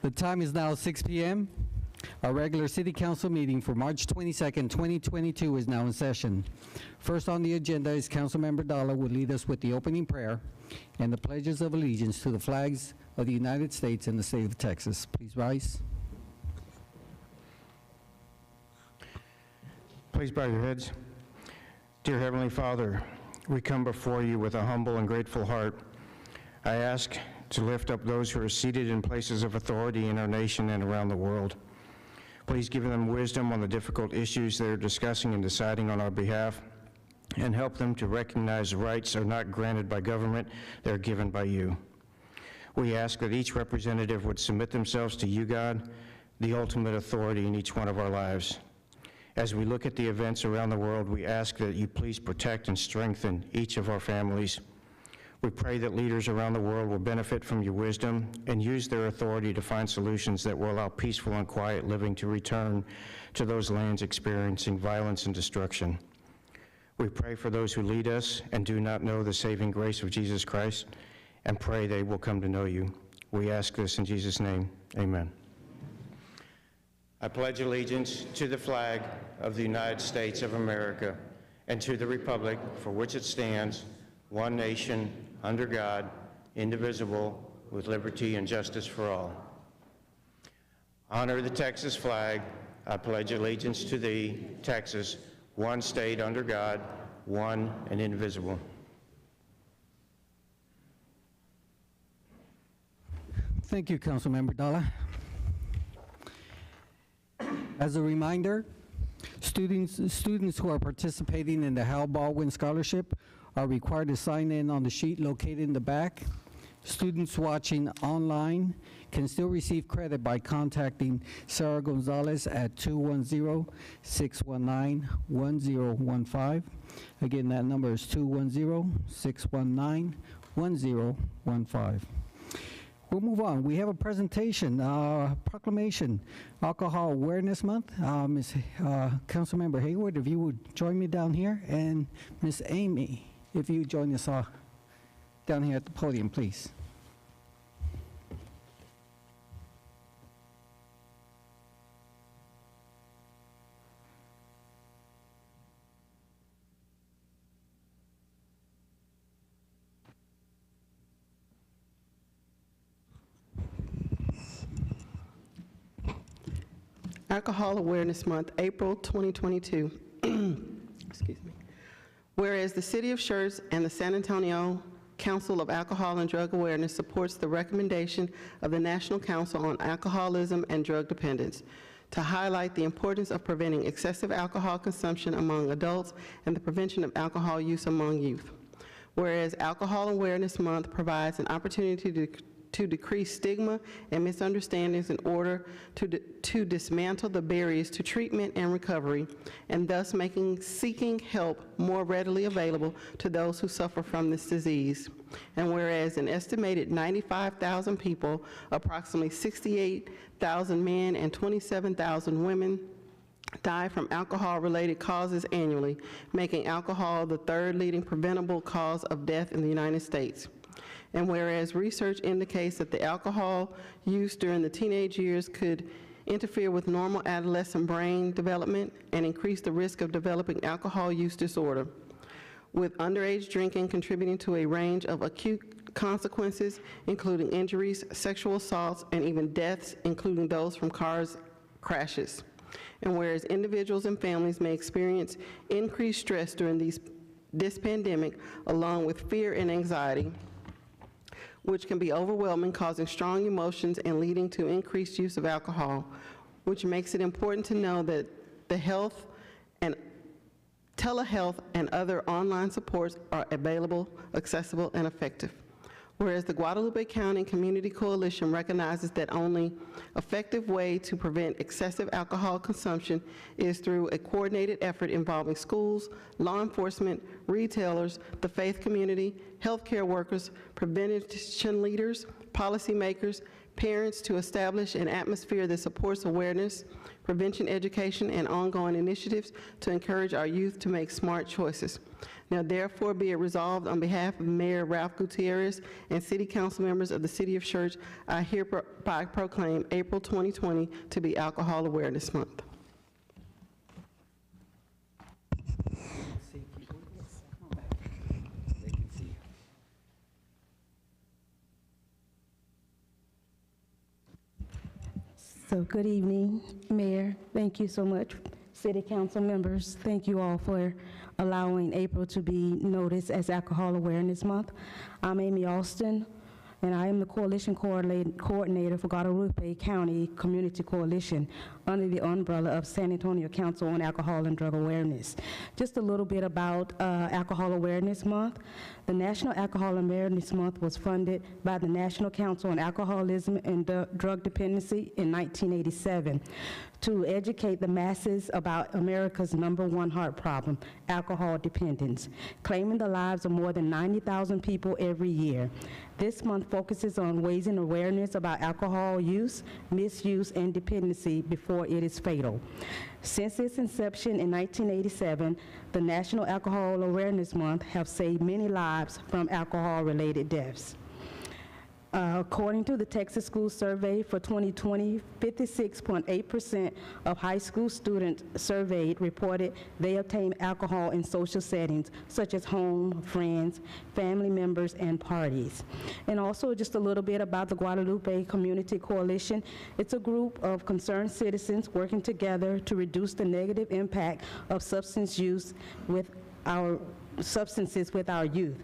The time is now 6 p.m. Our regular City Council meeting for March 22nd, 2022 is now in session. First on the agenda is Councilmember Dalla will lead us with the opening prayer and the pledges of allegiance to the flags of the United States and the state of Texas. Please rise. Please bow your heads. Dear Heavenly Father, we come before you with a humble and grateful heart. I ask to lift up those who are seated in places of authority in our nation and around the world. Please give them wisdom on the difficult issues they are discussing and deciding on our behalf, and help them to recognize rights are not granted by government, they're given by you. We ask that each representative would submit themselves to you, God, the ultimate authority in each one of our lives. As we look at the events around the world, we ask that you please protect and strengthen each of our families. We pray that leaders around the world will benefit from your wisdom and use their authority to find solutions that will allow peaceful and quiet living to return to those lands experiencing violence and destruction. We pray for those who lead us and do not know the saving grace of Jesus Christ, and pray they will come to know you. We ask this in Jesus' name, amen. I pledge allegiance to the flag of the United States of America and to the republic for which it stands, one nation, under God, indivisible, with liberty and justice for all. Honor the Texas flag. I pledge allegiance to thee, Texas, one state under God, one and indivisible. Thank you, Councilmember Dalla. As a reminder, students who are participating in the Hal Baldwin Scholarship are required to sign in on the sheet located in the back. Students watching online can still receive credit by contacting Sarah Gonzalez at 210-619-1015. Again, that number is 210-619-1015. We'll move on. We have a presentation, proclamation, Alcohol Awareness Month. Councilmember Hayward, if you would join me down here, and Miss Amy, if you join us down here at the podium, please. Alcohol Awareness Month, April 2022. Excuse me. Whereas the City of Schertz and the San Antonio Council of Alcohol and Drug Awareness supports the recommendation of the National Council on Alcoholism and Drug Dependence to highlight the importance of preventing excessive alcohol consumption among adults and the prevention of alcohol use among youth. Whereas Alcohol Awareness Month provides an opportunity to decrease stigma and misunderstandings in order to dismantle the barriers to treatment and recovery, and thus seeking help more readily available to those who suffer from this disease. And whereas an estimated 95,000 people, approximately 68,000 men and 27,000 women, die from alcohol-related causes annually, making alcohol the third leading preventable cause of death in the United States. And whereas research indicates that the alcohol use during the teenage years could interfere with normal adolescent brain development and increase the risk of developing alcohol use disorder, with underage drinking contributing to a range of acute consequences, including injuries, sexual assaults, and even deaths, including those from car crashes. And whereas individuals and families may experience increased stress during this pandemic, along with fear and anxiety, which can be overwhelming, causing strong emotions and leading to increased use of alcohol, which makes it important to know that the health and telehealth and other online supports are available, accessible, and effective. Whereas the Guadalupe County Community Coalition recognizes that only effective way to prevent excessive alcohol consumption is through a coordinated effort involving schools, law enforcement, retailers, the faith community, healthcare workers, prevention leaders, policymakers, parents to establish an atmosphere that supports awareness, prevention education, and ongoing initiatives to encourage our youth to make smart choices. Now therefore be it resolved on behalf of Mayor Ralph Gutierrez and City Council members of the City of Schertz, I hereby proclaim April 2020 to be Alcohol Awareness Month. So good evening, Mayor. Thank you so much. City Council members, thank you all for allowing April to be noticed as Alcohol Awareness Month. I'm Amy Alston, and I am the Coalition Coordinator for Guadalupe County Community Coalition under the umbrella of San Antonio Council on Alcohol and Drug Awareness. Just a little bit about Alcohol Awareness Month. The National Alcohol Awareness Month was funded by the National Council on Alcoholism and Drug Dependency in 1987 to educate the masses about America's #1 heart problem, alcohol dependence, claiming the lives of more than 90,000 people every year. This month focuses on raising awareness about alcohol use, misuse, and dependency before it is fatal. Since its inception in 1987, the National Alcohol Awareness Month have saved many lives from alcohol-related deaths. According to the Texas School Survey for 2020, 56.8% of high school students surveyed reported they obtained alcohol in social settings, such as home, friends, family members, and parties. And also just a little bit about the Guadalupe Community Coalition. It's a group of concerned citizens working together to reduce the negative impact of substance use with our substances with our youth.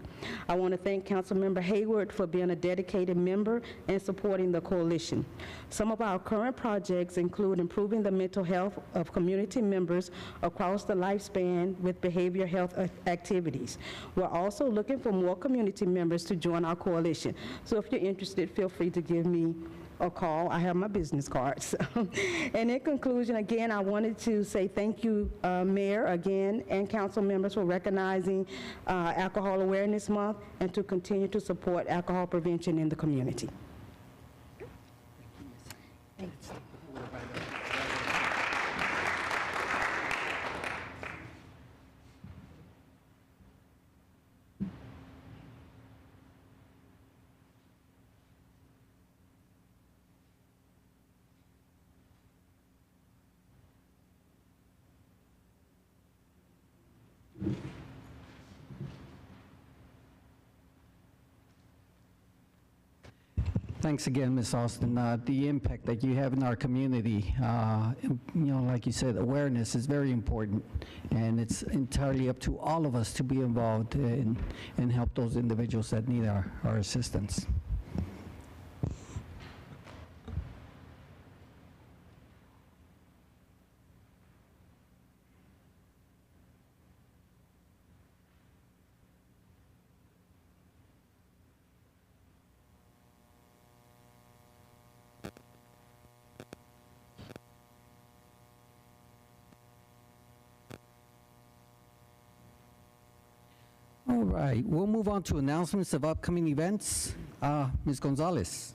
I want to thank Councilmember Hayward for being a dedicated member and supporting the coalition. Some of our current projects include improving the mental health of community members across the lifespan with behavioral health activities. We're also looking for more community members to join our coalition. So if you're interested, feel free to give me a call. I have my business cards. And in conclusion, again, I wanted to say thank you, Mayor, again, and council members for recognizing Alcohol Awareness Month and to continue to support alcohol prevention in the community. Thanks. Thanks again, Ms. Austin. The impact that you have in our community, like you said, awareness is very important, and it's entirely up to all of us to be involved and help those individuals that need our assistance. All right, we'll move on to announcements of upcoming events. Ms. Gonzalez.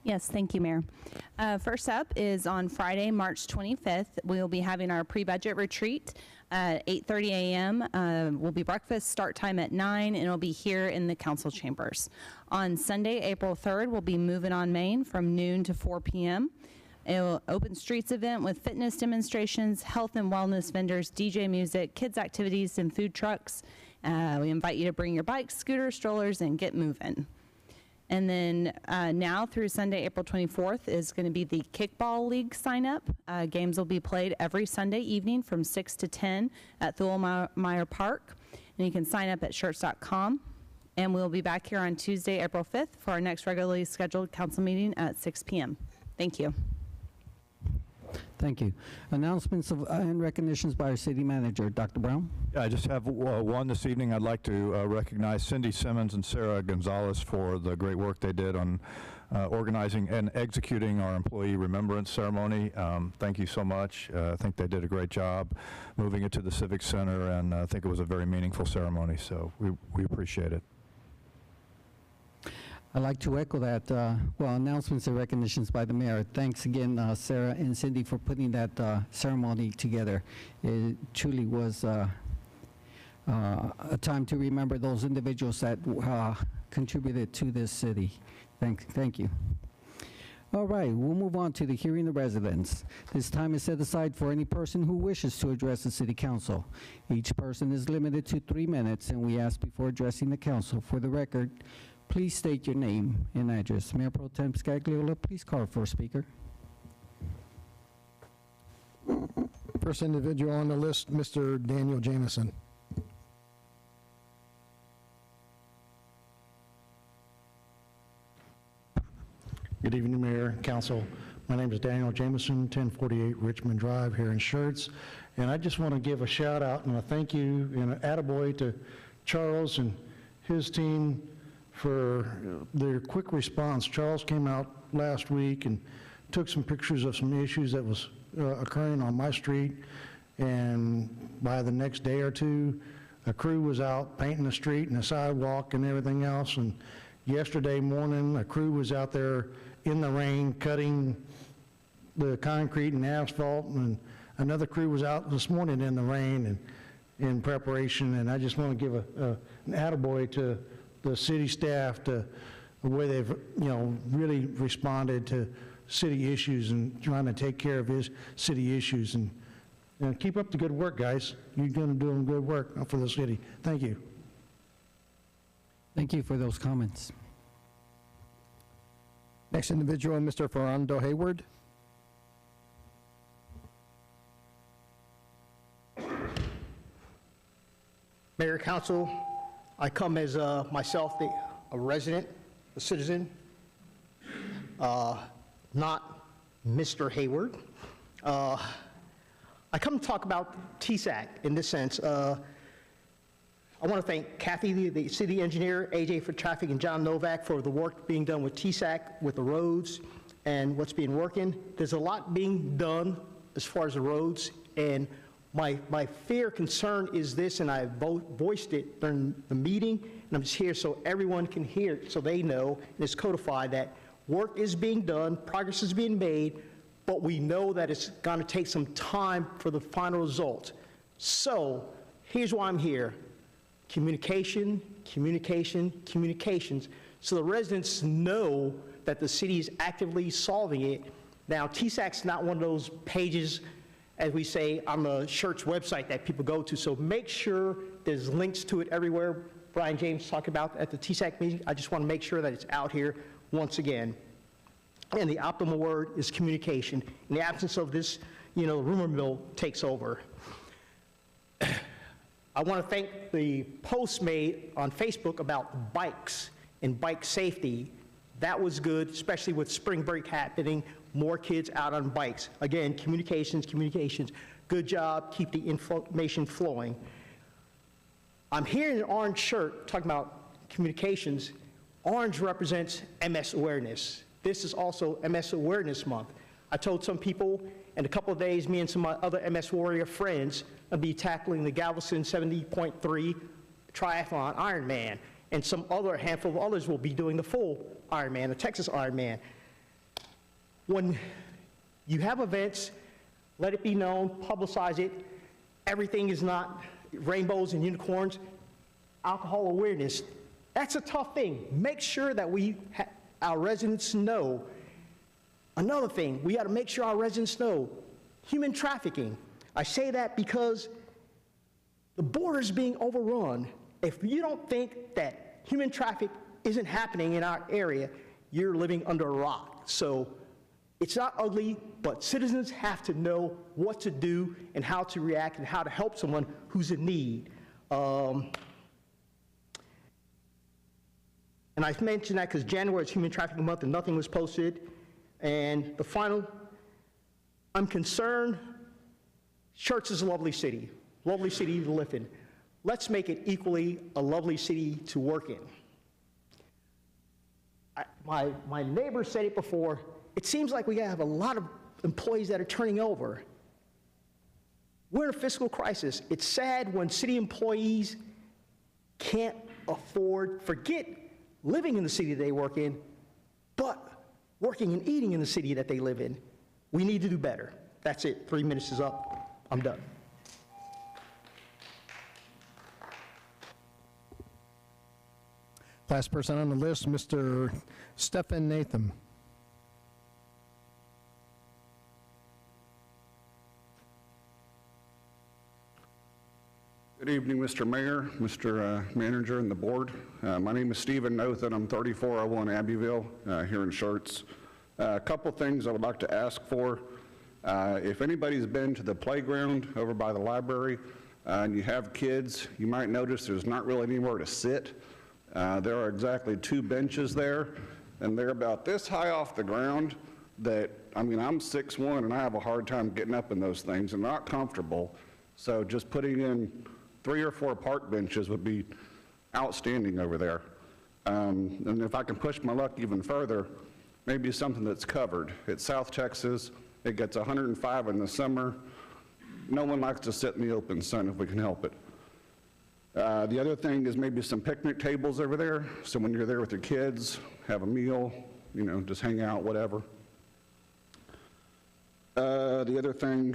Yes, thank you, Mayor. First up is on Friday, March 25th. We'll be having our pre-budget retreat at 8:30 a.m. Will be breakfast, start time at 9, and it'll be here in the council chambers. On Sunday, April 3rd, we'll be moving on Main from noon to 4 p.m. It'll open streets event with fitness demonstrations, health and wellness vendors, DJ music, kids activities, and food trucks. We invite you to bring your bikes, scooters, strollers, and get moving. And then now through Sunday, April 24th is going to be the Kickball League sign up. Games will be played every Sunday evening from 6 to 10 at Thule-Meyer Park. And you can sign up at Schertz.com. And we'll be back here on Tuesday, April 5th for our next regularly scheduled council meeting at 6 p.m. Thank you. Thank you. Announcements of, and recognitions by our city manager, Dr. Brown. I just have one this evening. I'd like to recognize Cindy Simmons and Sarah Gonzalez for the great work they did on organizing and executing our employee remembrance ceremony. Thank you so much. I think they did a great job moving it to the Civic Center, and I think it was a very meaningful ceremony, so we appreciate it. I'd like to echo that, announcements and recognitions by the mayor. Thanks again, Sarah and Cindy, for putting that ceremony together. It truly was a time to remember those individuals that contributed to this city. Thank you. All right, we'll move on to the hearing of residents. This time is set aside for any person who wishes to address the city council. Each person is limited to 3 minutes, and we ask before addressing the council, for the record, please state your name and address. Mayor Pro Tem Scagliola, please call for speaker. First individual on the list, Mr. Daniel Jamison. Good evening, Mayor, Council. My name is Daniel Jamison, 1048 Richmond Drive here in Schertz. And I just want to give a shout out and a thank you and an attaboy to Charles and his team for their quick response. Charles came out last week and took some pictures of some issues that was occurring on my street. And by the next day or two, a crew was out painting the street and the sidewalk and everything else. And yesterday morning, a crew was out there in the rain cutting the concrete and asphalt, and another crew was out this morning in the rain and in preparation. And I just want to give an attaboy to the city staff, to the way they've really responded to city issues and trying to take care of his city issues. And keep up the good work, guys. You're going to do good work for the city. Thank you. Thank you for those comments. Next individual, Mr. Fernando Hayward. Mayor, Council, I come as myself, a resident, a citizen, not Mr. Hayward. I come to talk about TSAC in this sense. I want to thank Kathy, the city engineer, AJ for traffic, and John Novak for the work being done with TSAC, with the roads, and what's being working. There's a lot being done as far as the roads, and my fear, concern is this, and I voiced it during the meeting, and I'm just here so everyone can hear it, so they know, and it's codified, that work is being done, progress is being made, but we know that it's going to take some time for the final result. So here's why I'm here. Communication, communication, communications, so the residents know that the city is actively solving it. Now, TSAC's not one of those pages, as we say, on the Schertz website that people go to, so make sure there's links to it everywhere. Brian James talked about at the TSAC meeting. I just want to make sure that it's out here once again. And the optimal word is communication. In the absence of this, the rumor mill takes over. I want to thank the post made on Facebook about bikes and bike safety. That was good, especially with spring break happening, more kids out on bikes. Again, communications, communications. Good job, keep the information flowing. I'm here in an orange shirt talking about communications. Orange represents MS awareness. This is also MS Awareness Month. I told some people in a couple of days, me and some of my other MS Warrior friends will be tackling the Galveston 70.3 Triathlon Ironman, and some other handful of others will be doing the full Ironman, the Texas Ironman. When you have events, let it be known, publicize it. Everything is not rainbows and unicorns. Alcohol awareness, that's a tough thing. Make sure that our residents know. Another thing, we got to make sure our residents know, human trafficking. I say that because the border is being overrun. If you don't think that human traffic isn't happening in our area, you're living under a rock. So it's not ugly, but citizens have to know what to do and how to react and how to help someone who's in need. And I mentioned that because January is Human Trafficking Month and nothing was posted. And the final, I'm concerned, Schertz is a lovely city to live in. Let's make it equally a lovely city to work in. My neighbor said it before, it seems like we have a lot of employees that are turning over. We're in a fiscal crisis. It's sad when city employees can't afford, forget living in the city they work in, but working and eating in the city that they live in. We need to do better. That's it. 3 minutes is up. I'm done. Last person on the list, Mr. Stephen Nathan. Good evening, Mr. Mayor, Mr. Manager, and the board. My name is Stephen Nathan. I'm 3401 Abbeville here in Schertz. A couple things I would like to ask for. If anybody's been to the playground over by the library and you have kids, you might notice there's not really anywhere to sit. There are exactly 2 benches there, and they're about this high off the ground that, I mean, I'm 6'1", and I have a hard time getting up in those things and not comfortable. So just putting in 3 or 4 park benches would be outstanding over there. And if I can push my luck even further, maybe something that's covered. It's South Texas. It gets 105 in the summer. No one likes to sit in the open sun if we can help it. The other thing is maybe some picnic tables over there, so when you're there with your kids, have a meal, you know, just hang out, whatever. The other thing,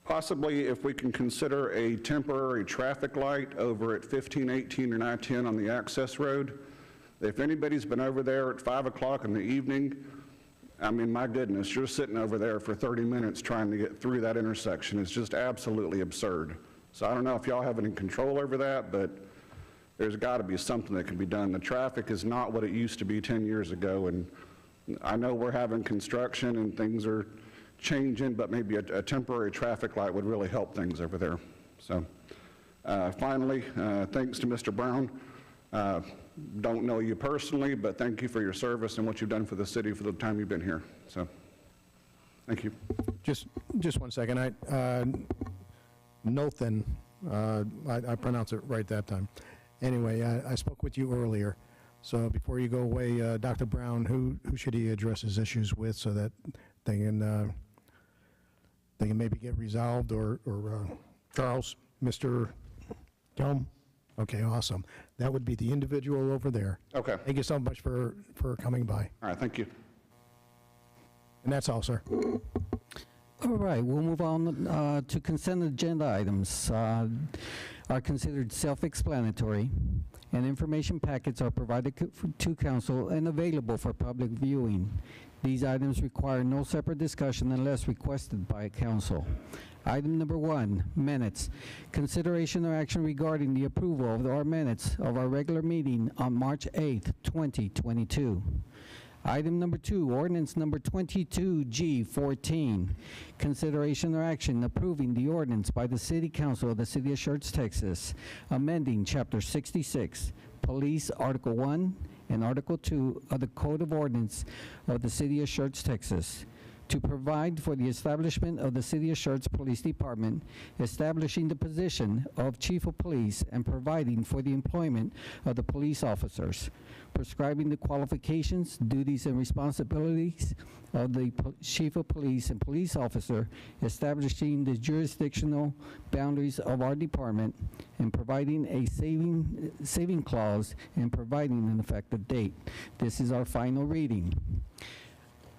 possibly if we can consider a temporary traffic light over at 1518 and I-10 on the access road. If anybody's been over there at 5 o'clock in the evening, I mean, my goodness, you're sitting over there for 30 minutes trying to get through that intersection. It's just absolutely absurd. So I don't know if y'all have any control over that, but there's got to be something that can be done. The traffic is not what it used to be 10 years ago, and I know we're having construction and things are changing, but maybe a temporary traffic light would really help things over there. So finally, thanks to Mr. Brown. Don't know you personally, but thank you for your service and what you've done for the city for the time you've been here. So thank you. Just 1 second. Nothin, I pronounced it right that time. Anyway, I spoke with you earlier. So before you go away, Dr. Brown, who should he address his issues with so that they can maybe get resolved, or Charles, Mr. Helm? Okay, awesome. That would be the individual over there. Okay. Thank you so much for coming by. All right, thank you. And that's all, sir. All right, we'll move on to consent agenda items. Are considered self-explanatory, and information packets are provided to council and available for public viewing. These items require no separate discussion unless requested by council. Item number 1, minutes. Consideration or action regarding the approval of our minutes of our regular meeting on March 8th, 2022. Item number 2, ordinance number 22G14. Consideration or action approving the ordinance by the City Council of the City of Schertz, Texas, amending Chapter 66, Police, Article 1 and Article 2 of the Code of Ordinance of the City of Schertz, Texas, to provide for the establishment of the City of Schertz Police Department, establishing the position of Chief of Police, and providing for the employment of the police officers, prescribing the qualifications, duties, and responsibilities of the Chief of Police and police officer, establishing the jurisdictional boundaries of our department, and providing a saving clause, and providing an effective date. This is our final reading.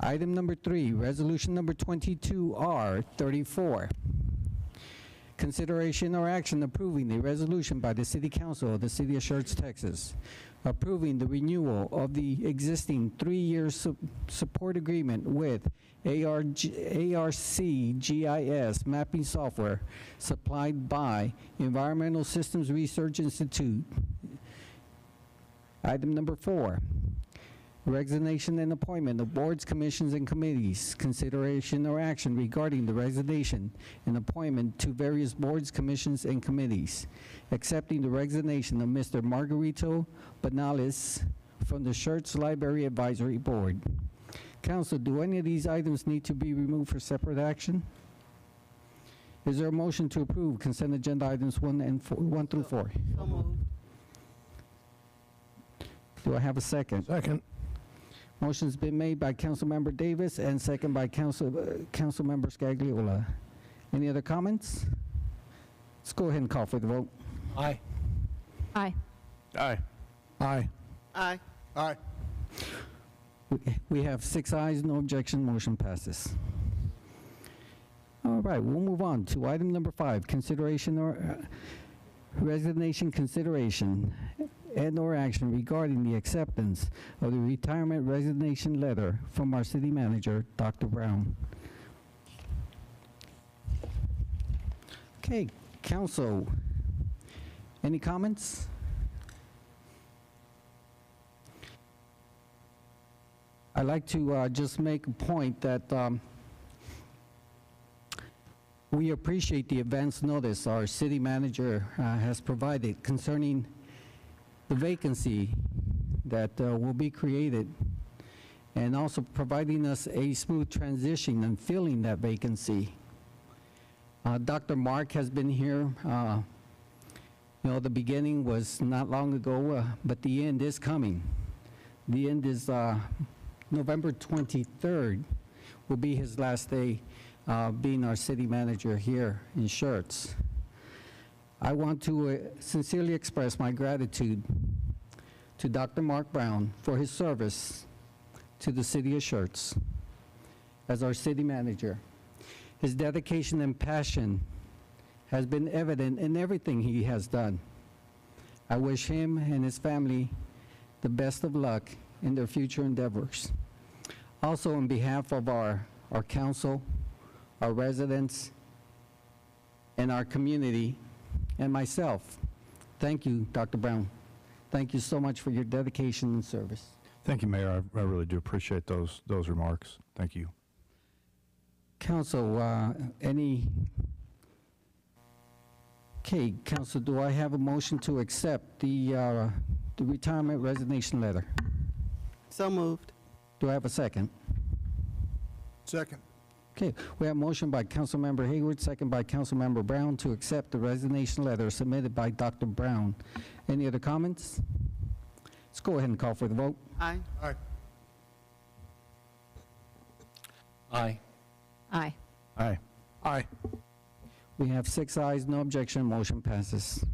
Item number 3, resolution number 22R34. Consideration or action approving the resolution by the City Council of the City of Schertz, Texas, approving the renewal of the existing 3-year support agreement with ARCGIS mapping software supplied by Environmental Systems Research Institute. Item number 4, resignation and appointment of boards, commissions, and committees. Consideration or action regarding the resignation and appointment to various boards, commissions, and committees. Accepting the resignation of Mr. Margarito Banales from the Schertz Library Advisory Board. Council, do any of these items need to be removed for separate action? Is there a motion to approve consent agenda items 1 through 4? So moved. Do I have a second? Second. Motion's been made by Councilmember Davis and second by Councilmember Scagliola. Any other comments? Let's go ahead and call for the vote. Aye. Aye. Aye. Aye. Aye. Aye. We have 6 ayes, no objection, motion passes. All right, we'll move on to item number 5, consideration or resignation consideration and/or action regarding the acceptance of the retirement resignation letter from our city manager, Dr. Brown. Okay, council, any comments? I'd like to just make a point that we appreciate the advance notice our city manager has provided concerning the vacancy that will be created, and also providing us a smooth transition and filling that vacancy. Dr. Mark has been here. You know, the beginning was not long ago, but the end is coming. The end is November 23rd will be his last day being our city manager here in Schertz. I want to sincerely express my gratitude to Dr. Mark Brown for his service to the city of Schertz as our city manager. His dedication and passion has been evident in everything he has done. I wish him and his family the best of luck in their future endeavors. Also, on behalf of our council, our residents, and our community, and myself, thank you, Dr. Brown. Thank you so much for your dedication and service. Thank you, Mayor. I really do appreciate those remarks. Thank you. Council, Okay, Council, do I have a motion to accept the retirement resignation letter? So moved. Do I have a second? Second. Okay, we have a motion by Councilmember Hayward, second by Councilmember Brown to accept the resignation letter submitted by Dr. Brown. Any other comments? Let's go ahead and call for the vote. Aye. Aye. Aye. Aye. Aye. Aye. We have 6 ayes, no objection, motion passes.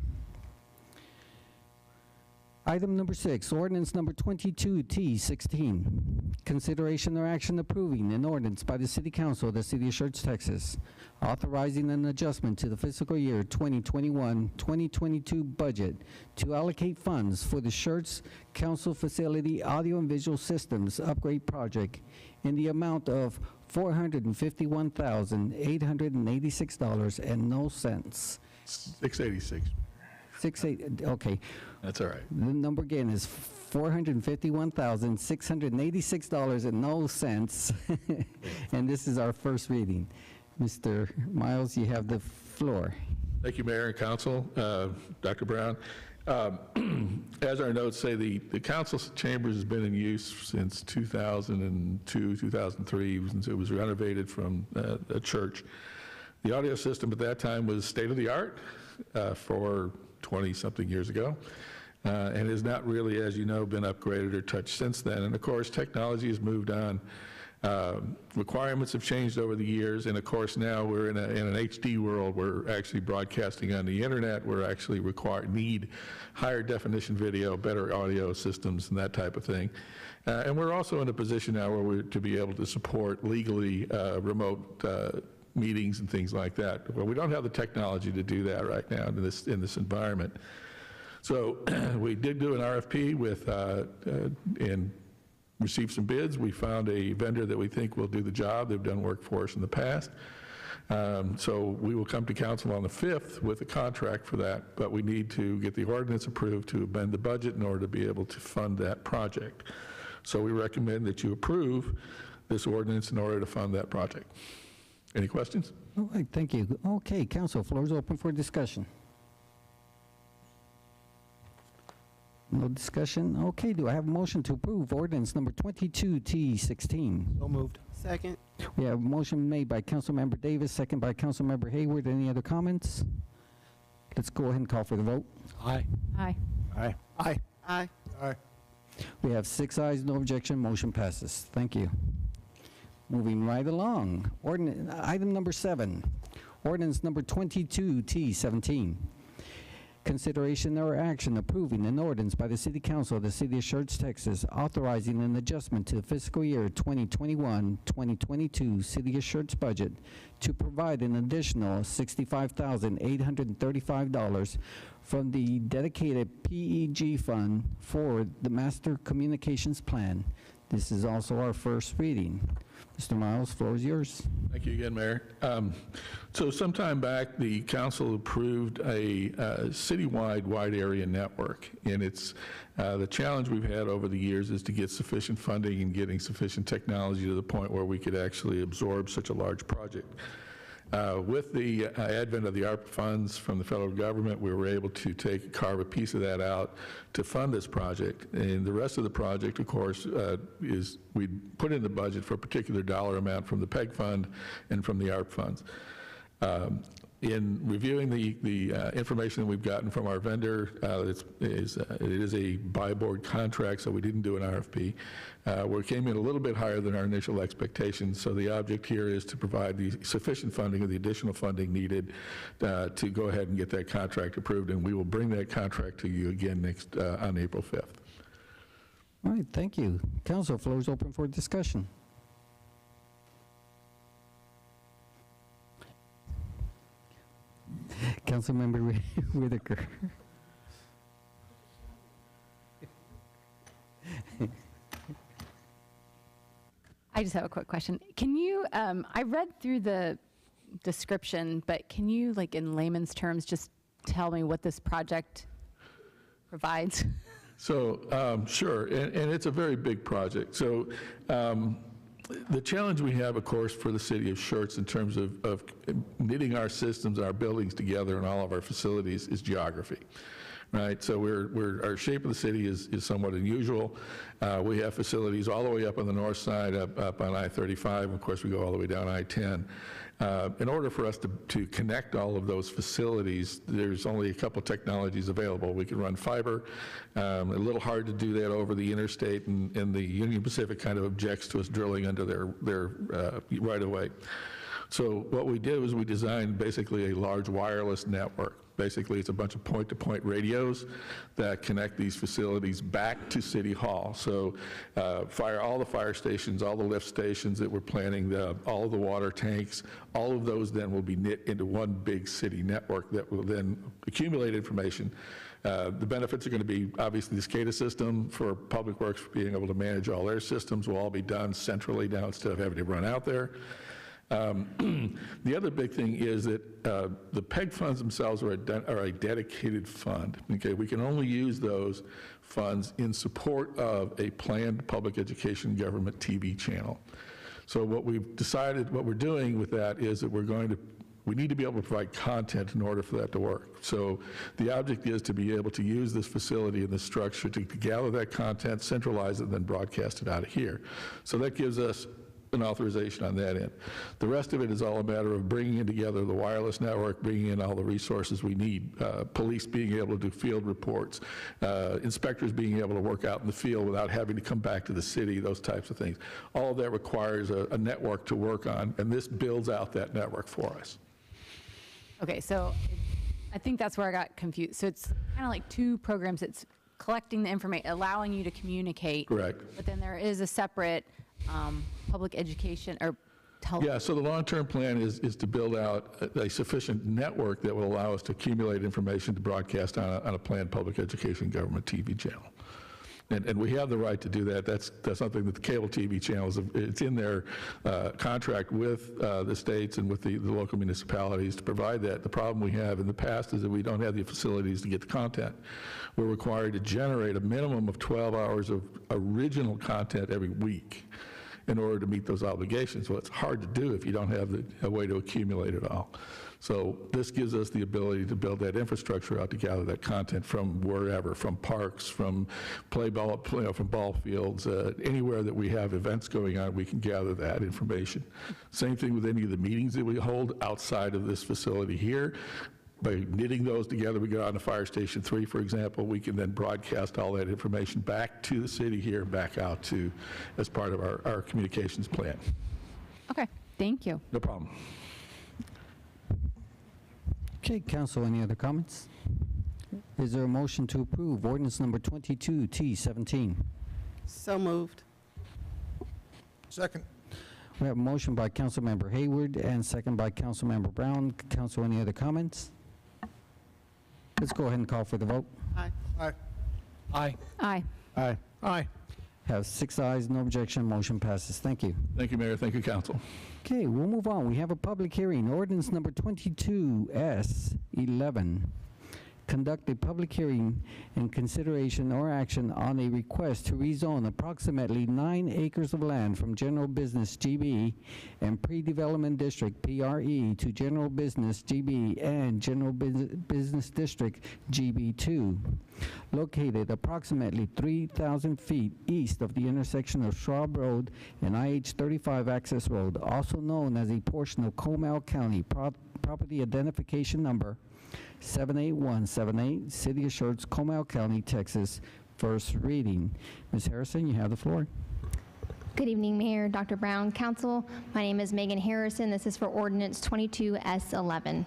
Item number 6, ordinance number 22T16. Consideration or action approving an ordinance by the City Council of the City of Schertz, Texas, authorizing an adjustment to the fiscal year 2021-2022 budget to allocate funds for the Schertz Council Facility Audio and Visual Systems Upgrade Project in the amount of $451,886.00. 686. Okay. That's all right. The number again is $451,686.00. And this is our first reading. Mr. Miles, you have the floor. Thank you, Mayor and Council. Dr. Brown, as our notes say, the council chambers has been in use since 2002, 2003, since it was renovated from a church. The audio system at that time was state-of-the-art for 20-something years ago, and has not really, as you know, been upgraded or touched since then. And of course, technology has moved on. Requirements have changed over the years, and of course now we're in an HD world. We're actually broadcasting on the internet. We're actually need higher definition video, better audio systems, and that type of thing. And we're also in a position now where we're to be able to support legally remote meetings and things like that. Well, we don't have the technology to do that right now in this environment. So we did do an RFP and received some bids. We found a vendor that we think will do the job. They've done work for us in the past. So we will come to council on the 5th with a contract for that, but we need to get the ordinance approved to amend the budget in order to be able to fund that project. So we recommend that you approve this ordinance in order to fund that project. Any questions? All right, thank you. Okay, council, floor is open for discussion. No discussion? Okay, do I have a motion to approve ordinance number 22T16? So moved. Second. We have a motion made by Councilmember Davis, second by Councilmember Hayward. Any other comments? Let's go ahead and call for the vote. Aye. Aye. Aye. Aye. Aye. Aye. We have 6 ayes, no objection, motion passes. Thank you. Moving right along, item number 7, ordinance number 22T17. Consideration or action approving an ordinance by the City Council of the City of Schertz, Texas, authorizing an adjustment to the fiscal year 2021-2022 City of Schertz budget to provide an additional $65,835 from the dedicated PEG fund for the Master Communications Plan. This is also our first reading. Mr. Miles, floor is yours. Thank you again, Mayor. So sometime back, the council approved a citywide wide area network, and it's the challenge we've had over the years is to get sufficient funding and getting sufficient technology to the point where we could actually absorb such a large project. With the advent of the ARPA funds from the federal government, we were able to carve a piece of that out to fund this project. And the rest of the project, of course, is we put in the budget for a particular dollar amount from the PEG fund and from the ARPA funds. In reviewing the information that we've gotten from our vendor, it is a by-board contract, so we didn't do an RFP. We came in a little bit higher than our initial expectations, so the object here is to provide the sufficient funding or the additional funding needed to go ahead and get that contract approved, and we will bring that contract to you again next on April 5th. All right, thank you. Council, floor is open for discussion. Councilmember Whitaker. I just have a quick question. Can you, I read through the description, but can you, like in layman's terms, just tell me what this project provides? So, sure, and it's a very big project. So, the challenge we have, of course, for the city of Schertz in terms of knitting our systems, our buildings together, and all of our facilities is geography, right? So our shape of the city is somewhat unusual. We have facilities all the way up on the north side, up on I-35. Of course, we go all the way down I-10. In order for us to connect all of those facilities, there's only a couple technologies available. We can run fiber. A little hard to do that over the interstate, and the Union Pacific kind of objects to us drilling under their right-of-way. So what we did was we designed basically a large wireless network. Basically, it's a bunch of point-to-point radios that connect these facilities back to City Hall. So all the fire stations, all the lift stations that we're planning, all of the water tanks, all of those then will be knit into one big city network that will then accumulate information. The benefits are going to be, obviously, the SCADA system for Public Works being able to manage all their systems will all be done centrally now instead of having to run out there. The other big thing is that the PEG funds themselves are a dedicated fund. Okay, we can only use those funds in support of a planned public education government TV channel. So what we've decided, what we're doing with that is that we need to be able to provide content in order for that to work. So the object is to be able to use this facility and this structure to gather that content, centralize it, and then broadcast it out of here. So that gives us an authorization on that end. The rest of it is all a matter of bringing in together the wireless network, bringing in all the resources we need, police being able to do field reports, inspectors being able to work out in the field without having to come back to the city, those types of things. All of that requires a network to work on, and this builds out that network for us. Okay, so I think that's where I got confused. So it's kind of like two programs. It's collecting the information, allowing you to communicate. Correct. But then there is a separate public education or Yeah, so the long-term plan is to build out a sufficient network that will allow us to accumulate information to broadcast on a planned public education government TV channel. And we have the right to do that. That's something that the cable TV channels, it's in their contract with the states and with the local municipalities to provide that. The problem we have in the past is that we don't have the facilities to get the content. We're required to generate a minimum of 12 hours of original content every week in order to meet those obligations. Well, it's hard to do if you don't have a way to accumulate it all. So this gives us the ability to build that infrastructure out to gather that content from wherever, from parks, from from ball fields, anywhere that we have events going on, we can gather that information. Same thing with any of the meetings that we hold outside of this facility here. By knitting those together, we go out to Fire Station 3, for example, we can then broadcast all that information back to the city here, back out to, as part of our communications plan. Okay, thank you. No problem. Okay, council, any other comments? Is there a motion to approve ordinance number 22T17? So moved. Second. We have a motion by Councilmember Hayward and second by Councilmember Brown. Council, any other comments? Let's go ahead and call for the vote. Aye. Aye. Aye. Aye. Aye. Aye. Have 6 ayes, no objection, motion passes. Thank you. Thank you, Mayor. Thank you, council. Okay, we'll move on. We have a public hearing, ordinance number 22S11. Conduct a public hearing in consideration or action on a request to rezone approximately 9 acres of land from General Business GB and Pre-Development District PRE to General Business GB and General Business District GB2, located approximately 3,000 feet east of the intersection of Schwab Road and IH-35 Access Road, also known as a portion of Comal County, property identification number 78178, City of Schertz, Comal County, Texas. First reading. Ms. Harrison, you have the floor. Good evening, Mayor, Dr. Brown, Council. My name is Megan Harrison. This is for ordinance 22S11.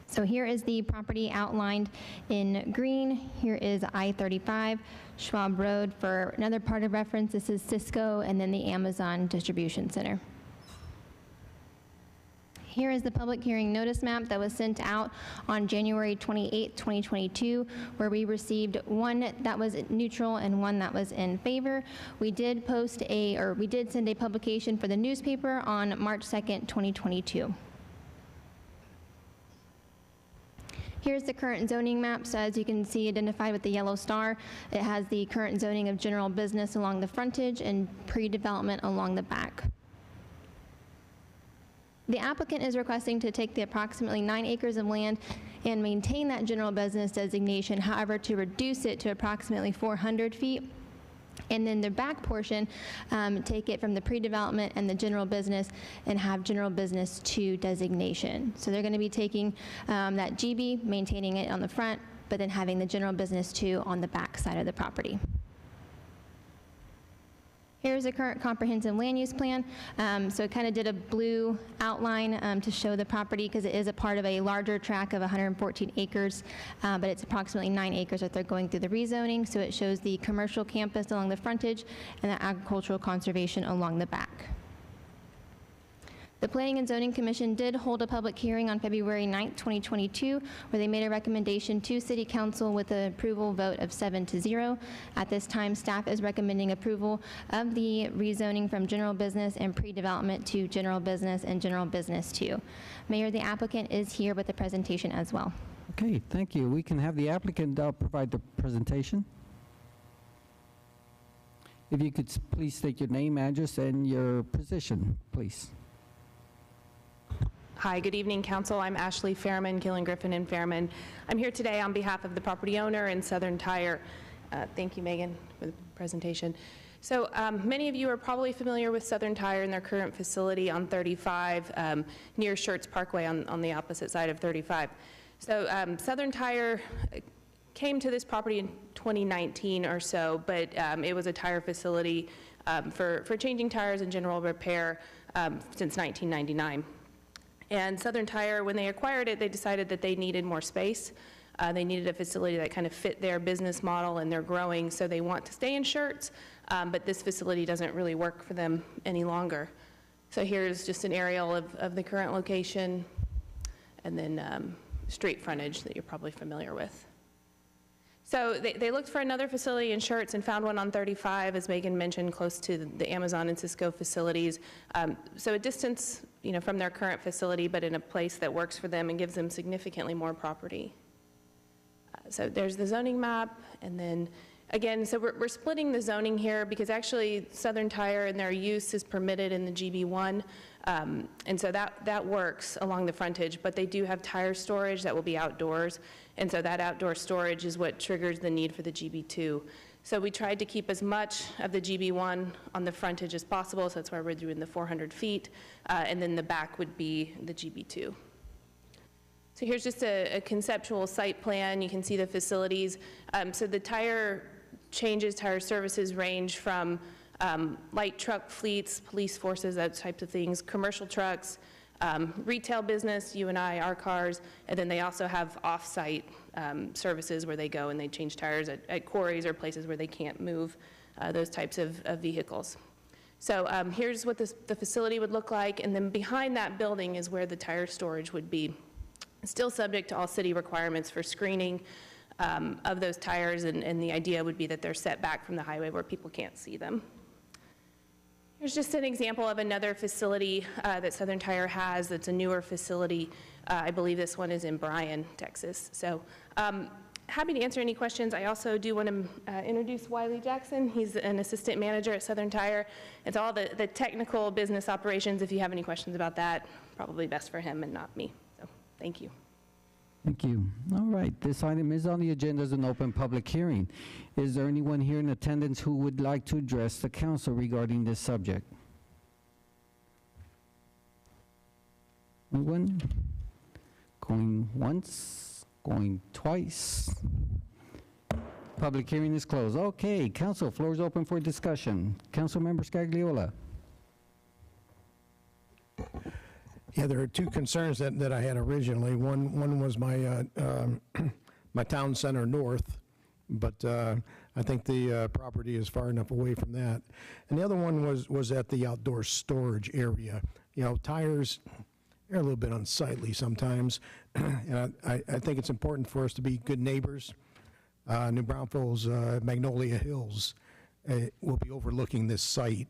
So here is the property outlined in green. Here is I-35, Schwab Road. For another part of reference, this is Cisco and then the Amazon Distribution Center. Here is the public hearing notice map that was sent out on January 28, 2022, where we received one that was neutral and one that was in favor. We did send a publication for the newspaper on March 2nd, 2022. Here's the current zoning map. So as you can see, identified with the yellow star, it has the current zoning of general business along the frontage and pre-development along the back. The applicant is requesting to take the approximately 9 acres of land and maintain that general business designation, however, to reduce it to approximately 400 feet. And then the back portion, take it from the pre-development and the general business and have general business 2 designation. So they're going to be taking that GB, maintaining it on the front, but then having the general business 2 on the back side of the property. Here's the current comprehensive land use plan. So it kind of did a blue outline to show the property because it is a part of a larger tract of 114 acres, but it's approximately 9 acres that they're going through the rezoning. So it shows the commercial campus along the frontage and the agricultural conservation along the back. The Planning and Zoning Commission did hold a public hearing on February 9th, 2022, where they made a recommendation to City Council with an approval vote of 7-0. At this time, staff is recommending approval of the rezoning from general business and pre-development to general business and general business 2. Mayor, the applicant is here with the presentation as well. Okay, thank you. We can have the applicant provide the presentation. If you could please state your name, address, and your position, please. Hi, good evening, Council. I'm Ashley Fairman, Gillen Griffin and Fairman. I'm here today on behalf of the property owner and Southern Tire. Thank you, Megan, for the presentation. So many of you are probably familiar with Southern Tire and their current facility on 35 near Schertz Parkway on the opposite side of 35. So Southern Tire came to this property in 2019 or so, but it was a tire facility for changing tires and general repair since 1999. And Southern Tire, when they acquired it, they decided that they needed more space. They needed a facility that kind of fit their business model, and they're growing, so they want to stay in Schertz, but this facility doesn't really work for them any longer. So here's just an aerial of the current location, and then street frontage that you're probably familiar with. So they looked for another facility in Schertz and found one on 35, as Megan mentioned, close to the Amazon and Cisco facilities. So a distance, from their current facility, but in a place that works for them and gives them significantly more property. So there's the zoning map, and then again, so we're splitting the zoning here because actually Southern Tire and their use is permitted in the GB1, and so that works along the frontage, but they do have tire storage that will be outdoors, and so that outdoor storage is what triggers the need for the GB2. So we tried to keep as much of the GB1 on the frontage as possible, so that's why we're doing the 400 feet, and then the back would be the GB2. So here's just a conceptual site plan. You can see the facilities. So the tire services range from light truck fleets, police forces, those types of things, commercial trucks, retail business, you and I, our cars, and then they also have off-site services where they go and they change tires at quarries or places where they can't move those types of vehicles. So here's what the facility would look like, and then behind that building is where the tire storage would be. Still subject to all city requirements for screening of those tires, and the idea would be that they're set back from the highway where people can't see them. Here's just an example of another facility that Southern Tire has that's a newer facility. I believe this one is in Bryan, Texas. So happy to answer any questions. I also do want to introduce Wiley Jackson. He's an assistant manager at Southern Tire. It's all the technical business operations. If you have any questions about that, probably best for him and not me. So thank you. Thank you. All right, this item is on the agenda as an open public hearing. Is there anyone here in attendance who would like to address the council regarding this subject? Anyone? Going once, going twice. Public hearing is closed. Okay, council, floor is open for discussion. Councilmember Scagliola. Yeah, there are two concerns that I had originally. One was my my town center north, but I think the property is far enough away from that. And the other one was at the outdoor storage area. You know, tires are a little bit unsightly sometimes, and I think it's important for us to be good neighbors. New Braunfels, Magnolia Hills will be overlooking this site,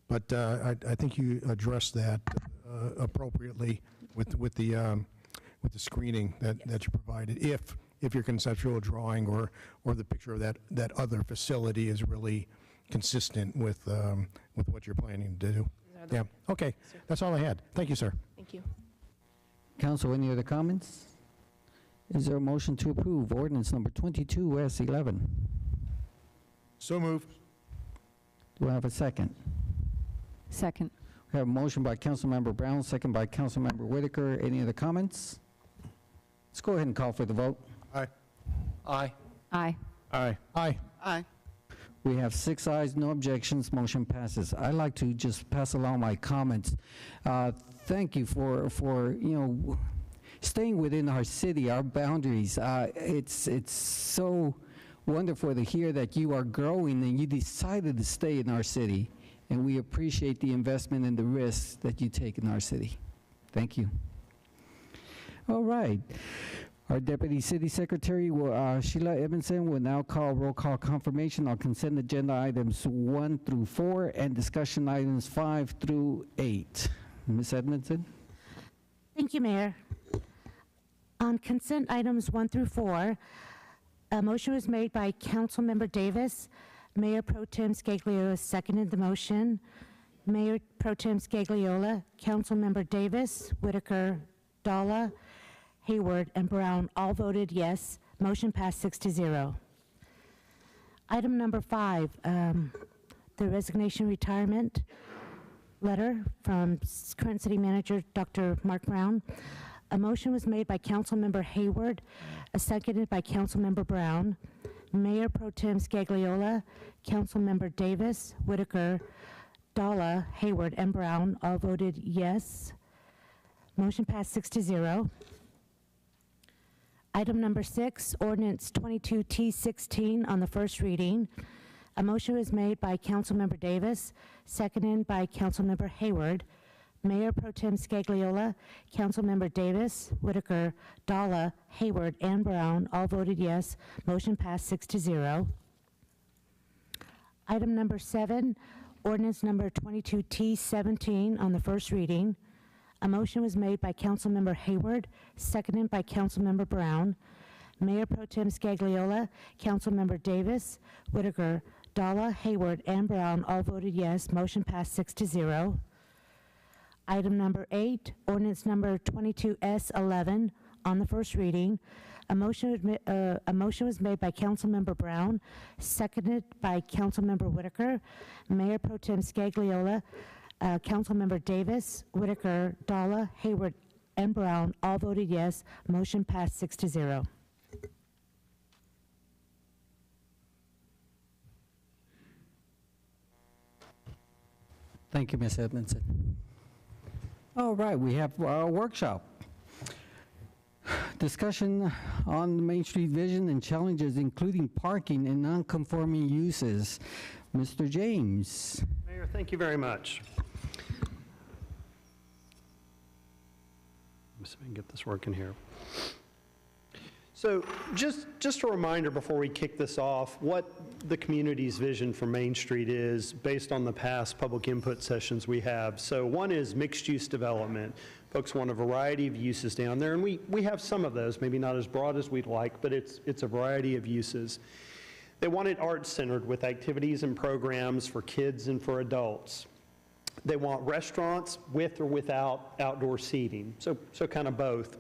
but I think you addressed that appropriately with the screening that you provided. If your conceptual drawing or the picture of that other facility is really consistent with what you're planning to do. Yeah. Okay. That's all I had. Thank you, sir. Thank you. Council, any other comments? Is there a motion to approve ordinance number 22S11? So moved. Do I have a second? Second. We have a motion by Councilmember Brown, second by Councilmember Whitaker. Any other comments? Let's go ahead and call for the vote. Aye. Aye. Aye. Aye. Aye. Aye. We have 6 ayes, no objections, motion passes. I'd like to just pass along my comments. Thank you for staying within our city, our boundaries. It's so wonderful to hear that you are growing and you decided to stay in our city. And we appreciate the investment and the risks that you take in our city. Thank you. All right. Our Deputy City Secretary, Sheila Edmondson, will now call roll call confirmation on consent agenda items 1 through 4 and discussion items 5 through 8. Ms. Edmondson? Thank you, Mayor. On consent items 1 through 4, a motion was made by Councilmember Davis. Mayor Pro Tem Scagliola seconded the motion. Mayor Pro Tem Scagliola, Councilmember Davis, Whitaker, Dalla, Hayward, and Brown all voted yes. Motion passed 6-0. Item number 5, the resignation retirement letter from current City Manager Dr. Mark Brown. A motion was made by Councilmember Hayward, seconded by Councilmember Brown. Mayor Pro Tem Scagliola, Councilmember Davis, Whitaker, Dalla, Hayward, and Brown all voted yes. Motion passed 6-0. Item number 6, ordinance 22T16 on the first reading. A motion was made by Councilmember Davis, seconded by Councilmember Hayward. Mayor Pro Tem Scagliola, Councilmember Davis, Whitaker, Dalla, Hayward, and Brown all voted yes. Motion passed 6-0. Item number 7, ordinance number 22T17 on the first reading. A motion was made by Councilmember Hayward, seconded by Councilmember Brown. Mayor Pro Tem Scagliola, Councilmember Davis, Whitaker, Dalla, Hayward, and Brown all voted yes. Motion passed 6-0. Item number 8, ordinance number 22S11 on the first reading. A motion was made by Councilmember Brown, seconded by Councilmember Whitaker. Mayor Pro Tem Scagliola, Councilmember Davis, Whitaker, Dalla, Hayward, and Brown all voted yes. Motion passed 6-0. Thank you, Ms. Edmondson. All right, we have our workshop. Discussion on the Main Street vision and challenges, including parking and non-conforming uses. Mr. James. Mayor, thank you very much. Let's see if I can get this working here. So just a reminder before we kick this off, what the community's vision for Main Street is based on the past public input sessions we have. So one is mixed-use development. Folks want a variety of uses down there, and we have some of those, maybe not as broad as we'd like, but it's a variety of uses. They want it art-centered with activities and programs for kids and for adults. They want restaurants with or without outdoor seating, so kind of both.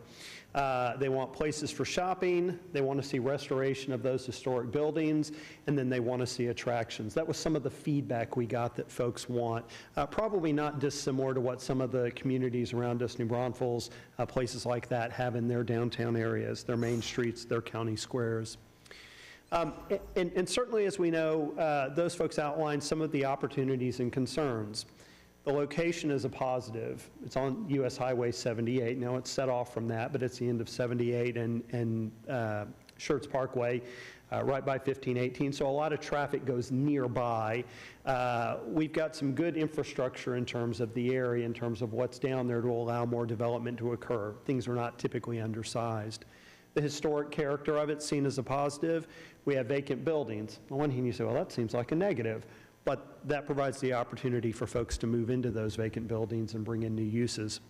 They want places for shopping, they want to see restoration of those historic buildings, and then they want to see attractions. That was some of the feedback we got that folks want. Probably not dissimilar to what some of the communities around us, New Braunfels, places like that, have in their downtown areas, their main streets, their county squares. And certainly, as we know, those folks outlined some of the opportunities and concerns. The location is a positive. It's on US Highway 78. Now it's set off from that, but it's the end of 78 and Schertz Parkway, right by 1518. So a lot of traffic goes nearby. We've got some good infrastructure in terms of the area, in terms of what's down there to allow more development to occur. Things are not typically undersized. The historic character of it's seen as a positive. We have vacant buildings. On one hand, you say, well, that seems like a negative. But that provides the opportunity for folks to move into those vacant buildings and bring in new uses.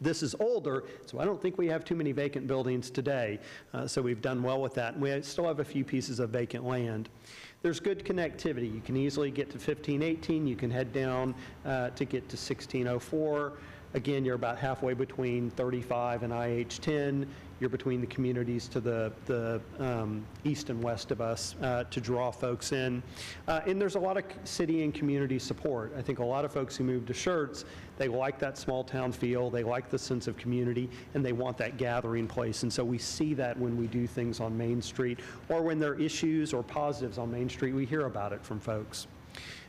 This is older, so I don't think we have too many vacant buildings today, so we've done well with that. And we still have a few pieces of vacant land. There's good connectivity. You can easily get to 1518. You can head down to get to 1604. Again, you're about halfway between 35 and IH-10. You're between the communities to the east and west of us to draw folks in. And there's a lot of city and community support. I think a lot of folks who move to Schertz, they like that small town feel, they like the sense of community, and they want that gathering place. And so we see that when we do things on Main Street, or when there are issues or positives on Main Street, we hear about it from folks.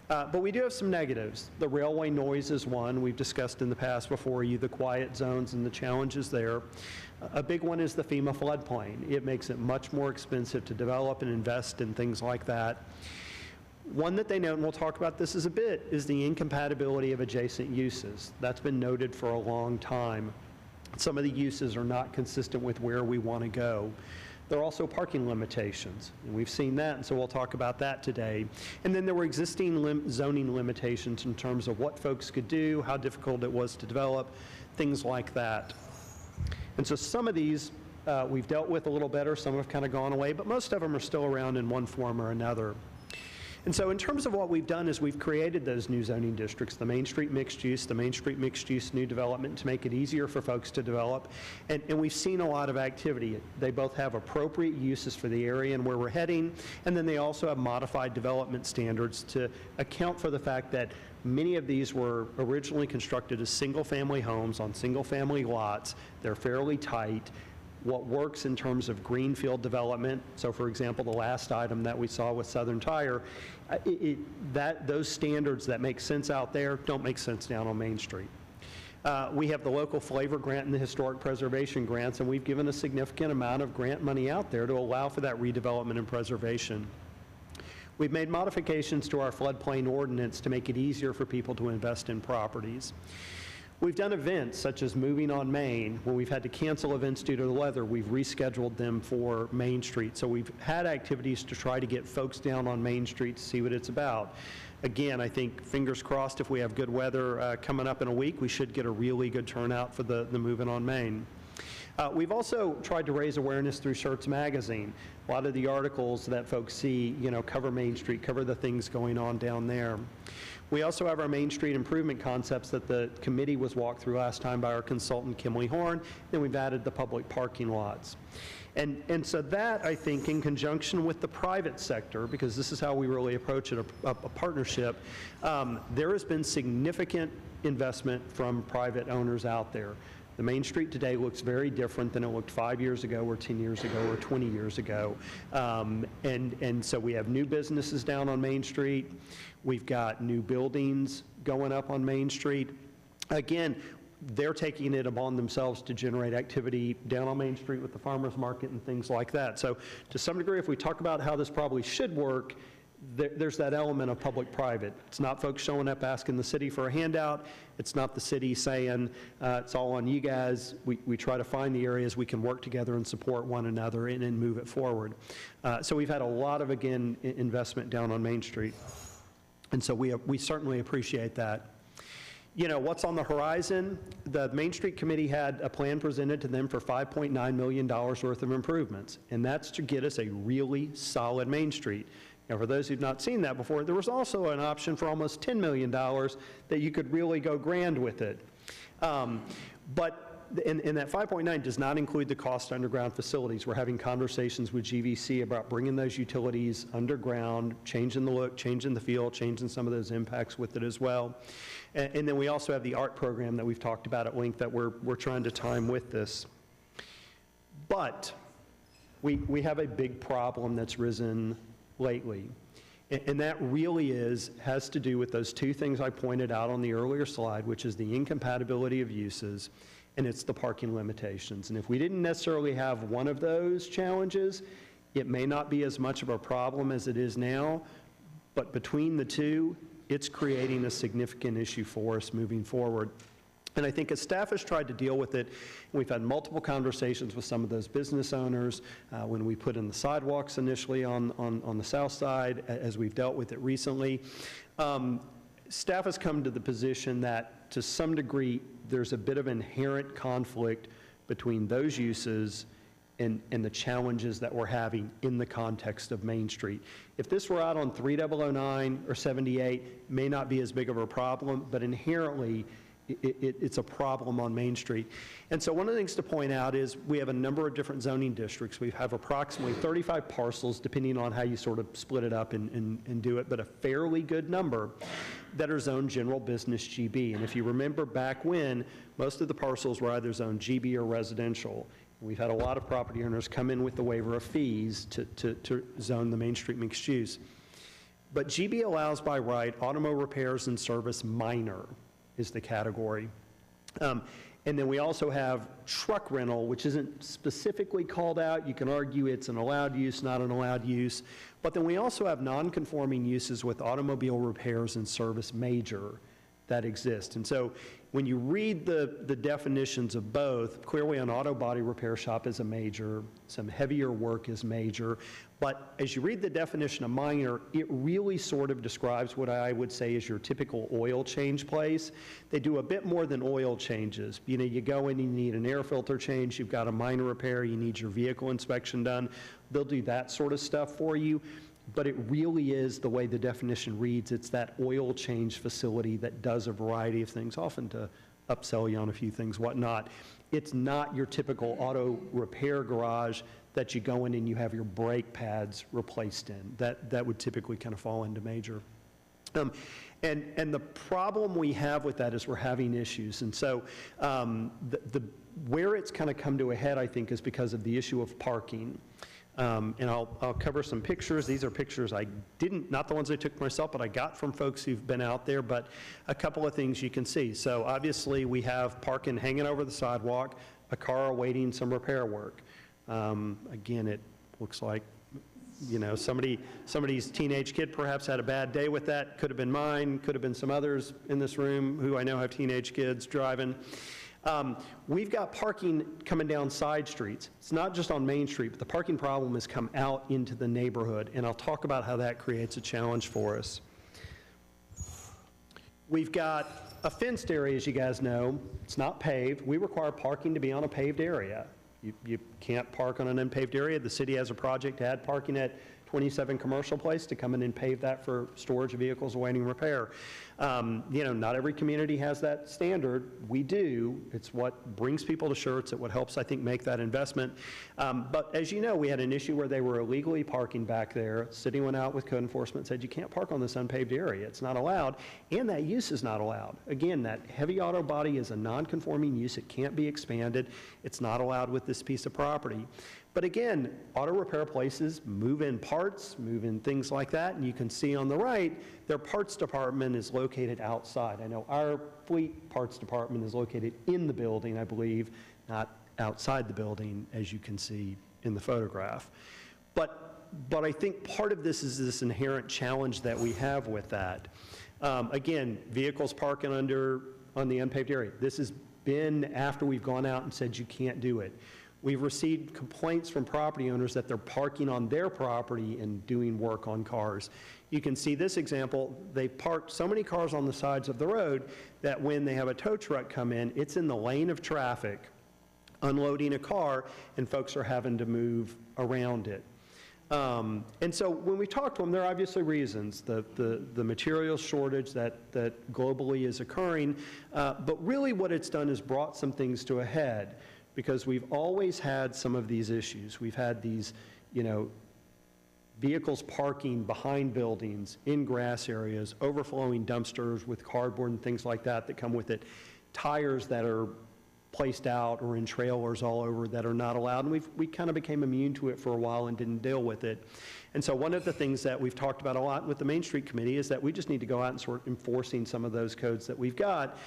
But we do have some negatives. The railway noise is one. We've discussed in the past before you the quiet zones and the challenges there. A big one is the FEMA floodplain. It makes it much more expensive to develop and invest in things like that. One that they note, and we'll talk about this as a bit, is the incompatibility of adjacent uses. That's been noted for a long time. Some of the uses are not consistent with where we want to go. There are also parking limitations, and we've seen that, and so we'll talk about that today. And then there were existing zoning limitations in terms of what folks could do, how difficult it was to develop, things like that. And so some of these we've dealt with a little better, some have kind of gone away, but most of them are still around in one form or another. And so in terms of what we've done is we've created those new zoning districts, the Main Street mixed use, the Main Street mixed use new development, to make it easier for folks to develop. And we've seen a lot of activity. They both have appropriate uses for the area and where we're heading, and then they also have modified development standards to account for the fact that many of these were originally constructed as single-family homes on single-family lots. They're fairly tight. What works in terms of greenfield development, so for example, the last item that we saw with Southern Tire, those standards that make sense out there don't make sense down on Main Street. We have the local flavor grant and the historic preservation grants, and we've given a significant amount of grant money out there to allow for that redevelopment and preservation. We've made modifications to our floodplain ordinance to make it easier for people to invest in properties. We've done events such as Moving on Main. When we've had to cancel events due to the weather, we've rescheduled them for Main Street. So we've had activities to try to get folks down on Main Street to see what it's about. Again, I think, fingers crossed, if we have good weather coming up in a week, we should get a really good turnout for the Moving on Main. We've also tried to raise awareness through Schertz Magazine. A lot of the articles that folks see, cover Main Street, cover the things going on down there. We also have our Main Street improvement concepts that the committee was walked through last time by our consultant, Kimley Horn. Then we've added the public parking lots. And so that, I think, in conjunction with the private sector, because this is how we really approach it, a partnership, there has been significant investment from private owners out there. The Main Street today looks very different than it looked 5 years ago or 10 years ago or 20 years ago. And so we have new businesses down on Main Street. We've got new buildings going up on Main Street. Again, they're taking it upon themselves to generate activity down on Main Street with the farmers market and things like that. So to some degree, if we talk about how this probably should work, there's that element of public-private. It's not folks showing up asking the city for a handout. It's not the city saying, it's all on you guys. We try to find the areas we can work together and support one another and move it forward. So we've had a lot of, again, investment down on Main Street. And so we certainly appreciate that. You know, what's on the horizon? The Main Street Committee had a plan presented to them for $5.9 million worth of improvements, and that's to get us a really solid Main Street. Now, for those who've not seen that before, there was also an option for almost $10 million that you could really go grand with it. But in that 5.9 does not include the cost of underground facilities. We're having conversations with Jbsa about bringing those utilities underground, changing the look, changing the feel, changing some of those impacts with it as well. And then we also have the art program that we've talked about at length that we're trying to time with this. But we have a big problem that's risen lately. And that really has to do with those two things I pointed out on the earlier slide, which is the incompatibility of uses, and it's the parking limitations. And if we didn't necessarily have one of those challenges, it may not be as much of a problem as it is now, but between the two, it's creating a significant issue for us moving forward. And I think as staff has tried to deal with it, we've had multiple conversations with some of those business owners when we put in the sidewalks initially on the south side, as we've dealt with it recently. Staff has come to the position that to some degree there's a bit of inherent conflict between those uses and the challenges that we're having in the context of Main Street. If this were out on 3009 or 78, it may not be as big of a problem, but inherently it's a problem on Main Street. And so one of the things to point out is we have a number of different zoning districts. We have approximately 35 parcels, depending on how you sort of split it up and do it, but a fairly good number that are zoned general business GB. And if you remember back when, most of the parcels were either zoned GB or residential. We've had a lot of property owners come in with the waiver of fees to zone the Main Street mixed use. But GB allows by right automobile repairs and service minor is the category. And then we also have truck rental, which isn't specifically called out. You can argue it's an allowed use, not an allowed use. But then we also have non-conforming uses with automobile repairs and service major that exist. And so when you read the definitions of both, clearly an auto body repair shop is a major, some heavier work is major, but as you read the definition of minor, it really sort of describes what I would say is your typical oil change place. They do a bit more than oil changes. You know, you go in, you need an air filter change, you've got a minor repair, you need your vehicle inspection done. They'll do that sort of stuff for you. But it really is the way the definition reads. It's that oil change facility that does a variety of things, often to upsell you on a few things, whatnot. It's not your typical auto repair garage that you go in and you have your brake pads replaced in. That would typically kind of fall into major. And the problem we have with that is we're having issues. And so where it's kind of come to a head, I think, is because of the issue of parking. And I'll cover some pictures. These are pictures I didn't, not the ones I took myself, but I got from folks who've been out there, but a couple of things you can see. So obviously we have parking hanging over the sidewalk, a car awaiting some repair work. Again, it looks like, you know, somebody's teenage kid perhaps had a bad day with that. Could have been mine, could have been some others in this room who I know have teenage kids driving. We've got parking coming down side streets. It's not just on Main Street, but the parking problem has come out into the neighborhood, and I'll talk about how that creates a challenge for us. We've got a fenced area, as you guys know. It's not paved. We require parking to be on a paved area. You can't park on an unpaved area. The city has a project to add parking at 27 Commercial Place to come in and pave that for storage of vehicles awaiting repair. You know, not every community has that standard. We do. It's what brings people to Schertz. It's what helps, I think, make that investment. But as you know, we had an issue where they were illegally parking back there. City went out with code enforcement and said, you can't park on this unpaved area. It's not allowed, and that use is not allowed. Again, that heavy auto body is a non-conforming use. It can't be expanded. It's not allowed with this piece of property. But again, auto repair places move in parts, move in things like that, and you can see on the right, their parts department is located outside. I know our fleet parts department is located in the building, I believe, not outside the building, as you can see in the photograph. But I think part of this is this inherent challenge that we have with that. Again, vehicles parking on the unpaved area. This has been after we've gone out and said you can't do it. We've received complaints from property owners that they're parking on their property and doing work on cars. You can see this example. They parked so many cars on the sides of the road that when they have a tow truck come in, it's in the lane of traffic, unloading a car, and folks are having to move around it. And so when we talk to them, there are obviously reasons, the material shortage that globally is occurring, but really what it's done is brought some things to a head, because we've always had some of these issues. We've had these, vehicles parking behind buildings, in grass areas, overflowing dumpsters with cardboard and things like that come with it, tires that are placed out or in trailers all over that are not allowed, and we kind of became immune to it for a while and didn't deal with it. And so one of the things that we've talked about a lot with the Main Street Committee is that we just need to go out and start enforcing some of those codes that we've got.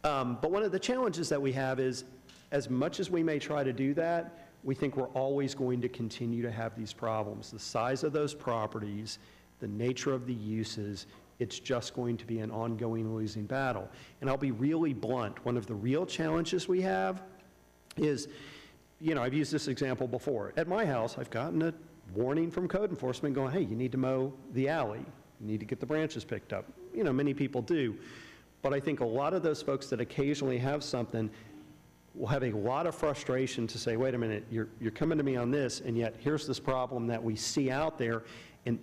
But one of the challenges that we have is, as much as we may try to do that, we think we're always going to continue to have these problems. The size of those properties, the nature of the uses, it's just going to be an ongoing losing battle. And I'll be really blunt. One of the real challenges we have is, I've used this example before. At my house, I've gotten a warning from code enforcement going, hey, you need to mow the alley. You need to get the branches picked up. Many people do. But I think a lot of those folks that occasionally have something will have a lot of frustration to say, wait a minute, you're coming to me on this, and yet here's this problem that we see out there, and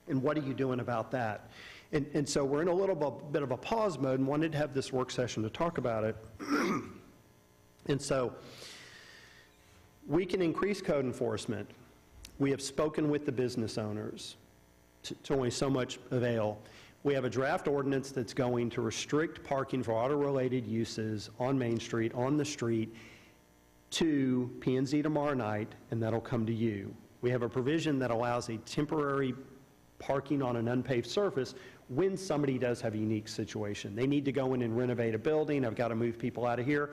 and what are you doing about that? And so we're in a little bit of a pause mode and wanted to have this work session to talk about it. And so we can increase code enforcement. We have spoken with the business owners to only so much avail. We have a draft ordinance that's going to restrict parking for auto-related uses on Main Street, on the street, to P&Z tomorrow night, and that'll come to you. We have a provision that allows a temporary parking on an unpaved surface when somebody does have a unique situation. They need to go in and renovate a building. I've got to move people out of here.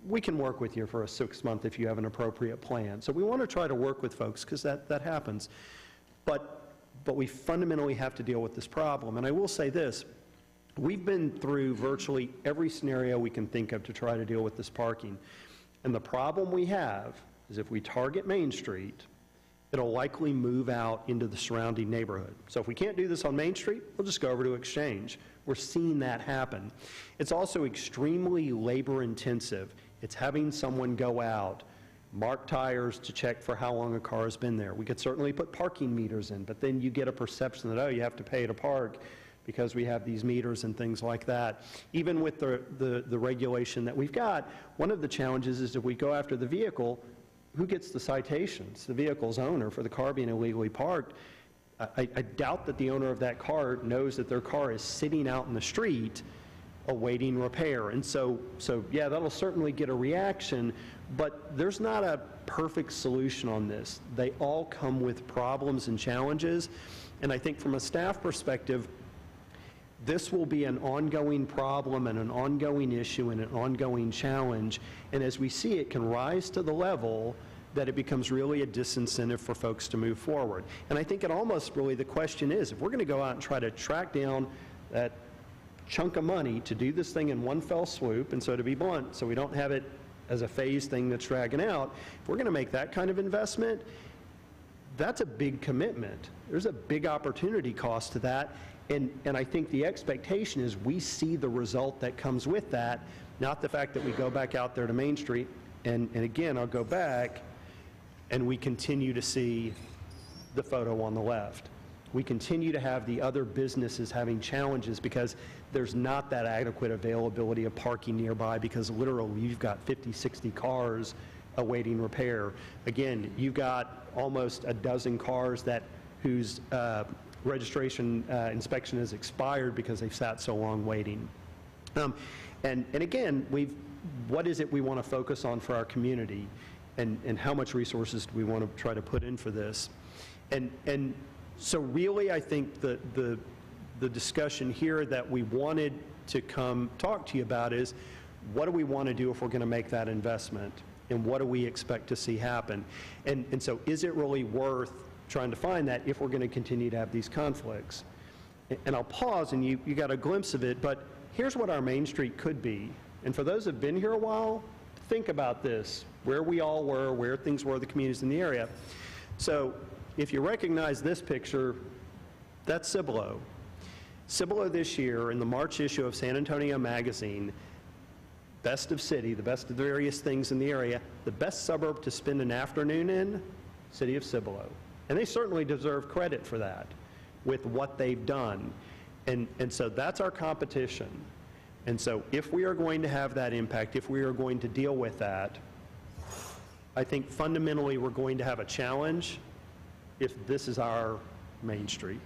We can work with you for a 6-month if you have an appropriate plan. So we want to try to work with folks because that happens. But we fundamentally have to deal with this problem. And I will say this, we've been through virtually every scenario we can think of to try to deal with this parking. And the problem we have is if we target Main Street, it'll likely move out into the surrounding neighborhood. So if we can't do this on Main Street, we'll just go over to Exchange. We're seeing that happen. It's also extremely labor intensive. It's having someone go out, mark tires to check for how long a car has been there. We could certainly put parking meters in, but then you get a perception that, oh, you have to pay to park because we have these meters and things like that. Even with the regulation that we've got, one of the challenges is if we go after the vehicle, who gets the citations? The vehicle's owner for the car being illegally parked. I doubt that the owner of that car knows that their car is sitting out in the street awaiting repair. And so yeah, that'll certainly get a reaction, but there's not a perfect solution on this. They all come with problems and challenges, and I think from a staff perspective, this will be an ongoing problem and an ongoing issue and an ongoing challenge, and as we see it can rise to the level that it becomes really a disincentive for folks to move forward. And I think it almost really the question is, if we're going to go out and try to track down that chunk of money to do this thing in one fell swoop, and so to be blunt, so we don't have it as a phased thing that's dragging out, if we're going to make that kind of investment, that's a big commitment. There's a big opportunity cost to that, and I think the expectation is we see the result that comes with that, not the fact that we go back out there to Main Street, and again, I'll go back, and we continue to see the photo on the left. We continue to have the other businesses having challenges because there's not that adequate availability of parking nearby because literally you've got 50, 60 cars awaiting repair. Again, you've got almost a dozen cars whose registration inspection has expired because they've sat so long waiting. And again, what is it we want to focus on for our community? and how much resources do we want to try to put in for this. And so really, I think the discussion here that we wanted to come talk to you about is, what do we want to do if we're going to make that investment? And what do we expect to see happen? And so is it really worth trying to find that if we're going to continue to have these conflicts? And I'll pause, and you got a glimpse of it, but here's what our Main Street could be. And for those who have been here a while, think about this, where we all were, where things were, the communities in the area. So if you recognize this picture, that's Cibolo. Cibolo this year, in the March issue of San Antonio Magazine, best of city, the best of the various things in the area, the best suburb to spend an afternoon in, city of Cibolo. And they certainly deserve credit for that with what they've done. And so that's our competition. And so if we are going to have that impact, if we are going to deal with that, I think fundamentally we're going to have a challenge if this is our Main Street.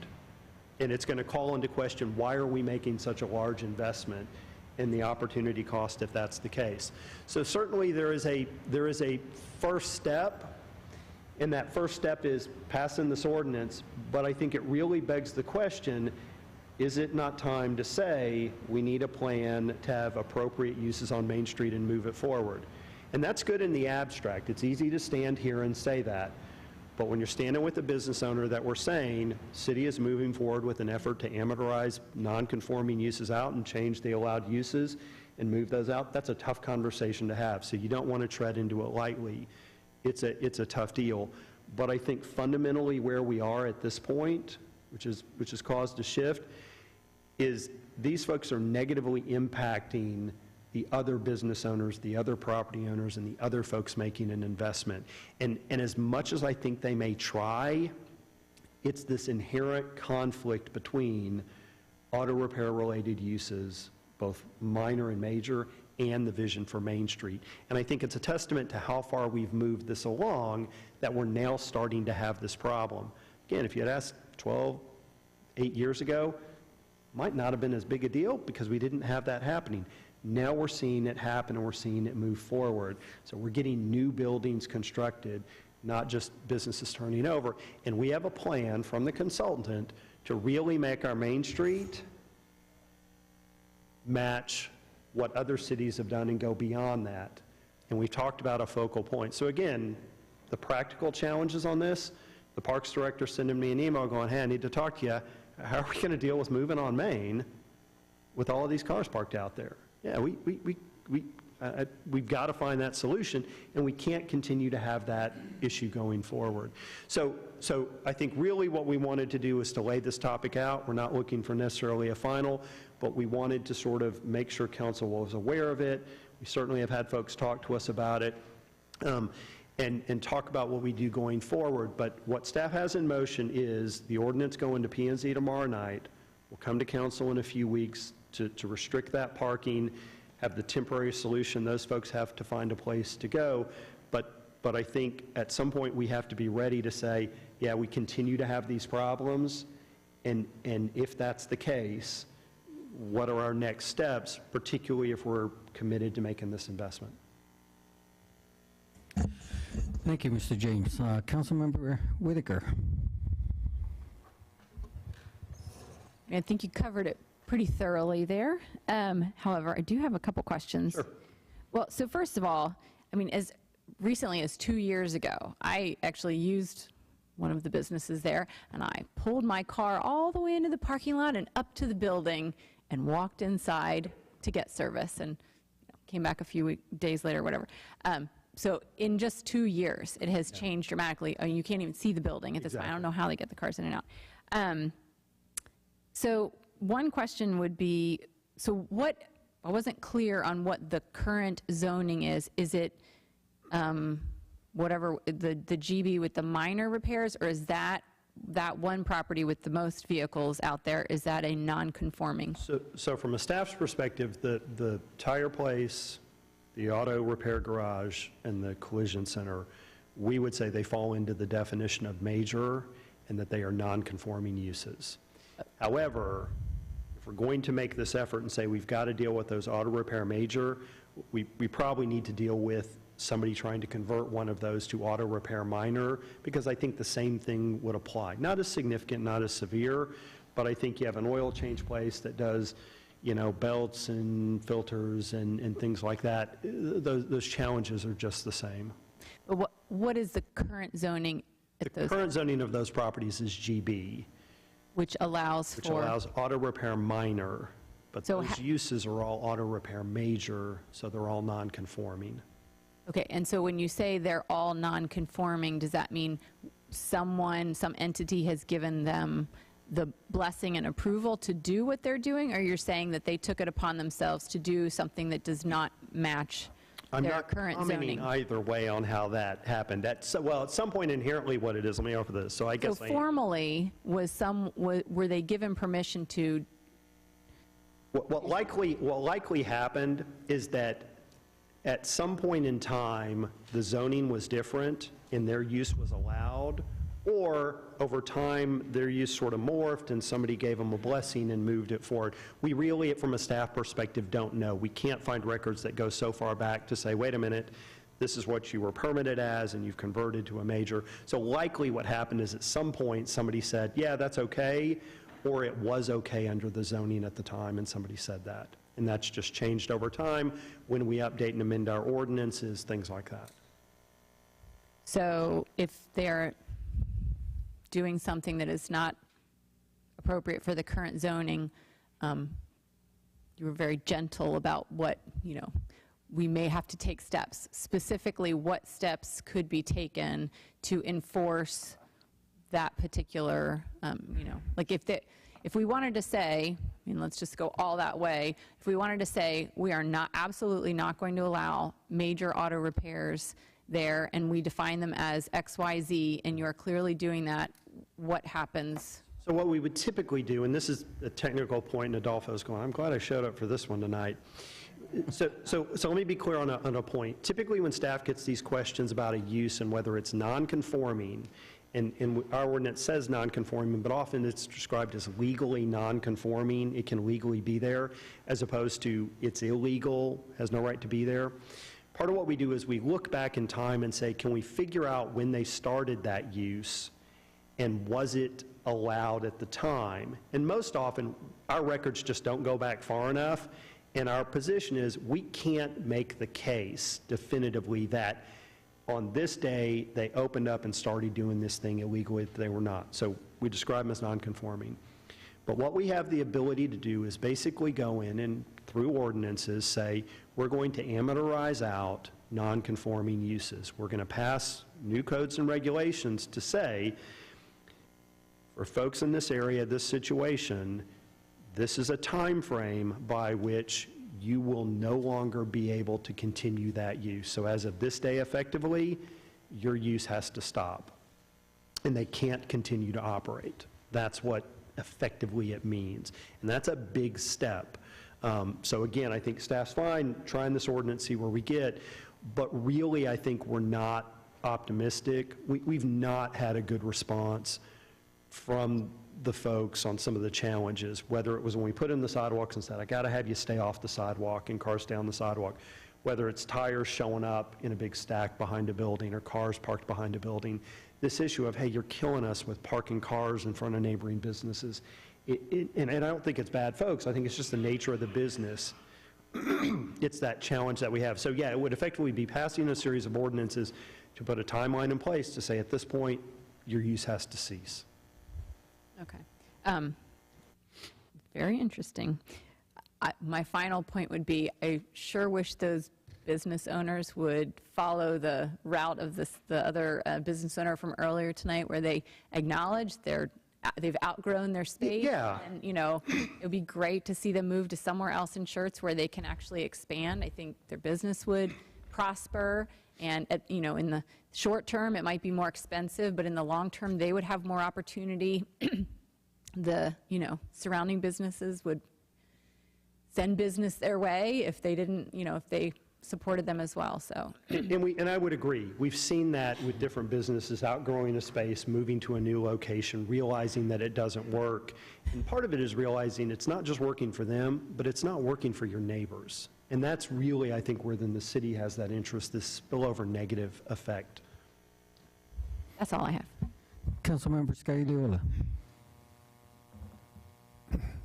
And it's going to call into question, why are we making such a large investment in the opportunity cost if that's the case? So certainly there is a first step, and that first step is passing this ordinance, but I think it really begs the question, is it not time to say we need a plan to have appropriate uses on Main Street and move it forward? And that's good in the abstract. It's easy to stand here and say that. But when you're standing with a business owner that we're saying, city is moving forward with an effort to amortize non-conforming uses out and change the allowed uses and move those out, that's a tough conversation to have. So you don't want to tread into it lightly. It's a tough deal. But I think fundamentally where we are at this point, which has caused a shift, is these folks are negatively impacting the other business owners, the other property owners, and the other folks making an investment. And as much as I think they may try, it's this inherent conflict between auto repair related uses, both minor and major, and the vision for Main Street. And I think it's a testament to how far we've moved this along that we're now starting to have this problem. Again, if you had asked 8 years ago, might not have been as big a deal because we didn't have that happening. Now we're seeing it happen and we're seeing it move forward. So we're getting new buildings constructed, not just businesses turning over. And we have a plan from the consultant to really make our Main Street match what other cities have done and go beyond that. And we've talked about a focal point. So again, the practical challenges on this, the Parks Director sending me an email going, hey, I need to talk to you. How are we going to deal with moving on Main with all of these cars parked out there? Yeah, we've got to find that solution, and we can't continue to have that issue going forward. So I think really what we wanted to do is to lay this topic out. We're not looking for necessarily a final, but we wanted to sort of make sure council was aware of it. We certainly have had folks talk to us about it, and talk about what we do going forward. But what staff has in motion is the ordinance going to P&Z tomorrow night. We'll come to council in a few weeks to restrict that parking, have the temporary solution. Those folks have to find a place to go. But I think at some point we have to be ready to say, yeah, we continue to have these problems, and if that's the case, what are our next steps, particularly if we're committed to making this investment? Thank you, Mr. James. Councilmember Whitaker. I think you covered it pretty thoroughly there. However, I do have a couple questions. Sure. Well, so first of all, I mean, as recently as 2 years ago, I actually used one of the businesses there, and I pulled my car all the way into the parking lot and up to the building and walked inside to get service, and came back a few days later, whatever. So in just 2 years, it has changed dramatically. I mean, you can't even see the building at this point. I don't know how they get the cars in and out. So one question would be, so what, I wasn't clear on what the current zoning is. Is it whatever, the GB with the minor repairs, or is that one property with the most vehicles out there, is that a non-conforming? So from a staff's perspective, the tire place, the auto repair garage, and the collision center, we would say they fall into the definition of major and that they are non-conforming uses. However, if we're going to make this effort and say we've got to deal with those auto repair major, we probably need to deal with somebody trying to convert one of those to auto repair minor, because I think the same thing would apply. Not as significant, not as severe, but I think you have an oil change place that does, you know, belts and filters and things like that. Those challenges are just the same. But what is the current zoning at those? The current zoning of those properties is GB. Which allows auto repair minor, but So those uses are all auto repair major, so they're all non-conforming. Okay, and so when you say they're all non-conforming, does that mean some entity has given them the blessing and approval to do what they're doing, or you're saying that they took it upon themselves to do something that does not match their current zoning? I'm not commenting either way on how that happened. Well, at some point inherently what it is, let me offer this. So I guess formally, were they given permission to? What likely happened is that at some point in time, the zoning was different and their use was allowed, or over time, their use sort of morphed and somebody gave them a blessing and moved it forward. We really, from a staff perspective, don't know. We can't find records that go so far back to say, wait a minute, this is what you were permitted as and you've converted to a major. So likely what happened is at some point somebody said, yeah, that's okay, or it was okay under the zoning at the time and somebody said that. And that's just changed over time when we update and amend our ordinances, things like that. So if they're doing something that is not appropriate for the current zoning, you were very gentle about what, we may have to take steps. Specifically, what steps could be taken to enforce that particular, like if we wanted to say, let's just go all that way, if we wanted to say we are absolutely not going to allow major auto repairs there, and we define them as XYZ, and you're clearly doing that, what happens? So what we would typically do, and this is a technical point, and Adolfo's going, I'm glad I showed up for this one tonight. So let me be clear on a point. Typically when staff gets these questions about a use and whether it's non-conforming, and our ordinance says non-conforming, but often it's described as legally non-conforming. It can legally be there, as opposed to it's illegal, has no right to be there. Part of what we do is we look back in time and say, can we figure out when they started that use and was it allowed at the time? And most often, our records just don't go back far enough, and our position is we can't make the case definitively that on this day they opened up and started doing this thing illegally if they were not. So we describe them as non-conforming. But what we have the ability to do is basically go in and through ordinances say, we're going to amortize out non-conforming uses. We're going to pass new codes and regulations to say, for folks in this area, this situation, this is a time frame by which you will no longer be able to continue that use. So as of this day, effectively, your use has to stop. And they can't continue to operate. That's what effectively it means. And that's a big step. So again, I think staff's fine trying this ordinance, see where we get, but really I think we're not optimistic. We've not had a good response from the folks on some of the challenges, whether it was when we put in the sidewalks and said, I got to have you stay off the sidewalk and cars stay on the sidewalk, whether it's tires showing up in a big stack behind a building or cars parked behind a building, this issue of, hey, you're killing us with parking cars in front of neighboring businesses. And I don't think it's bad folks. I think it's just the nature of the business. It's that challenge that we have. So yeah, it would effectively be passing a series of ordinances to put a timeline in place to say at this point, your use has to cease. Okay. Very interesting. My final point would be, I sure wish those business owners would follow the route of the other business owner from earlier tonight, where they acknowledge they've outgrown their space. Yeah. And, it would be great to see them move to somewhere else in Schertz where they can actually expand. I think their business would prosper. And, in the short term, it might be more expensive, but in the long term, they would have more opportunity. The, surrounding businesses would send business their way if they didn't, if they supported them as well, so. And I would agree. We've seen that with different businesses outgrowing a space, moving to a new location, realizing that it doesn't work. And part of it is realizing it's not just working for them, but it's not working for your neighbors. And that's really, I think, where then the city has that interest, this spillover negative effect. That's all I have. Councilmember Scagliola.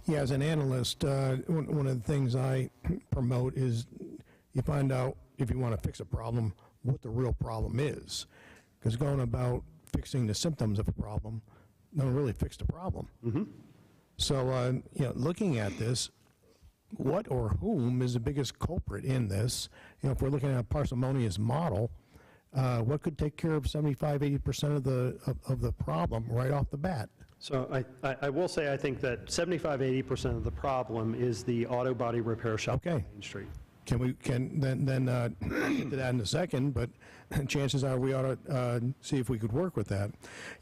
Yeah, as an analyst, one of the things I promote is you find out, if you want to fix a problem, what the real problem is. Because going about fixing the symptoms of a problem don't really fix the problem. So, looking at this, what or whom is the biggest culprit in this? If we're looking at a parsimonious model, what could take care of 75-80% of the problem right off the bat? So I will say I think that 75-80% of the problem is the auto body repair shop on Main Street. I'll get to that in a second, but chances are we ought to see if we could work with that.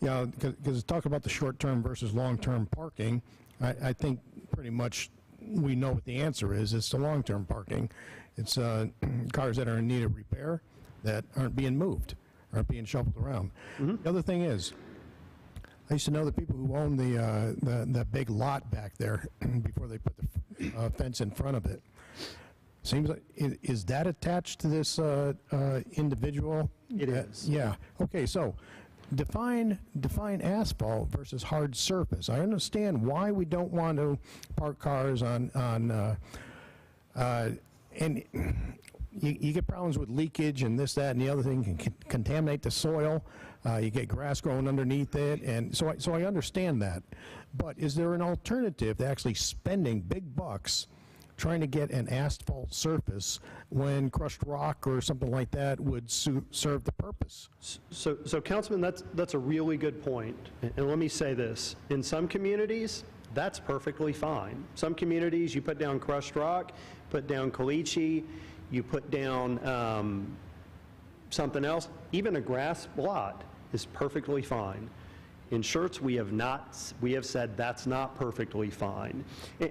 Because talk about the short-term versus long-term parking, I think pretty much we know what the answer is. It's the long-term parking. It's cars that are in need of repair that aren't being moved, aren't being shuffled around. The other thing is, I used to know the people who own the big lot back there before they put the fence in front of it. Seems like, is that attached to this individual? It is. Yeah. Okay, so define asphalt versus hard surface. I understand why we don't want to park cars on and you get problems with leakage and this, that, and the other thing can contaminate the soil. You get grass growing underneath it, and so I understand that. But is there an alternative to actually spending big bucks trying to get an asphalt surface when crushed rock or something like that would serve the purpose? So Councilman, that's a really good point. And let me say this. In some communities, that's perfectly fine. Some communities, you put down crushed rock, put down caliche, you put down something else. Even a grass lot is perfectly fine. In Schertz, we have said that's not perfectly fine.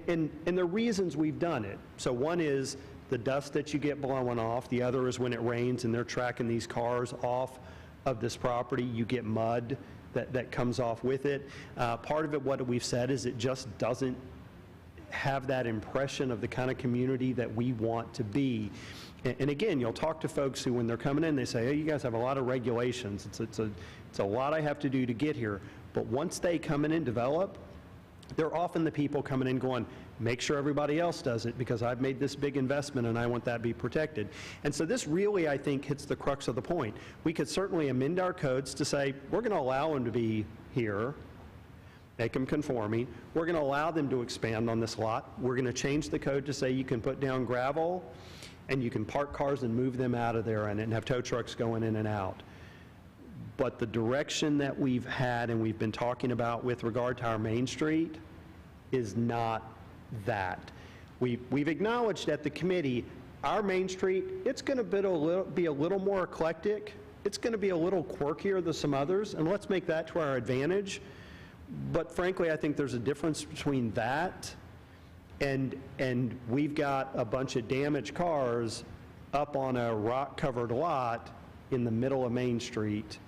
And the reasons we've done it. So one is the dust that you get blowing off. The other is when it rains and they're tracking these cars off of this property, you get mud that comes off with it. Part of it, what we've said, is it just doesn't have that impression of the kind of community that we want to be. And again, you'll talk to folks who, when they're coming in, they say, hey, you guys have a lot of regulations. It's a lot I have to do to get here. But once they come in and develop, they're often the people coming in going, make sure everybody else does it because I've made this big investment and I want that to be protected. And so this really, I think, hits the crux of the point. We could certainly amend our codes to say, we're going to allow them to be here, make them conforming. We're going to allow them to expand on this lot. We're going to change the code to say you can put down gravel and you can park cars and move them out of there and have tow trucks going in and out. But the direction that we've had and we've been talking about with regard to our Main Street is not that. We've acknowledged at the committee, our Main Street, it's going to be a little more eclectic. It's going to be a little quirkier than some others, and let's make that to our advantage. But frankly, I think there's a difference between that and we've got a bunch of damaged cars up on a rock-covered lot in the middle of Main Street.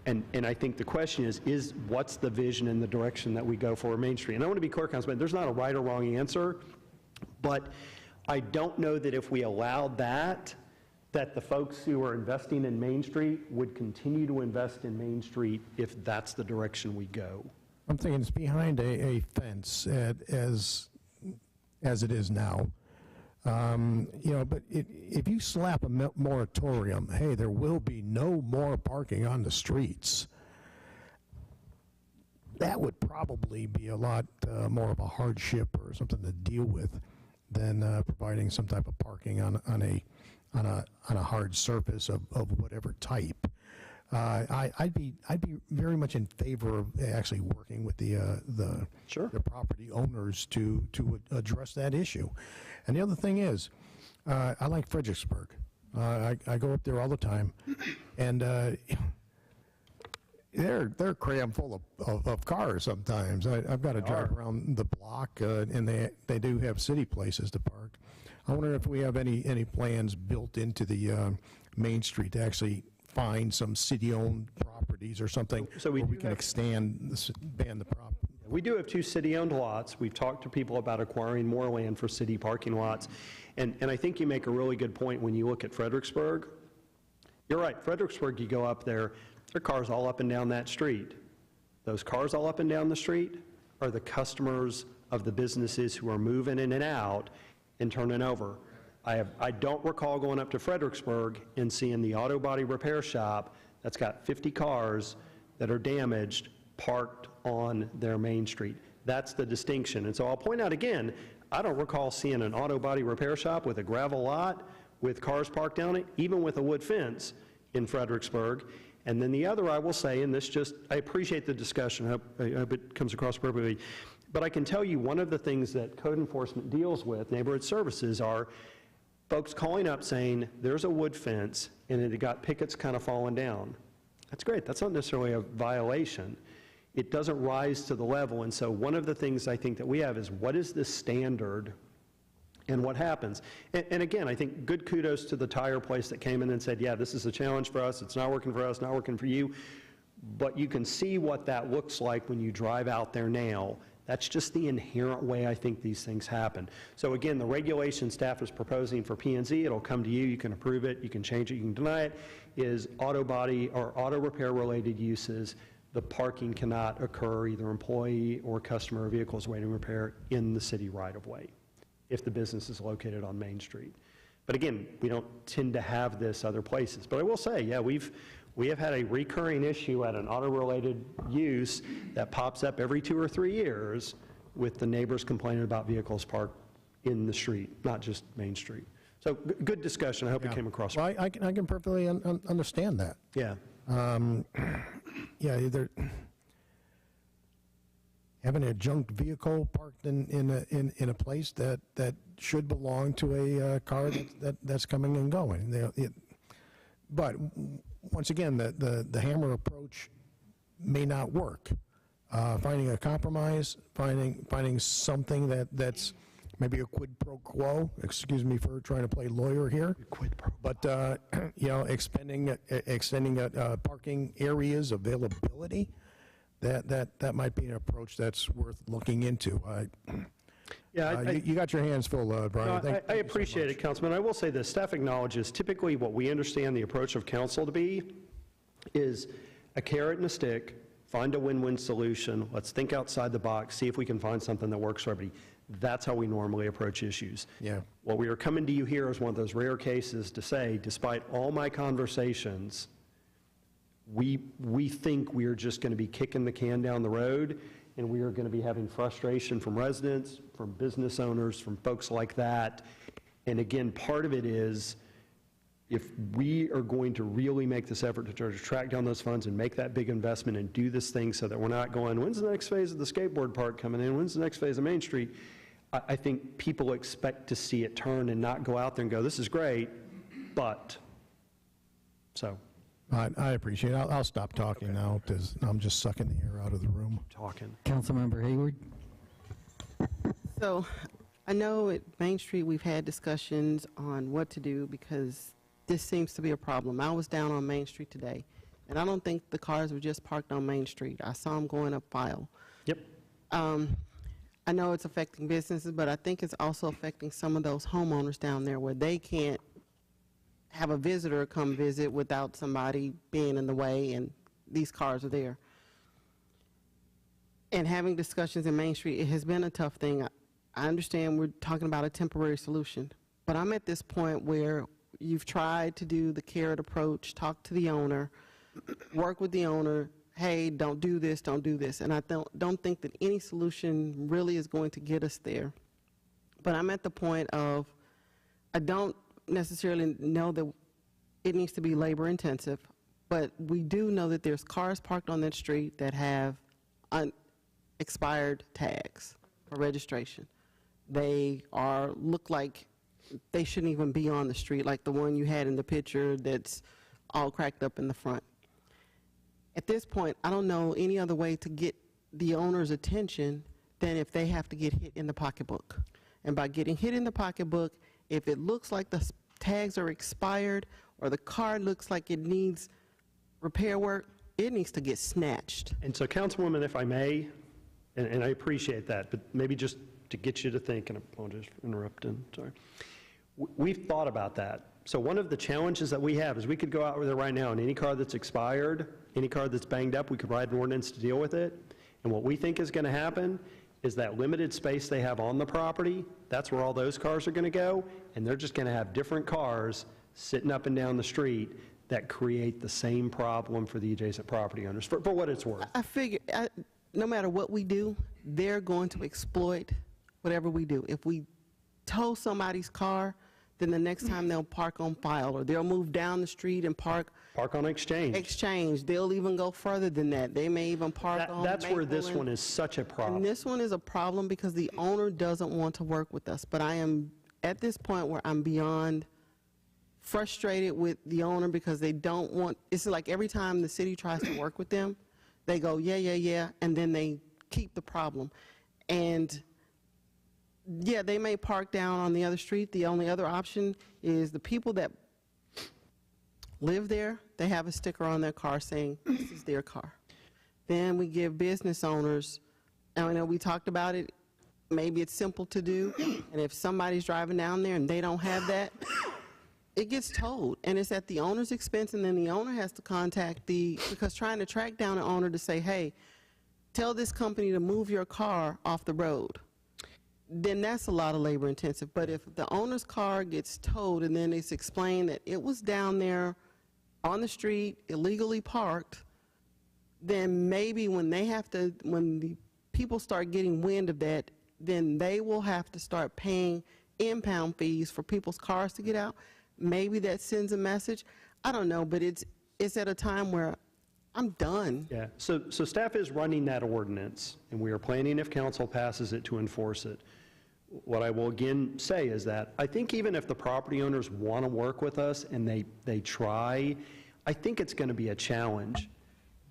And I think the question is what's the vision and the direction that we go for Main Street? And I want to be clear, Councilman, there's not a right or wrong answer, but I don't know that if we allowed that the folks who are investing in Main Street would continue to invest in Main Street if that's the direction we go. I'm thinking it's behind a fence as it is now. But if you slap a moratorium, hey, there will be no more parking on the streets, that would probably be a lot more of a hardship or something to deal with than providing some type of parking on a hard surface of whatever type. I'd be very much in favor of actually working with the property owners to address that issue. And the other thing is, I like Fredericksburg. I go up there all the time, and they're crammed full of cars sometimes. I've got to drive around the block, and they do have city places to park. I wonder if we have any plans built into the Main Street to actually find some city-owned properties or something so we can ban the property. We do have 2 city-owned lots. We've talked to people about acquiring more land for city parking lots. And I think you make a really good point when you look at Fredericksburg. You're right, Fredericksburg, you go up there, there are cars all up and down that street. Those cars all up and down the street are the customers of the businesses who are moving in and out and turning over. I don't recall going up to Fredericksburg and seeing the auto body repair shop that's got 50 cars that are damaged parked on their main street. That's the distinction. And so I'll point out again, I don't recall seeing an auto body repair shop with a gravel lot with cars parked down it, even with a wood fence in Fredericksburg. And then the other I will say, and this just, I appreciate the discussion, I hope it comes across appropriately, but I can tell you one of the things that code enforcement deals with, neighborhood services, are folks calling up saying, there's a wood fence and it got pickets kind of falling down. That's great, that's not necessarily a violation. It doesn't rise to the level, and so one of the things I think that we have is, what is the standard and what happens? And again, I think good kudos to the tire place that came in and said, yeah, this is a challenge for us, it's not working for us, not working for you, but you can see what that looks like when you drive out there now. That's just the inherent way I think these things happen. So again, the regulation staff is proposing for P&Z, it'll come to you, you can approve it, you can change it, you can deny it, is auto body or auto repair related uses. The parking cannot occur, either employee or customer vehicles waiting repair in the city right of way if the business is located on Main Street. But again, we don't tend to have this other places. But I will say, yeah, we have had a recurring issue at an auto-related use that pops up every 2 or 3 years with the neighbors complaining about vehicles parked in the street, not just Main Street. So good discussion. I hope it came across. Well, I can perfectly understand that. Yeah. Yeah, either having a junked vehicle parked in a place that should belong to a car that's coming and going. But once again, the hammer approach may not work. Finding a compromise, finding something that's maybe a quid pro quo. Excuse me for trying to play lawyer here. Quid pro. But you know, extending parking areas availability. That might be an approach that's worth looking into. Yeah, you got your hands full, Brian. No, I appreciate it, Councilman. I will say this, staff acknowledges typically what we understand the approach of council to be is a carrot and a stick, find a win-win solution, let's think outside the box, see if we can find something that works for everybody. That's how we normally approach issues. Yeah. What we are coming to you here is one of those rare cases to say, despite all my conversations, we think we are just going to be kicking the can down the road, and we are going to be having frustration from residents, from business owners, from folks like that. And again, part of it is, if we are going to really make this effort to try to track down those funds and make that big investment and do this thing so that we're not going, when's the next phase of the skateboard park coming in? When's the next phase of Main Street? I think people expect to see it turn and not go out there and go, this is great, but, so. I appreciate it. I'll stop talking now because I'm just sucking the air out of the room. Councilmember Hayward. So I know at Main Street we've had discussions on what to do because this seems to be a problem. I was down on Main Street today, and I don't think the cars were just parked on Main Street. I saw them going up File. Yep. I know it's affecting businesses, but I think it's also affecting some of those homeowners down there where they can't have a visitor come visit without somebody being in the way, and these cars are there. And having discussions in Main Street, it has been a tough thing. I understand we're talking about a temporary solution, but I'm at this point where you've tried to do the carrot approach, talk to the owner, work with the owner, hey, don't do this, don't do this. And I don't think that any solution really is going to get us there. But I'm at the point of, I don't necessarily know that it needs to be labor intensive, but we do know that there's cars parked on that street that have expired tags for registration. They look like they shouldn't even be on the street, like the one you had in the picture that's all cracked up in the front. At this point, I don't know any other way to get the owner's attention than if they have to get hit in the pocketbook. And by getting hit in the pocketbook, if it looks like the tags are expired or the car looks like it needs repair work, it needs to get snatched. And so, Councilwoman, if I may, And I appreciate that, but maybe just to get you to think, and I apologize for interrupting, sorry. We've thought about that. So one of the challenges that we have is we could go out there right now and any car that's expired, any car that's banged up, we could write an ordinance to deal with it. And what we think is going to happen is that limited space they have on the property, that's where all those cars are going to go, and they're just going to have different cars sitting up and down the street that create the same problem for the adjacent property owners, for what it's worth. I figure no matter what we do, they're going to exploit whatever we do. If we tow somebody's car, then the next time they'll park on file, or they'll move down the street and park on Exchange. Exchange. They'll even go further than that. They may even park on That's where Maple this one is such a problem. And this one is a problem because the owner doesn't want to work with us. But I am at this point where I'm beyond frustrated with the owner because they don't want, it's like every time the city tries to work with them, they go, yeah, and then they keep the problem. And yeah, they may park down on the other street. The only other option is the people that live there, they have a sticker on their car saying, this is their car. Then we give business owners, and I know we talked about it, maybe it's simple to do, and if somebody's driving down there and they don't have that, it gets towed, and it's at the owner's expense, and then the owner has to contact because trying to track down an owner to say, hey, tell this company to move your car off the road, then that's a lot of labor intensive. But if the owner's car gets towed and then it's explained that it was down there on the street, illegally parked, then maybe when the people start getting wind of that, then they will have to start paying impound fees for people's cars to get out. Maybe that sends a message. I don't know, but it's at a time where I'm done. Yeah, so staff is running that ordinance, and we are planning, if council passes it, to enforce it. What I will again say is that I think even if the property owners want to work with us and they try, I think it's going to be a challenge.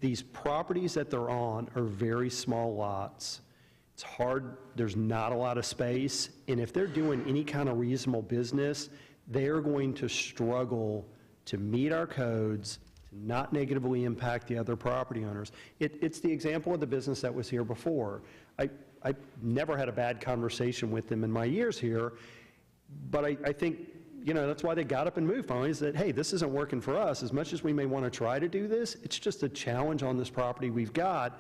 These properties that they're on are very small lots. It's hard, there's not a lot of space, and if they're doing any kind of reasonable business, they're going to struggle to meet our codes, not negatively impact the other property owners. It's the example of the business that was here before. I never had a bad conversation with them in my years here, but I think, that's why they got up and moved finally, is that, hey, this isn't working for us. As much as we may want to try to do this, it's just a challenge on this property we've got.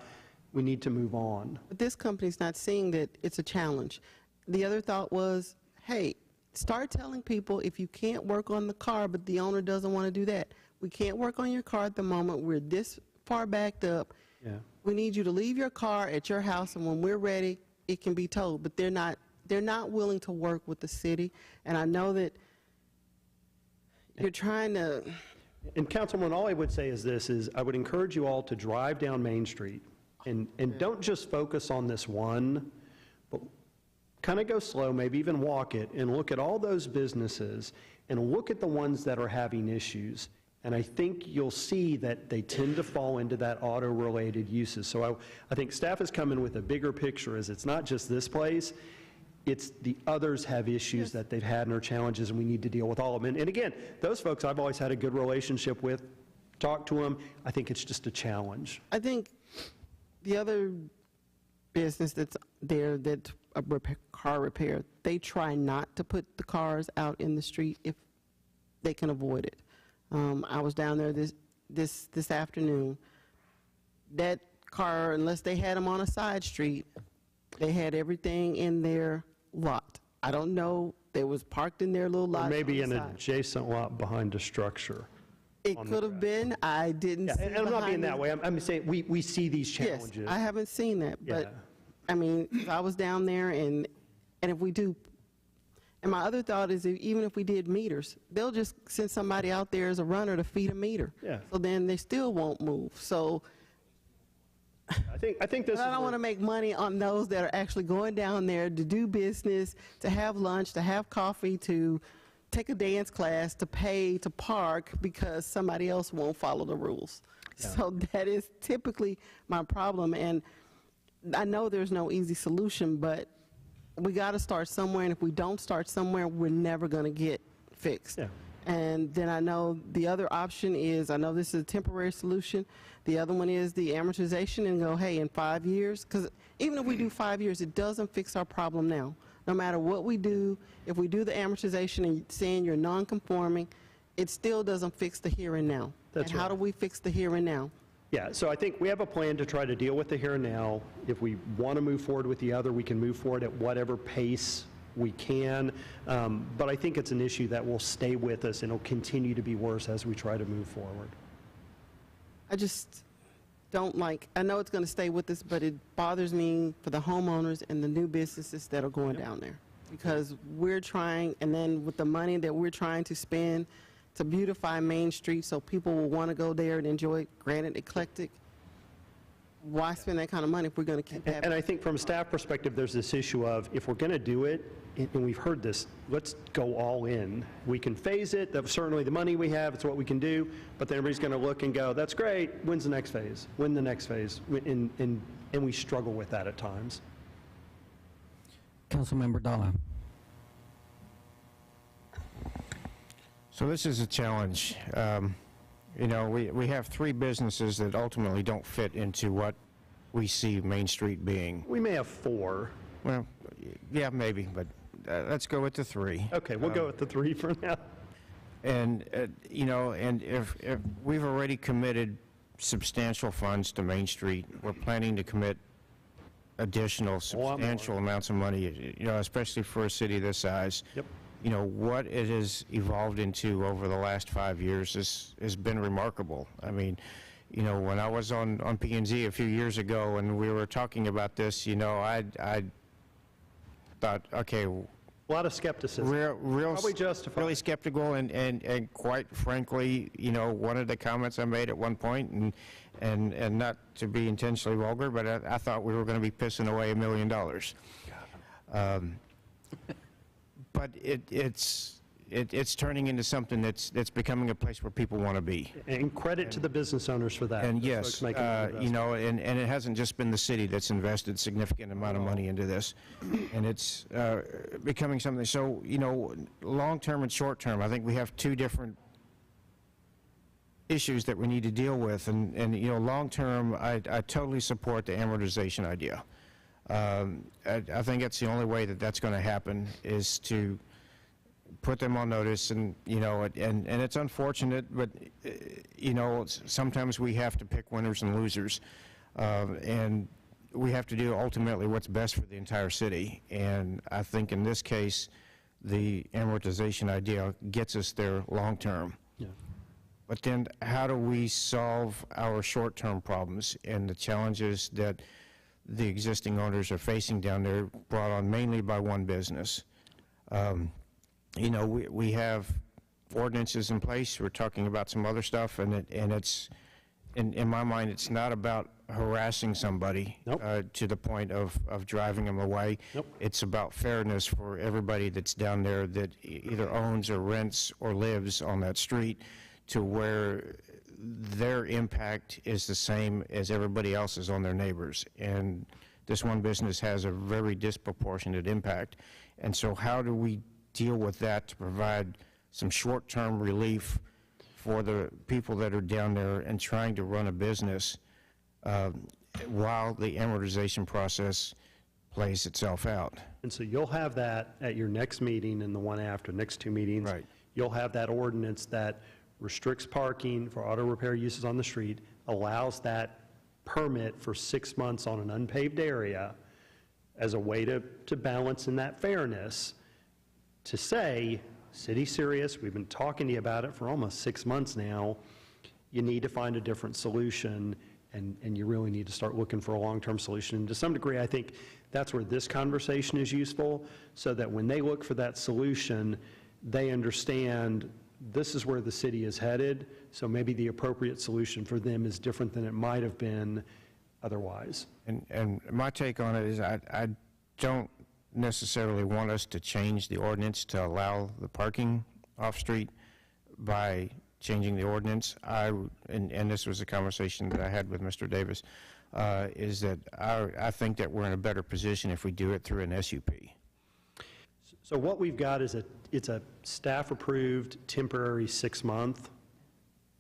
We need to move on. But this company's not seeing that it's a challenge. The other thought was, hey, start telling people if you can't work on the car, but the owner doesn't want to do that. We can't work on your car at the moment. We're this far backed up. Yeah. We need you to leave your car at your house, and when we're ready, it can be towed. But they're not willing to work with the city. And I know that you're trying to. And Councilman, all I would say is this: I would encourage you all to drive down Main Street and don't just focus on this one, but kind of go slow, maybe even walk it, and look at all those businesses and look at the ones that are having issues. And I think you'll see that they tend to fall into that auto-related uses. So I think staff is coming with a bigger picture, as it's not just this place, it's the others have issues that they've had and are challenges, and we need to deal with all of them. And again, those folks I've always had a good relationship with, talk to them, I think it's just a challenge. I think the other business that's there that's a car repair, they try not to put the cars out in the street if they can avoid it. I was down there this afternoon. That car, unless they had them on a side street, they had everything in their lot. I don't know, they was parked in their little lot. Or maybe an adjacent lot behind a structure. It could have been. I didn't see and I'm not being that way. I'm saying we see these challenges. Yes, I haven't seen that, but I mean, I was down there, and if we do. And my other thought is, even if we did meters, they'll just send somebody out there as a runner to feed a meter. Yeah. So then they still won't move. So I think this. I don't want to make money on those that are actually going down there to do business, to have lunch, to have coffee, to take a dance class, to pay to park because somebody else won't follow the rules. Yeah. So that is typically my problem. And I know there's no easy solution, but we got to start somewhere, and if we don't start somewhere, we're never going to get fixed. Yeah. And then I know the other option is, I know this is a temporary solution. The other one is the amortization and go, hey, in 5 years, because Even if we do 5 years, it doesn't fix our problem now. No matter what we do, if we do the amortization and saying you're non-conforming, it still doesn't fix the here and now. That's and how do we fix the here and now? Yeah, so I think we have a plan to try to deal with the here and now. If we want to move forward with the other, we can move forward at whatever pace we can. But I think it's an issue that will stay with us and will continue to be worse as we try to move forward. I just don't like, I know it's going to stay with us, but it bothers me for the homeowners and the new businesses that are going down there. Because we're trying, and then with the money that we're trying to spend to beautify Main Street so people will want to go there and enjoy it, granted eclectic, why spend that kind of money if we're going to keep having? And I think from a staff perspective, there's this issue of if we're going to do it, and we've heard this, let's go all in. We can phase it, that's certainly the money we have, it's what we can do, but then everybody's going to look and go, that's great, when's the next phase? When the next phase? And we struggle with that at times. Councilmember Dalla. So this is a challenge. You know, we have 3 businesses that ultimately don't fit into what we see Main Street being. We may have 4. Well, yeah, maybe, but let's go with the 3. Okay, we'll go with the 3 for now. And, you know, and if we've already committed substantial funds to Main Street, we're planning to commit additional substantial amounts of money, you know, especially for a city this size. Yep. You know, what it has evolved into over the last 5 years has been remarkable. I mean, you know, when I was on P&Z a few years ago and we were talking about this, you know, I thought, okay. A lot of skepticism. Probably justified. Really skeptical, and quite frankly, you know, one of the comments I made at one point, and not to be intentionally vulgar, but I thought we were going to be pissing away $1 million. But it's turning into something that's becoming a place where people want to be. And credit to the business owners for that. And Those yes, folks making that you investment. know, and it hasn't just been the city that's invested significant amount of money into this, and it's becoming something. So, you know, long-term and short-term, I think we have 2 different issues that we need to deal with. And you know, long-term, I totally support the amortization idea. I think that's the only way that that's going to happen, is to put them on notice. And you know, and it's unfortunate, but you know, sometimes we have to pick winners and losers, and we have to do ultimately what's best for the entire city. And I think in this case, the amortization idea gets us there long term. Yeah. But then how do we solve our short-term problems and the challenges that the existing owners are facing down there, brought on mainly by one business? You know, we have ordinances in place. We're talking about some other stuff, and it's, in my mind, it's not about harassing somebody to the point of driving them away. It's about fairness for everybody that's down there that either owns or rents or lives on that street, to where their impact is the same as everybody else's on their neighbors. And this one business has a very disproportionate impact. And so how do we deal with that to provide some short-term relief for the people that are down there and trying to run a business while the amortization process plays itself out? And so you'll have that at your next meeting and the one after, next 2 meetings. Right. You'll have that ordinance that restricts parking for auto repair uses on the street, allows that permit for 6 months on an unpaved area as a way to balance in that fairness, to say, city's serious, we've been talking to you about it for almost 6 months now, you need to find a different solution, and you really need to start looking for a long-term solution. And to some degree, I think that's where this conversation is useful, so that when they look for that solution, they understand this is where the city is headed, so maybe the appropriate solution for them is different than it might have been otherwise. And my take on it is I don't necessarily want us to change the ordinance to allow the parking off-street by changing the ordinance. And this was a conversation that I had with Mr. Davis, is that I think that we're in a better position if we do it through an SUP. So what we've got is it's a staff-approved temporary 6-month.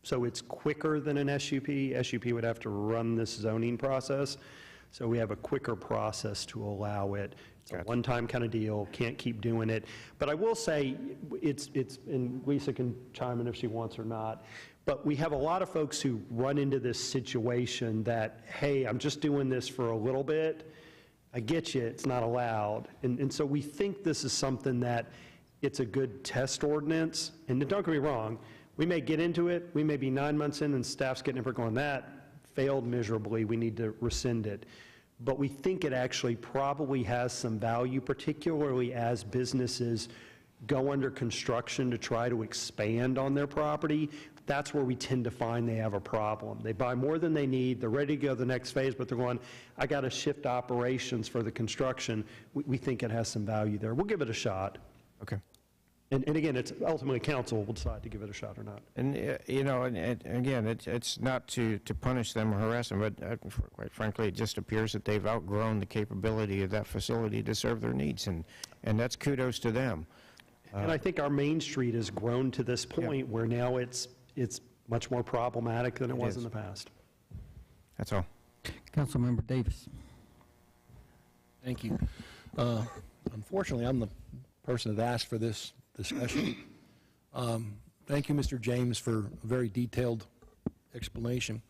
So it's quicker than an SUP. SUP would have to run this zoning process. So we have a quicker process to allow it. It's a one-time kind of deal, can't keep doing it. But I will say, and Lisa can chime in if she wants or not, but we have a lot of folks who run into this situation that, hey, I'm just doing this for a little bit. I get you, it's not allowed. And so we think this is something that it's a good test ordinance. And don't get me wrong, we may get into it, we may be 9 months in and staff's getting up going, that failed miserably, we need to rescind it. But we think it actually probably has some value, particularly as businesses go under construction to try to expand on their property. That's where we tend to find they have a problem. They buy more than they need, they're ready to go to the next phase, but they're going, I got to shift operations for the construction. We think it has some value there. We'll give it a shot. Okay. And again, it's ultimately council will decide to give it a shot or not. And, you know, and again, it's not to punish them or harass them, but quite frankly, it just appears that they've outgrown the capability of that facility to serve their needs, and that's kudos to them. And I think our Main Street has grown to this point where now it's much more problematic than it was in the past. That's all. Councilmember Davis. Thank you. Unfortunately, I'm the person that asked for this discussion. Thank you, Mr. James, for a very detailed explanation.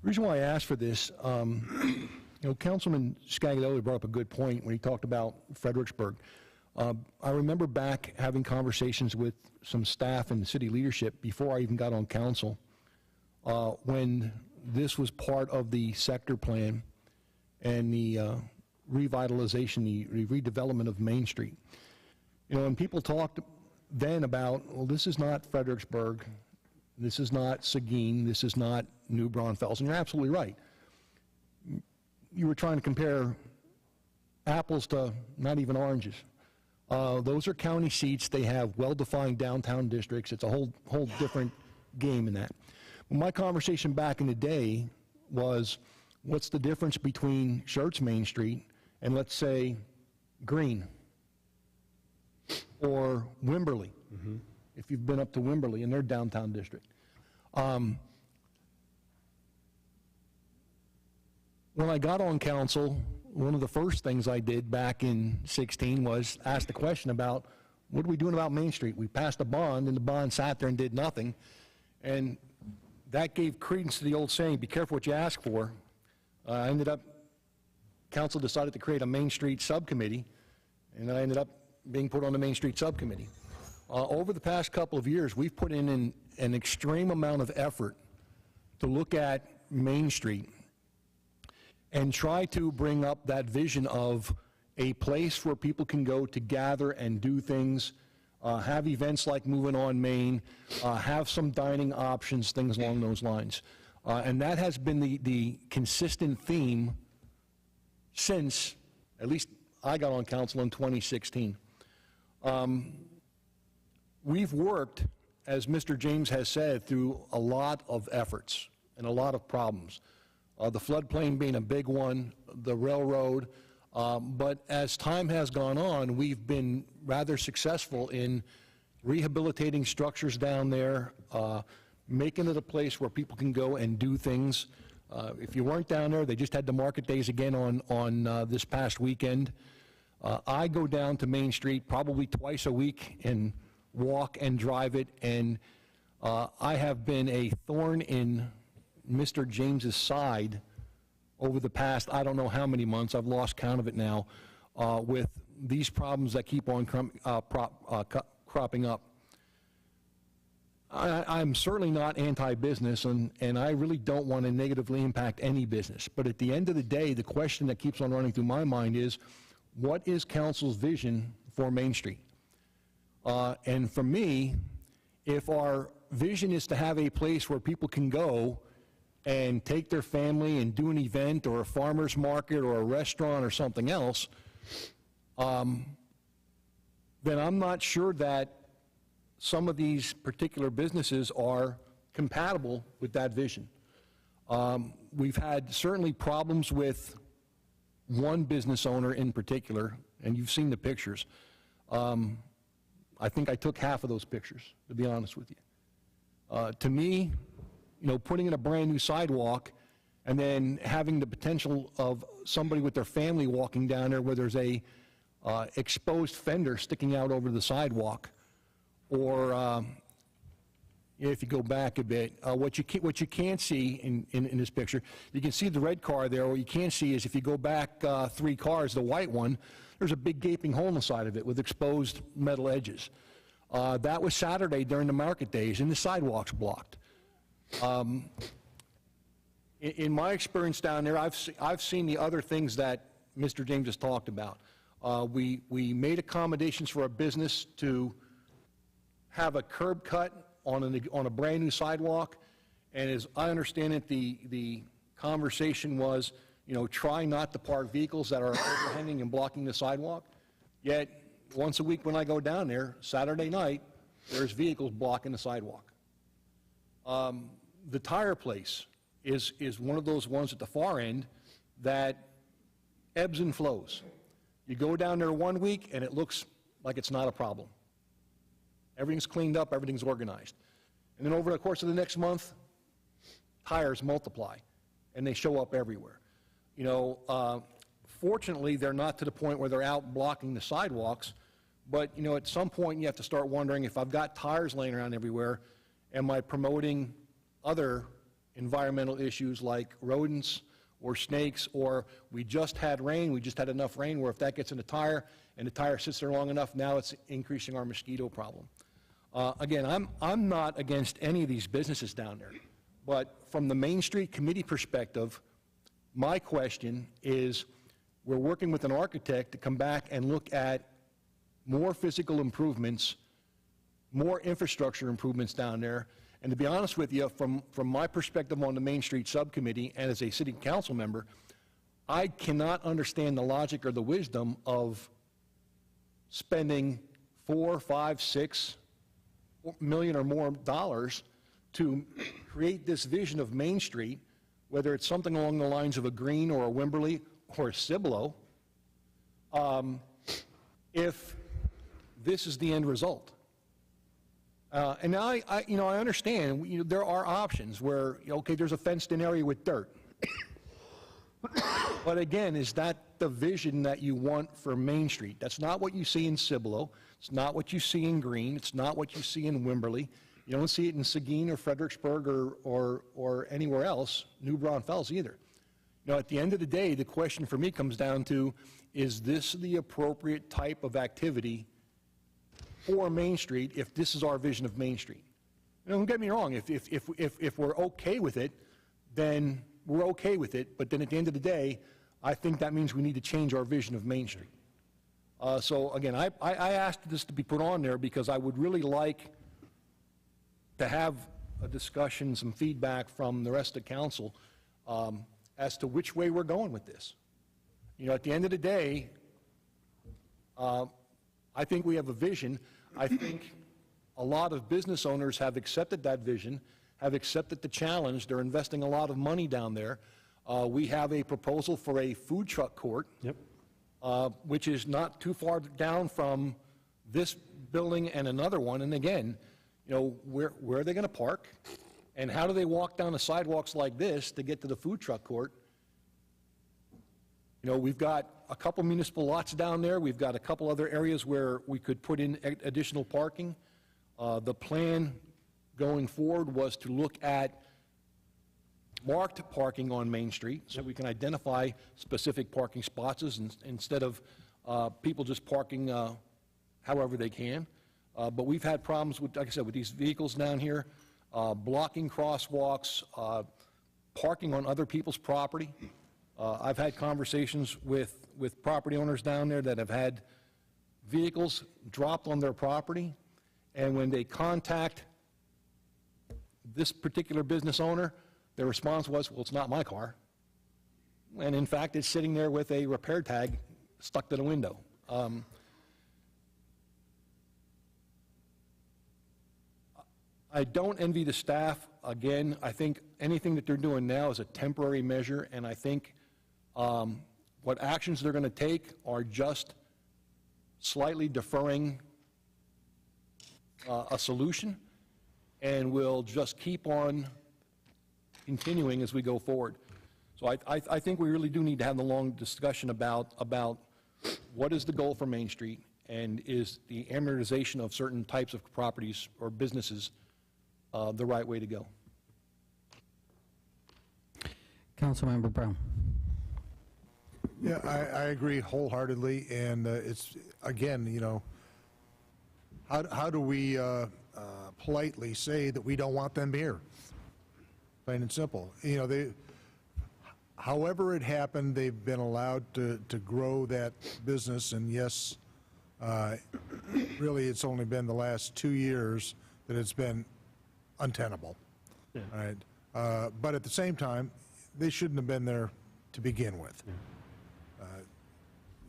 The reason why I asked for this, you know, Councilman Scaglioli brought up a good point when he talked about Fredericksburg. I remember back having conversations with some staff and city leadership before I even got on council when this was part of the sector plan and the revitalization, the redevelopment of Main Street. You know, and people talked then about, well, this is not Fredericksburg, this is not Seguin, this is not New Braunfels, and you're absolutely right. You were trying to compare apples to not even oranges. Those are county seats. They have well-defined downtown districts. It's a whole different game in that. Well, my conversation back in the day was, what's the difference between Schertz Main Street and, let's say, Green or Wimberley, if you've been up to Wimberley in their downtown district. When I got on council, one of the first things I did back in 16 was ask the question about, what are we doing about Main Street? We passed a bond, and the bond sat there and did nothing. And that gave credence to the old saying, be careful what you ask for. I ended up, council decided to create a Main Street subcommittee, and then I ended up being put on the Main Street subcommittee. Over the past couple of years, we've put in an extreme amount of effort to look at Main Street and try to bring up that vision of a place where people can go to gather and do things, have events like Moving on Main, have some dining options, things along those lines. And that has been the consistent theme since, at least I got on council in 2016. We've worked, as Mr. James has said, through a lot of efforts and a lot of problems. The floodplain being a big one, the railroad, but as time has gone on, we've been rather successful in rehabilitating structures down there, making it a place where people can go and do things. If you weren't down there, they just had the market days again on this past weekend. I go down to Main Street probably twice a week and walk and drive it, and I have been a thorn in Mr. James's side over the past, I don't know how many months, I've lost count of it now, with these problems that keep on cropping up. I'm certainly not anti-business, and I really don't want to negatively impact any business. But at the end of the day, the question that keeps on running through my mind is, what is council's vision for Main Street? And for me, if our vision is to have a place where people can go and take their family and do an event or a farmer's market or a restaurant or something else, then I'm not sure that some of these particular businesses are compatible with that vision. We've had certainly problems with one business owner in particular, and you've seen the pictures. I think I took half of those pictures, to be honest with you. To me, you know, putting in a brand new sidewalk and then having the potential of somebody with their family walking down there where there's a exposed fender sticking out over the sidewalk, or if you go back a bit, what you can't see in this picture, you can see the red car there. What you can't see is if you go back 3 cars, the white one, there's a big gaping hole in the side of it with exposed metal edges. That was Saturday during the market days, and the sidewalk's blocked. In my experience down there, I've seen the other things that Mr. James has talked about. We made accommodations for a business to have a curb cut on a brand new sidewalk, and as I understand it, the conversation was, try not to park vehicles that are overhanging and blocking the sidewalk. Yet, once a week when I go down there, Saturday night, there's vehicles blocking the sidewalk. The tire place is one of those ones at the far end that ebbs and flows. You go down there one week and it looks like it's not a problem. Everything's cleaned up, everything's organized. And then over the course of the next month, tires multiply and they show up everywhere. Fortunately, they're not to the point where they're out blocking the sidewalks, but at some point you have to start wondering, if I've got tires laying around everywhere, am I promoting other environmental issues like rodents or snakes, or we just had rain, we just had enough rain where if that gets in the tire and the tire sits there long enough, now it's increasing our mosquito problem. Again, I'm not against any of these businesses down there, but from the Main Street Committee perspective, my question is, we're working with an architect to come back and look at more physical improvements, more infrastructure improvements down there. And to be honest with you, from my perspective on the Main Street Subcommittee and as a city council member, I cannot understand the logic or the wisdom of spending $4, $5, $6 million or more dollars to create this vision of Main Street, whether it's something along the lines of a Green or a Wimberley or a Cibolo, if this is the end result. And now I understand, there are options where, okay, there's a fenced-in area with dirt. But again, is that the vision that you want for Main Street? That's not what you see in Cibolo. It's not what you see in Green. It's not what you see in Wimberley. You don't see it in Seguin or Fredericksburg or anywhere else, New Braunfels either. At the end of the day, the question for me comes down to, is this the appropriate type of activity for Main Street if this is our vision of Main Street? Don't get me wrong, if we're okay with it, then we're okay with it, but then at the end of the day, I think that means we need to change our vision of Main Street. So again, I asked this to be put on there because I would really like to have a discussion, some feedback from the rest of council as to which way we're going with this. At the end of the day, I think we have a vision. I think a lot of business owners have accepted that vision, have accepted the challenge. They're investing a lot of money down there. We have a proposal for a food truck court, which is not too far down from this building and another one. And again, where are they going to park? And how do they walk down the sidewalks like this to get to the food truck court? We've got a couple municipal lots down there. We've got a couple other areas where we could put in additional parking. The plan going forward was to look at marked parking on Main Street so we can identify specific parking spots instead of people just parking however they can. But we've had problems with, like I said, with these vehicles down here, blocking crosswalks, parking on other people's property. I've had conversations with property owners down there that have had vehicles dropped on their property, and when they contact this particular business owner, their response was, well, it's not my car. And in fact, it's sitting there with a repair tag stuck to the window. I don't envy the staff. Again, I think anything that they're doing now is a temporary measure, and I think what actions they're going to take are just slightly deferring a solution, and we'll just keep on continuing as we go forward. So I think we really do need to have the long discussion about what is the goal for Main Street, and is the amortization of certain types of properties or businesses the right way to go? Councilmember Brown. Yeah, I agree wholeheartedly, and it's, again, you know, how do we politely say that we don't want them here? Plain and simple. You know, however it happened, they've been allowed to grow that business, and yes, really it's only been the last 2 years that it's been untenable. Yeah. All right? But at the same time, they shouldn't have been there to begin with. Yeah.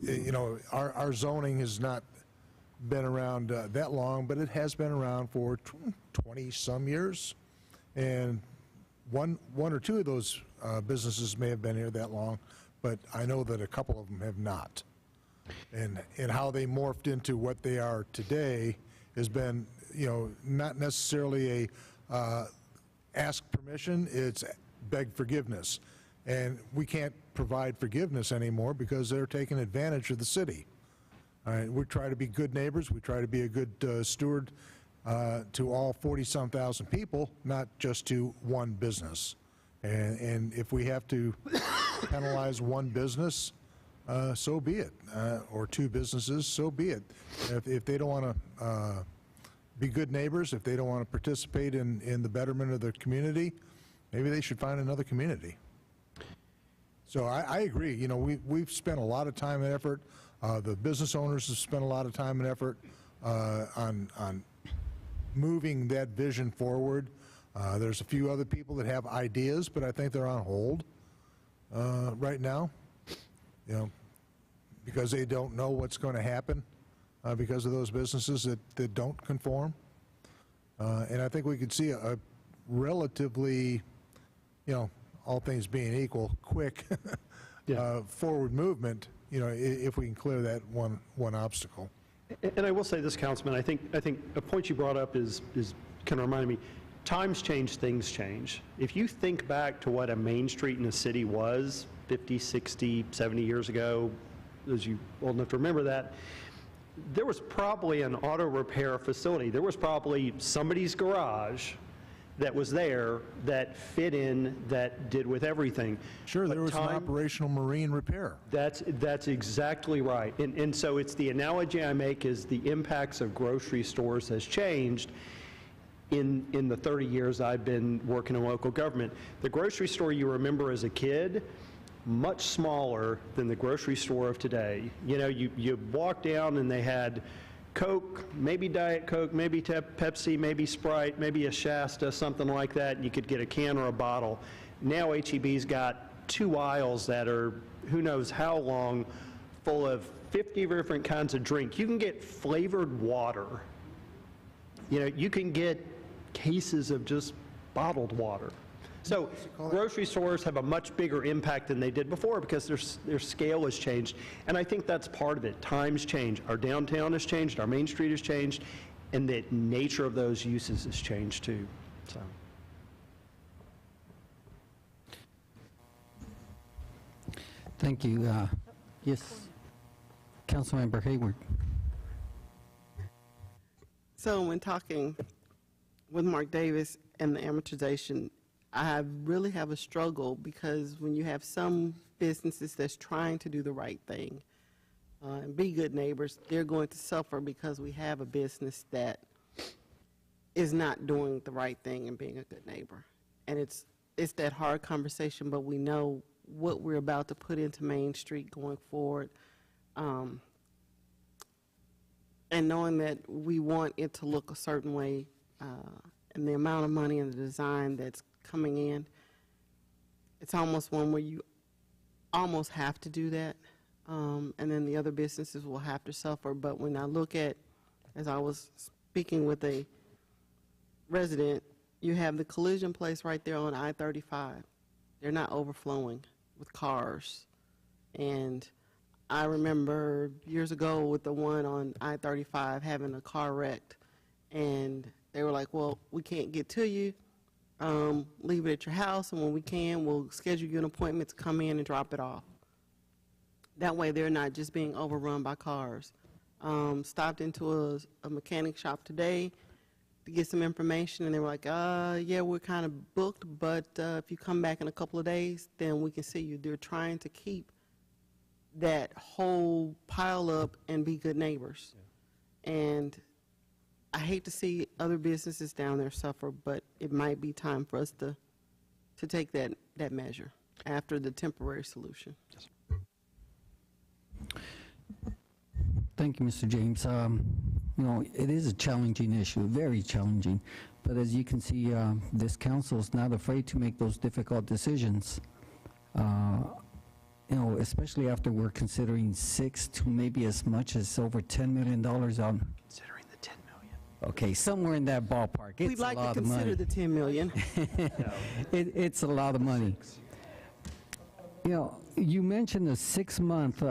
You know, our zoning has not been around that long, but it has been around for 20-some years, and one or two of those businesses may have been here that long, but I know that a couple of them have not. And how they morphed into what they are today has been, you know, not necessarily a ask permission, it's beg forgiveness. And we can't provide forgiveness anymore because they're taking advantage of the city. All right, we try to be good neighbors, we try to be a good steward to all 40-some thousand people, not just to one business. And if we have to penalize one business, so be it, or two businesses, so be it. If they don't want to be good neighbors, if they don't want to participate in the betterment of the community, maybe they should find another community. So I agree. You know, we've spent a lot of time and effort. The business owners have spent a lot of time and effort on moving that vision forward. There's a few other people that have ideas, but I think they're on hold right now, you know, because they don't know what's going to happen because of those businesses that don't conform. And I think we could see a relatively, you know, all things being equal, quick forward movement, you know, if we can clear that one obstacle. And I will say this, Councilman, I think a point you brought up is kind of reminded me, times change, things change. If you think back to what a main street in a city was 50, 60, 70 years ago, as you old enough to remember that, there was probably an auto repair facility. There was probably somebody's garage that was there that fit in, that did with everything. Sure, there was an operational marine repair. That's exactly right. And so it's the analogy I make is the impacts of grocery stores has changed in the 30 years I've been working in local government. The grocery store you remember as a kid, much smaller than the grocery store of today. You know, you walk down and they had Coke, maybe Diet Coke, maybe Pepsi, maybe Sprite, maybe a Shasta, something like that, and you could get a can or a bottle. Now H-E-B's got 2 aisles that are who knows how long, full of 50 different kinds of drink. You can get flavored water. You know, you can get cases of just bottled water. So grocery stores have a much bigger impact than they did before because their scale has changed, and I think that's part of it. Times change. Our downtown has changed, our Main Street has changed, and the nature of those uses has changed too. So. Thank you. Yes, Councilmember Hayward. So when talking with Mark Davis and the amortization, I really have a struggle because when you have some businesses that's trying to do the right thing and be good neighbors, they're going to suffer because we have a business that is not doing the right thing and being a good neighbor. And it's that hard conversation, but we know what we're about to put into Main Street going forward. And knowing that we want it to look a certain way and the amount of money and the design that's coming in, it's almost one where you almost have to do that, and then the other businesses will have to suffer. But when I look at, as I was speaking with a resident, you have the collision place right there on I-35. They're not overflowing with cars. And I remember years ago with the one on I-35 having a car wrecked, and they were like, well, we can't get to you. leave it at your house, and when we can, we'll schedule you an appointment to come in and drop it off. That way, they're not just being overrun by cars. Stopped into a mechanic shop today to get some information, and they were like, yeah, we're kind of booked, but if you come back in a couple of days, then we can see you. They're trying to keep that whole pile up and be good neighbors. And I hate to see other businesses down there suffer, but it might be time for us to take that measure after the temporary solution. Thank you, Mr. James. You know, it is a challenging issue, very challenging. But as you can see, this council is not afraid to make those difficult decisions. You know, especially after we're considering 6 to maybe as much as over $10 million on. Considering the 10 million. Okay, somewhere in that ballpark. It's We'd like a lot to of money. consider the 10 million. It's a lot of money. You know, you mentioned a 6-month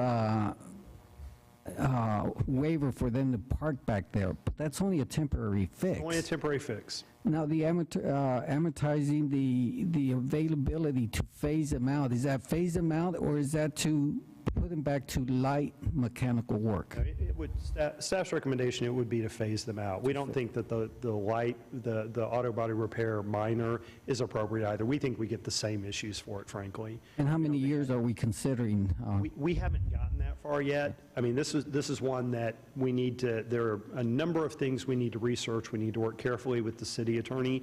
waiver for them to park back there, but that's only a temporary fix. Only a temporary fix. Now, the amortizing the availability to phase them out, is that phase them out, or is that to put them back to light mechanical work? It would, staff's recommendation, it would be to phase them out. We don't think that the auto body repair minor is appropriate either. We think we get the same issues for it, frankly. And how many years are we considering? We haven't gotten that far yet. I mean, this is one that we need to, there are a number of things we need to research. We need to work carefully with the city attorney.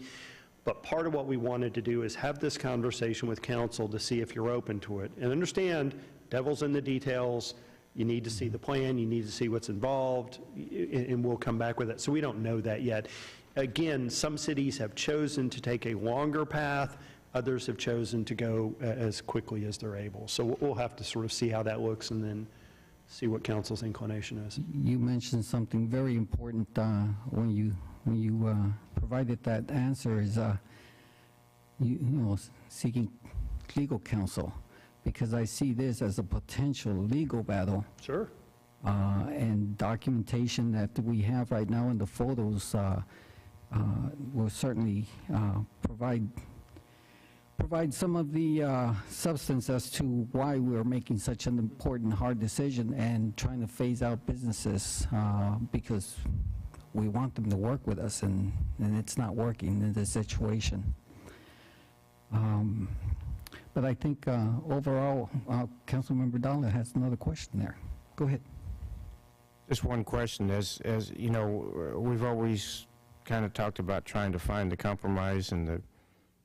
But part of what we wanted to do is have this conversation with council to see if you're open to it. And understand, devil's in the details. You need to see the plan. You need to see what's involved, and we'll come back with it. So we don't know that yet. Again, some cities have chosen to take a longer path. Others have chosen to go as quickly as they're able. So we'll have to sort of see how that looks and then see what council's inclination is. You mentioned something very important when you provided that answer, is you know, seeking legal counsel, because I see this as a potential legal battle. Sure. And documentation that we have right now in the photos will certainly provide some of the substance as to why we're making such an important, hard decision and trying to phase out businesses because we want them to work with us, and it's not working in this situation. But I think overall, Councilmember Donnelly has another question there. Go ahead. Just one question. As you know, we've always kind of talked about trying to find the compromise and the,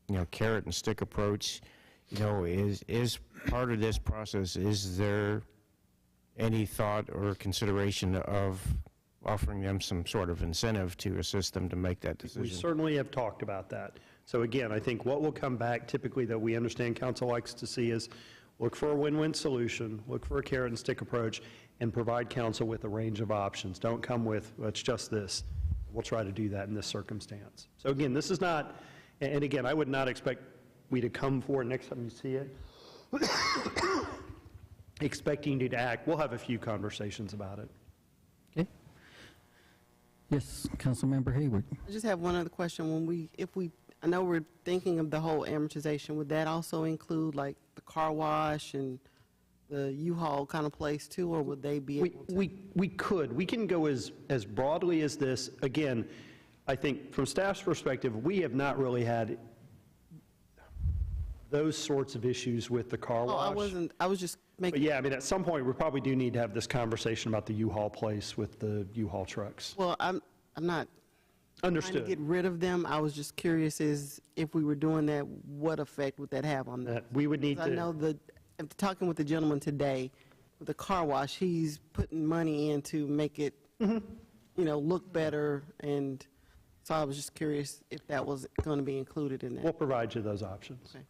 you know, carrot and stick approach. You know, is part of this process, is there any thought or consideration of offering them some sort of incentive to assist them to make that decision? We certainly have talked about that. So again, I think what will come back typically that we understand council likes to see is look for a win-win solution, look for a carrot and stick approach, and provide council with a range of options. Don't come with, well, it's just this. We'll try to do that in this circumstance. So again, this is not, and again, I would not expect we to come forward next time you see it expecting you to act. We'll have a few conversations about it. Okay. Yes, Councilmember Hayward. I just have one other question. I know we're thinking of the whole amortization. Would that also include like the car wash and the U-Haul kind of place too, or would they be able to? We could. We can go as broadly as this. Again, I think from staff's perspective, we have not really had those sorts of issues with the car wash. I was just making. But yeah, I mean, at some point, we probably do need to have this conversation about the U-Haul place with the U-Haul trucks. Well, I'm not Understood. trying to get rid of them. I was just curious is if we were doing that, what effect would that have on them? We would need to. I know after talking with the gentleman today, with the car wash, he's putting money in to make it, you know, look better, and so I was just curious if that was going to be included in that. We'll provide you those options. Okay.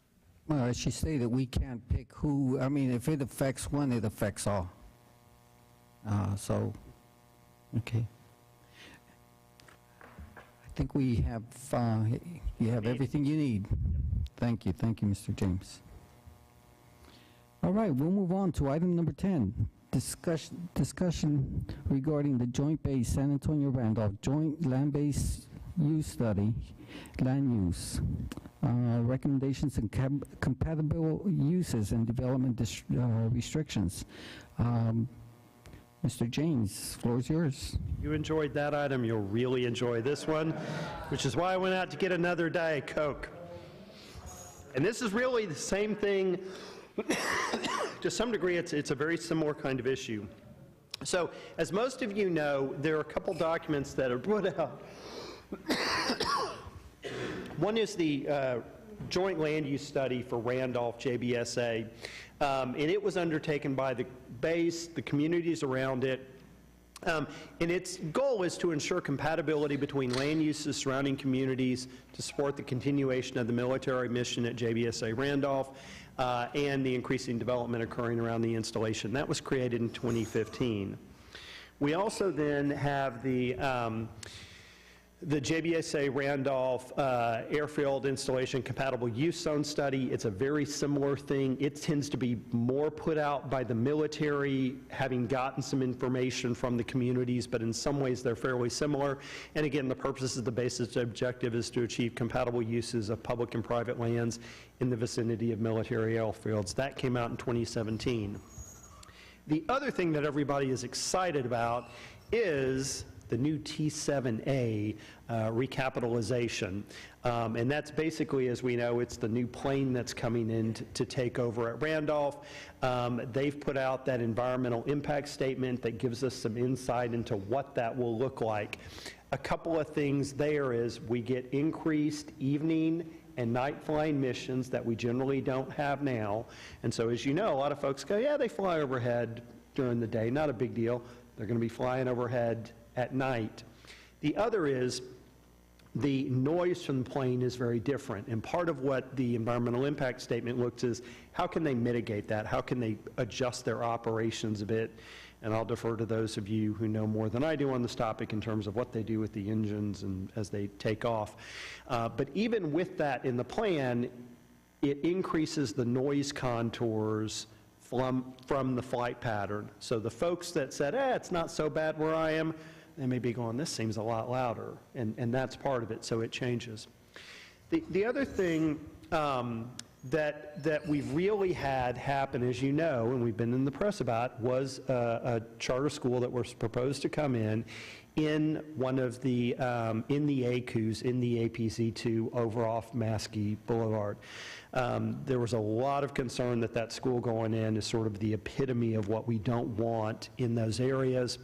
Well, as she stated, we can't pick who, I mean, if it affects one, it affects all. So, okay. I think we have, you have everything you need. Thank you, Mr. James. All right, we'll move on to item number 10, discussion regarding the Joint Base San Antonio Randolph Joint Land-Based use study, land use, recommendations and compatible uses and development restrictions. Mr. James, floor is yours. You enjoyed that item, you'll really enjoy this one, which is why I went out to get another Diet Coke. And this is really the same thing. To some degree, it's a very similar kind of issue. So, as most of you know, there are a couple documents that are put out. One is the Joint Land Use Study for Randolph, Jbsa, and it was undertaken by the base, the communities around it, and its goal is to ensure compatibility between land uses surrounding communities to support the continuation of the military mission at Jbsa Randolph and the increasing development occurring around the installation. That was created in 2015. We also then have the Jbsa Randolph Airfield Installation Compatible Use Zone Study. It's a very similar thing. It tends to be more put out by the military, having gotten some information from the communities, but in some ways they're fairly similar. And again, the purpose of the basic objective is to achieve compatible uses of public and private lands in the vicinity of military airfields. That came out in 2017. The other thing that everybody is excited about is the new T7A recapitalization. And that's basically, as we know, it's the new plane that's coming in to take over at Randolph. They've put out that environmental impact statement that gives us some insight into what that will look like. A couple of things there is we get increased evening and night flying missions that we generally don't have now. And so, as you know, a lot of folks go, yeah, they fly overhead during the day, not a big deal. They're going to be flying overhead at night. The other is the noise from the plane is very different, and part of what the environmental impact statement looks is how can they mitigate that? How can they adjust their operations a bit? And I'll defer to those of you who know more than I do on this topic in terms of what they do with the engines and as they take off. But even with that in the plan, it increases the noise contours from the flight pattern. So the folks that said, it's not so bad where I am, they may be going, this seems a lot louder, and that's part of it, so it changes. The other thing that we've really had happen, as you know, and we've been in the press about, was a charter school that was proposed to come in one of the, in the ACUs, in the APZ2 over off Maskey Boulevard. There was a lot of concern that that school going in is sort of the epitome of what we don't want in those areas.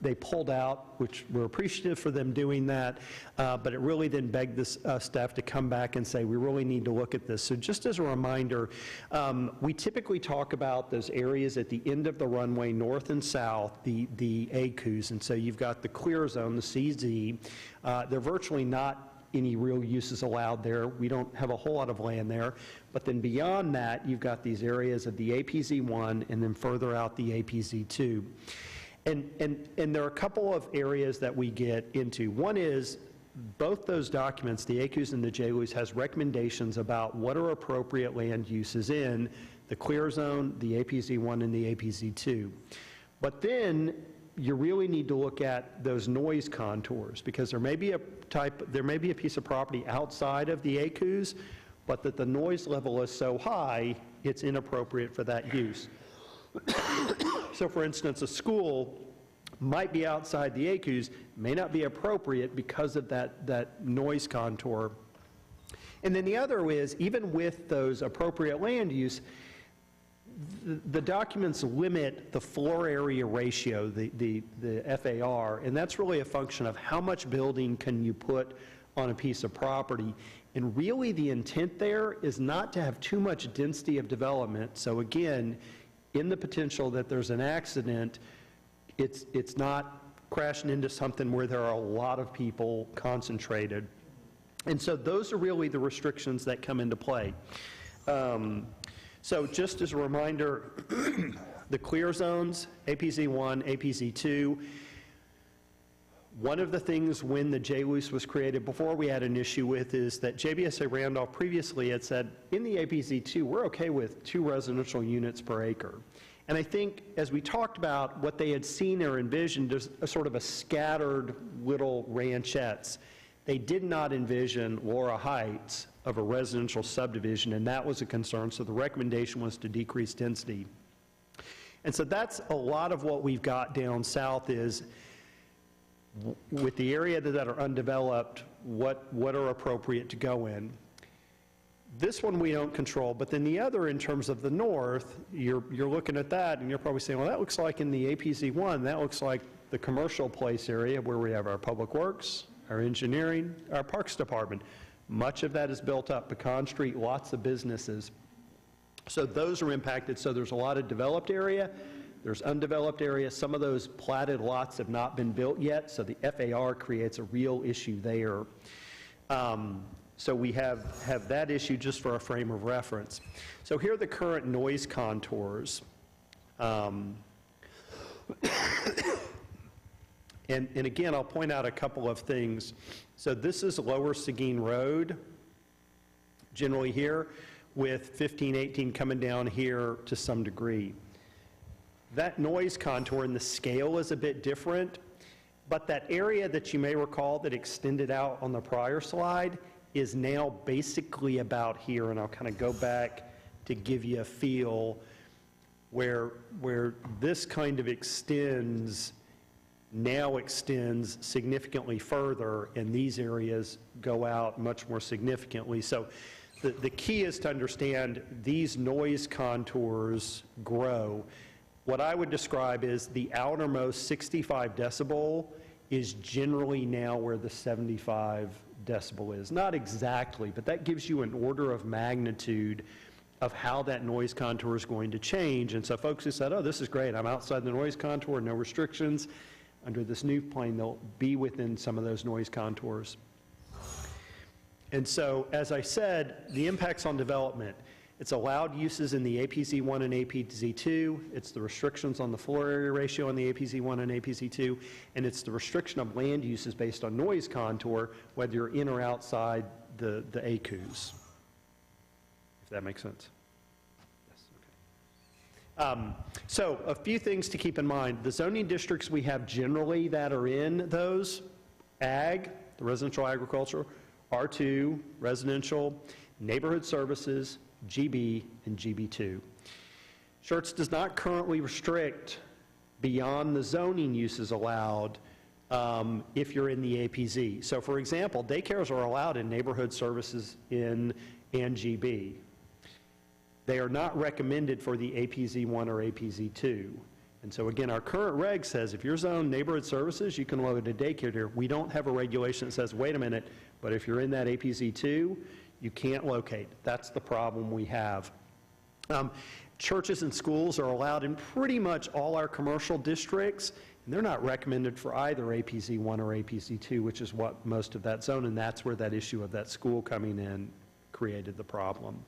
They pulled out, which we're appreciative for them doing that, but it really then begged the staff to come back and say, we really need to look at this. So just as a reminder, we typically talk about those areas at the end of the runway, north and south, the ACUs, and so you've got the clear zone, the CZ. They're virtually not any real uses allowed there. We don't have a whole lot of land there. But then beyond that, you've got these areas of the APZ1 and then further out the APZ2. And there are a couple of areas that we get into. One is both those documents, the ACUs and the JLUs, has recommendations about what are appropriate land uses in the clear zone, the APZ1 and the APZ2. But then you really need to look at those noise contours, because there may be a piece of property outside of the ACUs, but that the noise level is so high, it's inappropriate for that use. So for instance, a school might be outside the ACUs, may not be appropriate because of that noise contour. And then the other is, even with those appropriate land use, the documents limit the floor area ratio, the FAR, and that's really a function of how much building can you put on a piece of property. And really the intent there is not to have too much density of development. So again, in the potential that there's an accident, it's not crashing into something where there are a lot of people concentrated. And so those are really the restrictions that come into play. So just as a reminder, the clear zones, APZ1, APZ2, one of the things when the JLUS was created before we had an issue with is that Jbsa Randolph previously had said, in the APZ2, we're okay with 2 residential units per acre. And I think as we talked about what they had seen or envisioned, there's a sort of a scattered little ranchettes. They did not envision Laura Heights of a residential subdivision, and that was a concern, so the recommendation was to decrease density. And so that's a lot of what we've got down south is, with the area that are undeveloped, what are appropriate to go in. This one we don't control, but then the other, in terms of the north, you're looking at that and you're probably saying, well, that looks like in the APZ1, that looks like the commercial place area where we have our public works, our engineering, our parks department. Much of that is built up. Pecan Street, lots of businesses. So those are impacted. So there's a lot of developed area. There's undeveloped area. Some of those platted lots have not been built yet, so the FAR creates a real issue there. So we have that issue just for a frame of reference. So here are the current noise contours. And again, I'll point out a couple of things. So this is Lower Seguin Road, generally here, with 1518 coming down here to some degree. That noise contour and the scale is a bit different, but that area that you may recall that extended out on the prior slide is now basically about here, and I'll kind of go back to give you a feel where this kind of now extends significantly further, and these areas go out much more significantly. So the key is to understand these noise contours grow. What I would describe is the outermost 65 decibel is generally now where the 75 decibel is. Not exactly, but that gives you an order of magnitude of how that noise contour is going to change. And so folks who said, oh, this is great, I'm outside the noise contour, no restrictions, under this new plan, they'll be within some of those noise contours. And so, as I said, the impacts on development. It's allowed uses in the APZ1 and APZ2. It's the restrictions on the floor area ratio in the APZ1 and APZ2. And it's the restriction of land uses based on noise contour, whether you're in or outside the ACUs. If that makes sense. Yes, okay. So a few things to keep in mind. The zoning districts we have generally that are in those, ag, the residential agriculture, R2, residential, neighborhood services, GB, and GB2. Schertz does not currently restrict beyond the zoning uses allowed if you're in the APZ. So for example, daycares are allowed in neighborhood services and GB. They are not recommended for the APZ1 or APZ2. And so again, our current reg says if you're zoned neighborhood services, you can load a daycare here. We don't have a regulation that says, wait a minute, but if you're in that APZ2, you can't locate. That's the problem we have. Churches and schools are allowed in pretty much all our commercial districts, and they're not recommended for either APZ1 or APZ2, which is what most of that zone, and that's where that issue of that school coming in created the problem.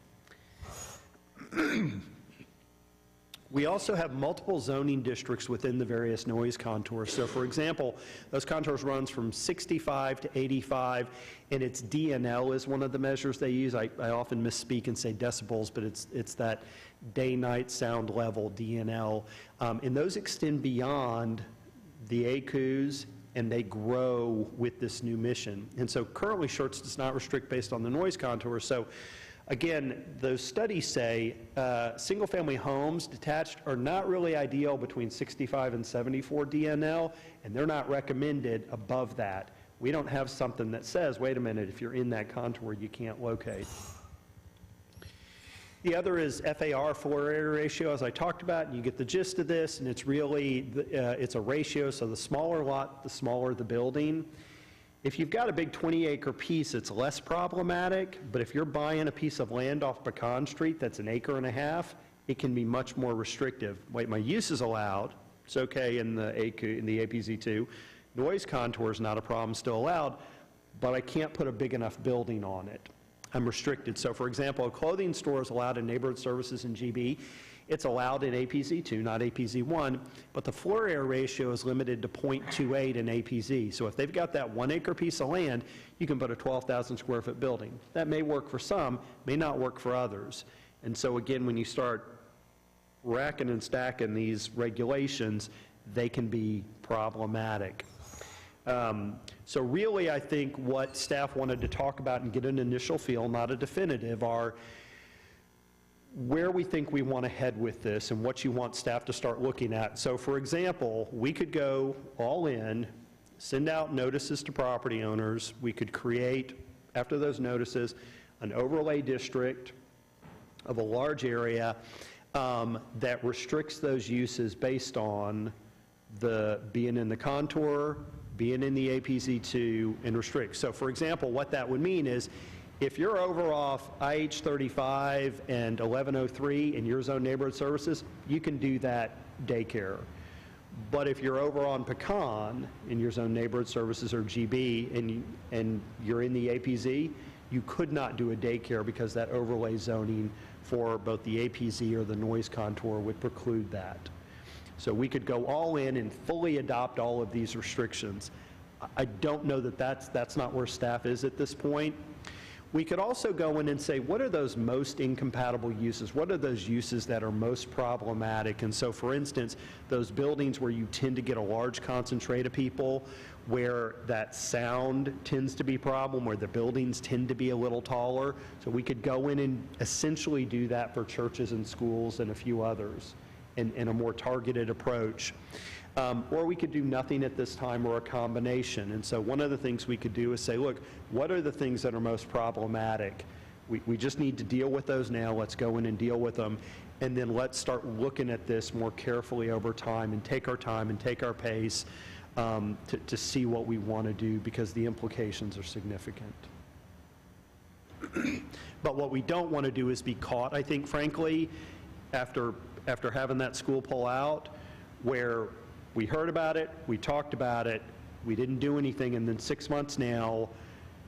We also have multiple zoning districts within the various noise contours. So for example, those contours runs from 65 to 85, and it's DNL is one of the measures they use. I often misspeak and say decibels, but it's that day-night sound level, DNL. And those extend beyond the ACUs, and they grow with this new mission. And so currently, Schertz does not restrict based on the noise contours. So again, those studies say single-family homes detached are not really ideal between 65 and 74 DNL, and they're not recommended above that. We don't have something that says, wait a minute, if you're in that contour, you can't locate. The other is FAR, floor area ratio, as I talked about, and you get the gist of this, and it's really, it's a ratio, so the smaller lot, the smaller the building. If you've got a big 20-acre piece, it's less problematic, but if you're buying a piece of land off Pecan Street that's an acre and a half, it can be much more restrictive. Wait, my use is allowed, it's okay in the APZ2. Noise contour is not a problem, still allowed, but I can't put a big enough building on it. I'm restricted. So for example, a clothing store is allowed in neighborhood services in GB. It's allowed in APZ2, not APZ1, but the floor area ratio is limited to 0.28 in APZ. So if they've got that 1 acre piece of land, you can put a 12,000 square foot building. That may work for some, may not work for others. And so again, when you start racking and stacking these regulations, they can be problematic. So really, I think what staff wanted to talk about and get an initial feel, not a definitive, are where we think we want to head with this and what you want staff to start looking at. So for example, we could go all in, send out notices to property owners. We could create, after those notices, an overlay district of a large area that restricts those uses based on the being in the contour, being in the APZ2, and restricts. So for example, what that would mean is if you're over off IH35 and 1103 in your zone neighborhood services, you can do that daycare. But if you're over on Pecan in your zone neighborhood services or GB and you're in the APZ, you could not do a daycare because that overlay zoning for both the APZ or the noise contour would preclude that. So we could go all in and fully adopt all of these restrictions. I don't know that that's not where staff is at this point. We could also go in and say, what are those most incompatible uses? What are those uses that are most problematic? And so, for instance, those buildings where you tend to get a large concentrate of people, where that sound tends to be a problem, where the buildings tend to be a little taller. So we could go in and essentially do that for churches and schools and a few others in a more targeted approach. Or we could do nothing at this time or a combination. And so one of the things we could do is say, look, what are the things that are most problematic? We just need to deal with those now. Let's go in and deal with them. And then let's start looking at this more carefully over time and take our time and take our pace to see what we want to do, because the implications are significant. But what we don't want to do is be caught, I think, frankly, after having that school pull out, where we heard about it, we talked about it, we didn't do anything, and then 6 months now,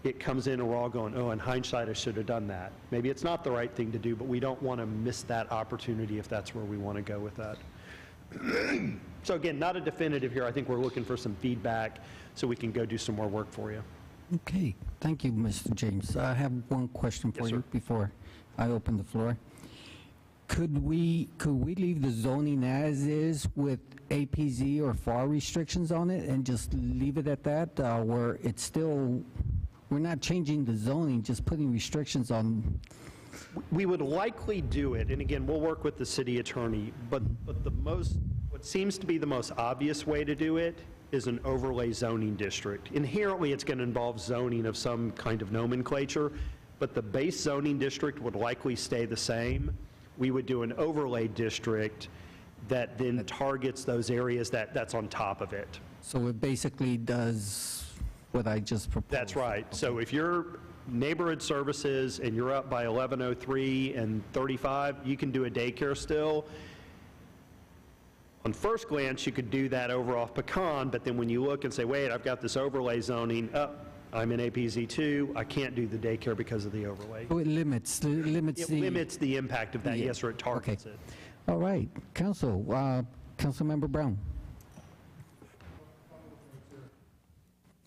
it comes in and we're all going, oh, in hindsight, I should have done that. Maybe it's not the right thing to do, but we don't want to miss that opportunity if that's where we want to go with that. So again, not a definitive here. I think we're looking for some feedback so we can go do some more work for you. Okay, thank you, Mr. James. I have one question for you before I open the floor. Could we leave the zoning as is with APZ or FAR restrictions on it and just leave it at that, where it's still, we're not changing the zoning, just putting restrictions on? We would likely do it, and again, we'll work with the city attorney, but what seems to be the most obvious way to do it is an overlay zoning district. Inherently, it's going to involve zoning of some kind of nomenclature, but the base zoning district would likely stay the same. We would do an overlay district that then targets those areas that's on top of it. So it basically does what I just proposed? That's right. Okay. So if you're neighborhood services and you're up by 1103 and 35, you can do a daycare still. On first glance, you could do that over off Pecan, but then when you look and say, wait, I've got this overlay zoning, I'm in APZ2, I can't do the daycare because of the overlay. So it limits the impact of that, yes, or it targets it. All right, Councilmember Brown.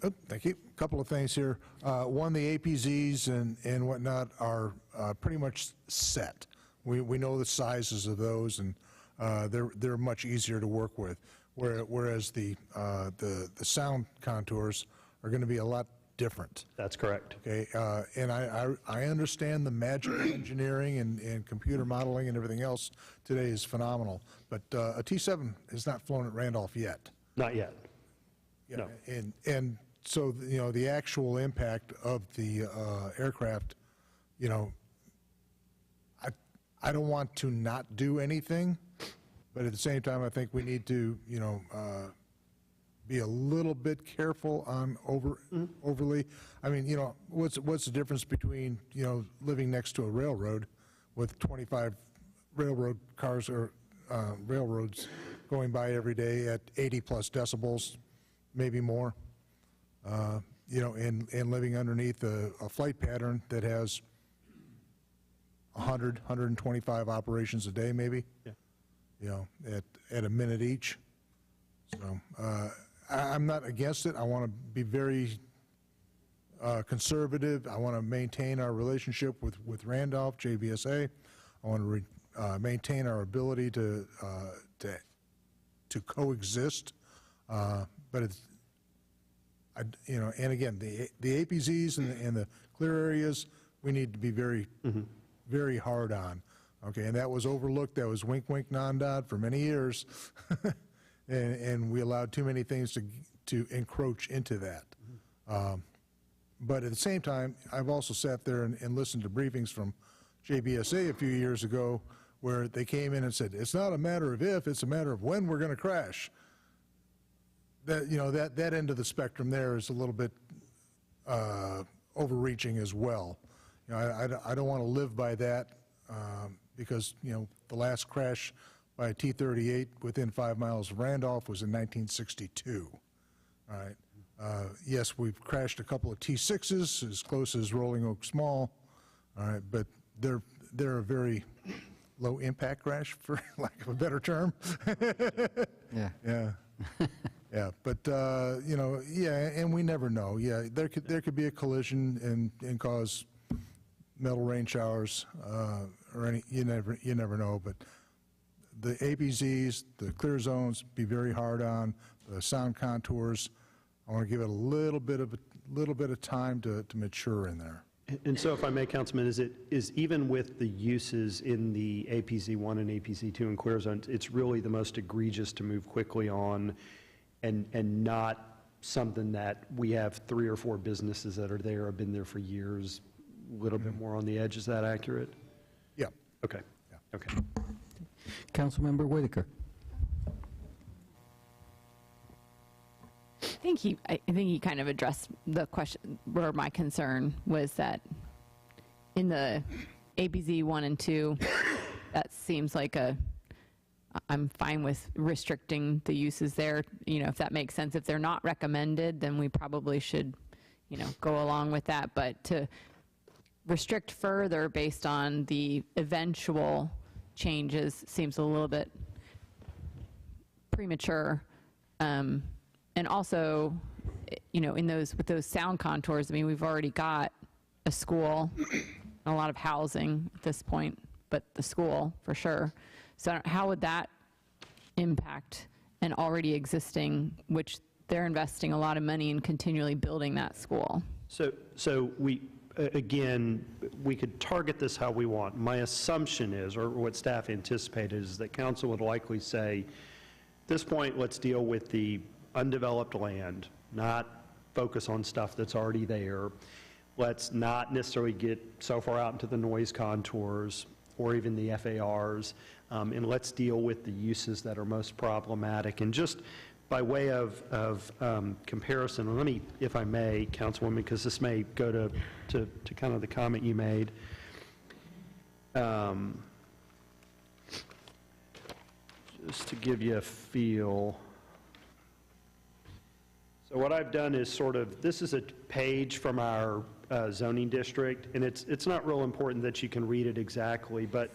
Oh, thank you. A couple of things here. One, the APZs and whatnot are pretty much set. We know the sizes of those, and they're much easier to work with. Whereas the sound contours are going to be a lot different. That's correct. Okay, and I understand the magic of engineering and computer modeling and everything else today is phenomenal, but a T7 has not flown at Randolph yet. Not yet. Yeah, no. And so, you know, the actual impact of the aircraft, you know, I don't want to not do anything, but at the same time, I think we need to, you know, be a little bit careful on overly. I mean, you know, what's the difference between, you know, living next to a railroad with 25 railroad cars or railroads going by every day at 80 plus decibels, maybe more, you know, and living underneath a flight pattern that has 100, 125 operations a day, maybe, yeah. You know, at a minute each. So I'm not against it. I want to be very conservative. I want to maintain our relationship with Randolph, Jbsa. I want to maintain our ability to coexist. But it's, you know, and again, the APZs and the clear areas, we need to be very, very hard on. Okay, and that was overlooked. That was wink, wink, nod for many years, and we allowed too many things to encroach into that. But at the same time, I've also sat there and listened to briefings from Jbsa a few years ago where they came in and said, it's not a matter of if, it's a matter of when we're going to crash. That, you know, that end of the spectrum there is a little bit overreaching as well. You know, I don't want to live by that because, you know, the last crash by a T-38 within 5 miles of Randolph was in 1962. All right. Yes, we've crashed a couple of T-6s as close as Rolling Oak Small. All right, but they're a very low impact crash, for lack of a better term. Yeah. Yeah. Yeah, but you know, yeah, and we never know. Yeah, there could be a collision and cause metal rain showers or any. You never know. But the APZs, the clear zones, be very hard on the sound contours. I want to give it a little bit of time to mature in there. And so, if I may, Councilman, is even with the uses in the APZ1 and APZ2 and clear zones, it's really the most egregious to move quickly on, and not something that we have 3 or 4 businesses that are there, have been there for years, a little bit more on the edge. Is that accurate? Yeah. Okay. Yeah. Okay. Councilmember Whitaker. I think he kind of addressed the question where my concern was that in the APZ 1 and 2, that seems like I'm fine with restricting the uses there, you know, if that makes sense. If they're not recommended, then we probably should, you know, go along with that. But to restrict further based on the eventual changes seems a little bit premature. And also, you know, with those sound contours, I mean, we've already got a school, a lot of housing at this point, but the school for sure. So how would that impact an already existing, which they're investing a lot of money in continually building that school? So we, again, we could target this how we want. My assumption is, or what staff anticipated, is that council would likely say, at this point, let's deal with the undeveloped land, not focus on stuff that's already there. Let's not necessarily get so far out into the noise contours or even the FARs, and let's deal with the uses that are most problematic. And just by way of comparison, let me, if I may, Councilwoman, because this may go to kind of the comment you made. Just to give you a feel. So what I've done is this is a page from our zoning district, and it's not real important that you can read it exactly, but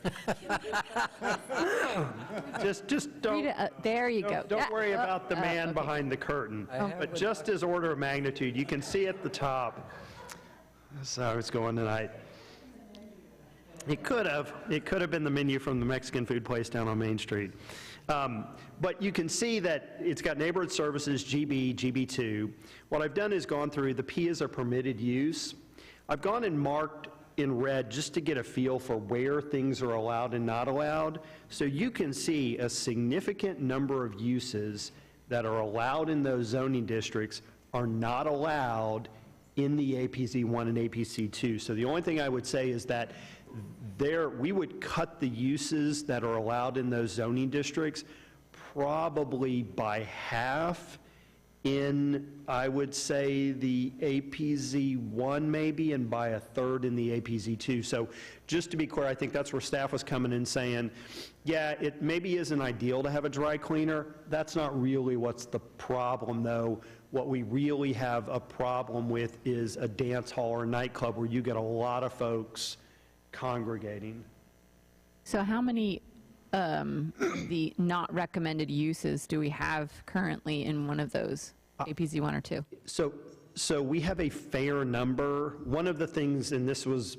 just don't. Read it, there you go. Don't worry about the man behind the curtain. But just as order of magnitude, you can see at the top. That's how it's going tonight. It could have been the menu from the Mexican food place down on Main Street. But you can see that it's got neighborhood services, GB, GB2. What I've done is gone through, the P is a permitted use. I've gone and marked in red just to get a feel for where things are allowed and not allowed. So you can see a significant number of uses that are allowed in those zoning districts are not allowed in the APZ1 and APZ2. So the only thing I would say is that we would cut the uses that are allowed in those zoning districts probably by half in, I would say, the APZ1 maybe, and by a third in the APZ2. So just to be clear, I think that's where staff was coming in saying, yeah, it maybe isn't ideal to have a dry cleaner. That's not really what's the problem, though. What we really have a problem with is a dance hall or a nightclub where you get a lot of folks congregating. So how many the not recommended uses do we have currently in one of those, APZ 1 or 2? So we have a fair number. One of the things, and this is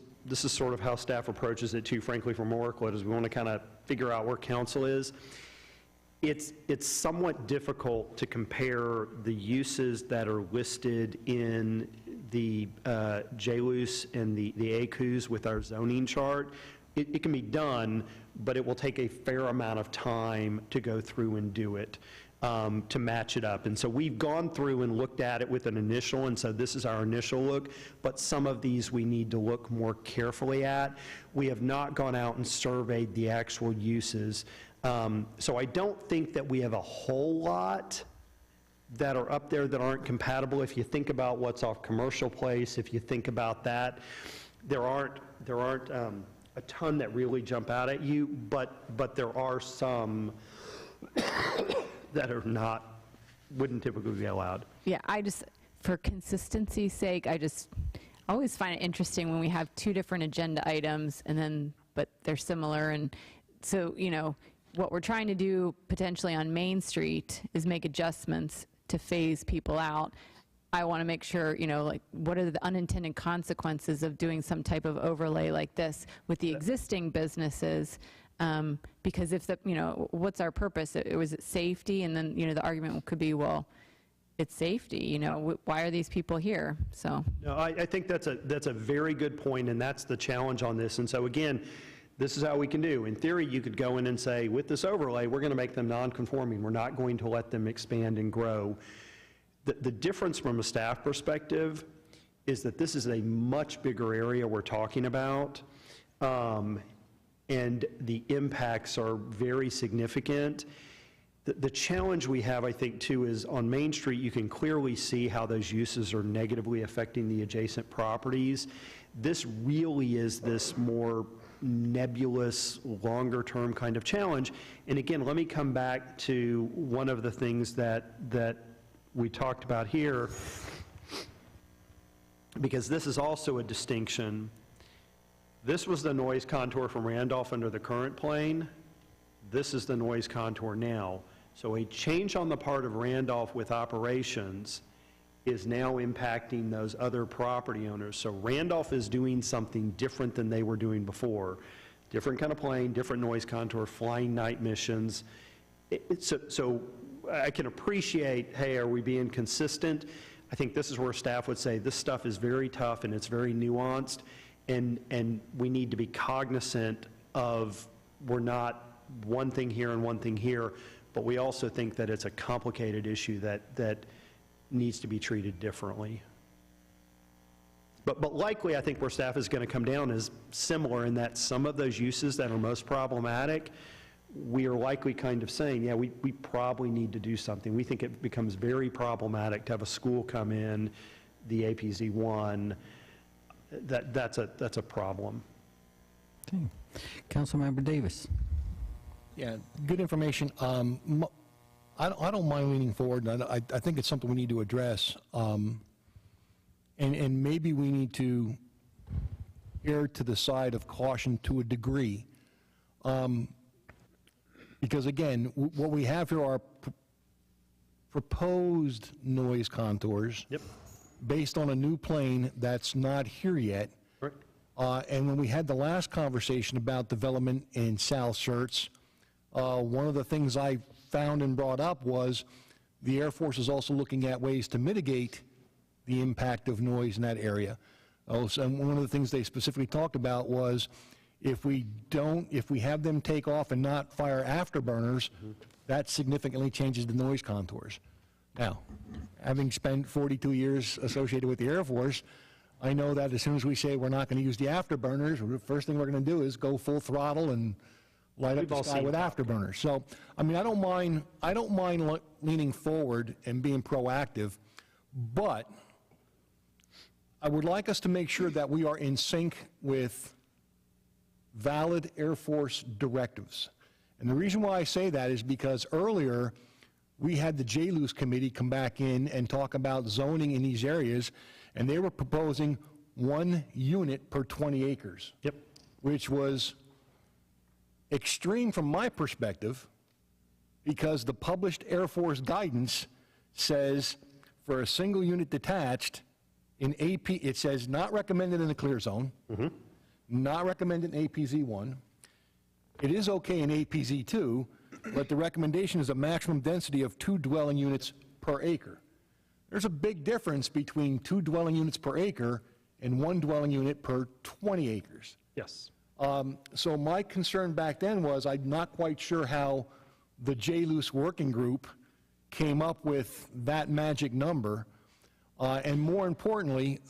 sort of how staff approaches it too, frankly, from our workload, is we want to kind of figure out where council is. It's somewhat difficult to compare the uses that are listed in the JLUS and the ACUs with our zoning chart. It can be done, but it will take a fair amount of time to go through and do it, to match it up. And so we've gone through and looked at it with an initial, and so this is our initial look, but some of these we need to look more carefully at. We have not gone out and surveyed the actual uses. So I don't think that we have a whole lot that are up there that aren't compatible. If you think about what's off Commercial Place, if you think about that, there aren't a ton that really jump out at you, but there are some that are not, wouldn't typically be allowed. Yeah, I just, for consistency's sake, I always find it interesting when we have two different agenda items but they're similar. And so, you know, what we're trying to do potentially on Main Street is make adjustments to phase people out. I want to make sure, you know, like, what are the unintended consequences of doing some type of overlay like this with the existing businesses? Because if the, you know, what's our purpose? Was it safety? And then, you know, the argument could be, well, it's safety, you know, why are these people here? So. No, I think that's a very good point, and that's the challenge on this. And so again, this is how we can do. In theory, you could go in and say, with this overlay, we're going to make them non-conforming. We're not going to let them expand and grow. The difference from a staff perspective is that this is a much bigger area we're talking about, and the impacts are very significant. The challenge we have, I think, too, is on Main Street, you can clearly see how those uses are negatively affecting the adjacent properties. This really is this more nebulous, longer-term kind of challenge. And again, let me come back to one of the things that we talked about here, because this is also a distinction. This was the noise contour from Randolph under the current plane. This is the noise contour now. So a change on the part of Randolph with operations is now impacting those other property owners. So Randolph is doing something different than they were doing before. Different kind of plane, different noise contour, flying night missions. So I can appreciate, hey, are we being consistent? I think this is where staff would say this stuff is very tough and it's very nuanced, and we need to be cognizant of, we're not one thing here and one thing here, but we also think that it's a complicated issue that needs to be treated differently. But likely, I think where staff is going to come down is similar in that some of those uses that are most problematic, we are likely kind of saying, yeah, we probably need to do something. We think it becomes very problematic to have a school come in, the APZ1, that's a problem. Okay. Councilmember Davis. Yeah, good information. I don't mind leaning forward, and I think it's something we need to address. And maybe we need to err to the side of caution to a degree. Because again, what we have here are proposed noise contours. Yep. Based on a new plane that's not here yet. Right. And when we had the last conversation about development in South Schertz, one of the things I found and brought up was the Air Force is also looking at ways to mitigate the impact of noise in that area. So one of the things they specifically talked about was if we have them take off and not fire afterburners, that significantly changes the noise contours. Now, having spent 42 years associated with the Air Force, I know that as soon as we say we're not going to use the afterburners, the first thing we're going to do is go full throttle and light up the sky with afterburners. So, I mean, I don't mind leaning forward and being proactive, but I would like us to make sure that we are in sync with valid Air Force directives. And the reason why I say that is because earlier we had the JLUS committee come back in and talk about zoning in these areas, and they were proposing 1 unit per 20 acres. Yep. Which was extreme from my perspective, because the published Air Force guidance says for a single unit detached in AP, it says not recommended in the clear zone, not recommended in APZ1. It is okay in APZ 2, but the recommendation is a maximum density of 2 dwelling units per acre. There's a big difference between 2 dwelling units per acre and 1 dwelling unit per 20 acres. Yes. So my concern back then was I'm not quite sure how the JLUIS working group came up with that magic number. And more importantly,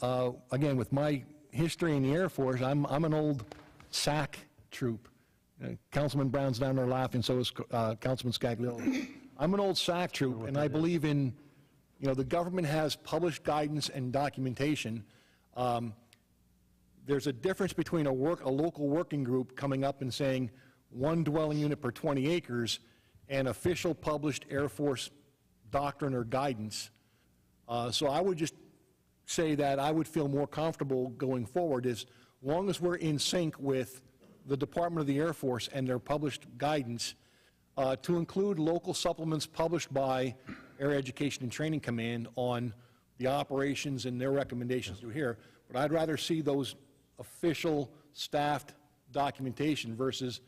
again, with my history in the Air Force, I'm an old SAC troop. Councilman Brown's down there laughing, so is Councilman Scagliola. I'm an old SAC troop, and I believe in, the government has published guidance and documentation. There's a difference between a local working group coming up and saying 1 dwelling unit per 20 acres and official published Air Force doctrine or guidance. So I would just say that I would feel more comfortable going forward as long as we're in sync with the Department of the Air Force and their published guidance to include local supplements published by Air Education and Training Command on the operations and their recommendations to here. But I'd rather see those official staffed documentation versus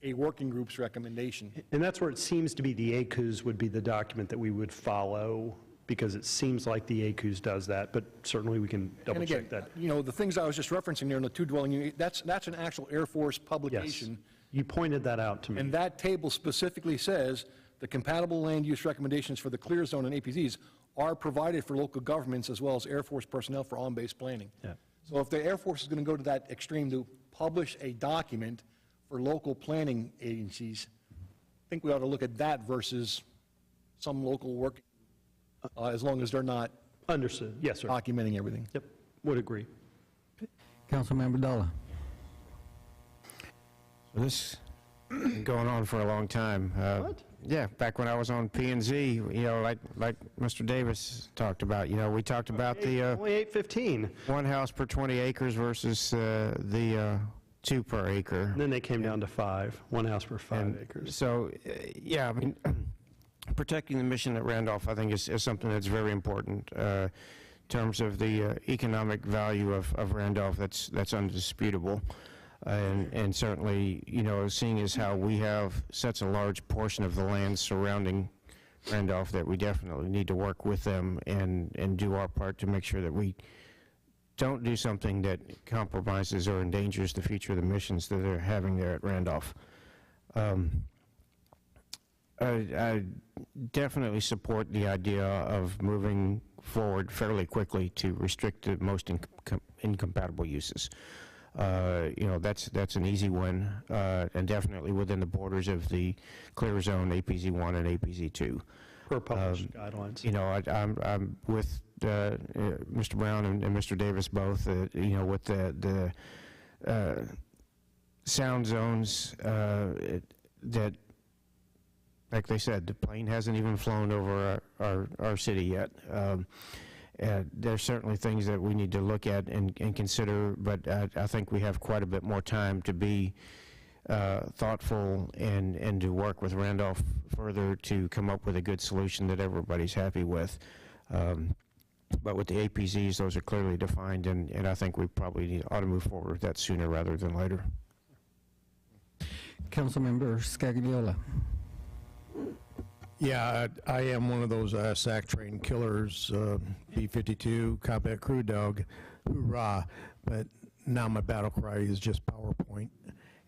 a working group's recommendation. And that's where it seems to be the ACUS would be the document that we would follow, because it seems like the ACUS does that, but certainly we can double check that. The things I was just referencing there in the 2 dwelling unit, that's an actual Air Force publication. Yes. You pointed that out to me. And that table specifically says the compatible land use recommendations for the clear zone and APZs are provided for local governments as well as Air Force personnel for on-base planning. Yeah. So if the Air Force is going to go to that extreme to publish a document for local planning agencies, I think we ought to look at that versus some local work, as long as they're not understood. Yes, sir. Documenting everything. Yep, would agree. Councilmember Dalla. So this has been going on for a long time. What? Yeah, back when I was on P&Z, like Mr. Davis talked about, we talked about the only 815. 1 house per 20 acres versus the 2 per acre. And then they came down to 5, 1 house per 5 acres. So, yeah, protecting the mission at Randolph, I think, is something that's very important in terms of the economic value of Randolph. That's undisputable. And certainly, seeing as how we have such a large portion of the land surrounding Randolph, that we definitely need to work with them and do our part to make sure that we don't do something that compromises or endangers the future of the missions that they're having there at Randolph. I definitely support the idea of moving forward fairly quickly to restrict the most incompatible uses. That's an easy one, and definitely within the borders of the clear zone, APZ 1 and APZ 2. Per published guidelines. I'm with Mr. Brown and Mr. Davis both, with the sound zones that, like they said, the plane hasn't even flown over our city yet. There's certainly things that we need to look at and consider, but I think we have quite a bit more time to be thoughtful and to work with Randolph further to come up with a good solution that everybody's happy with. But with the APZs, those are clearly defined, and I think we probably ought to move forward with that sooner rather than later. Councilmember Scagliola. Yeah, I am one of those SAC trained killers, B-52, combat crew dog, hoorah, but now my battle cry is just PowerPoint.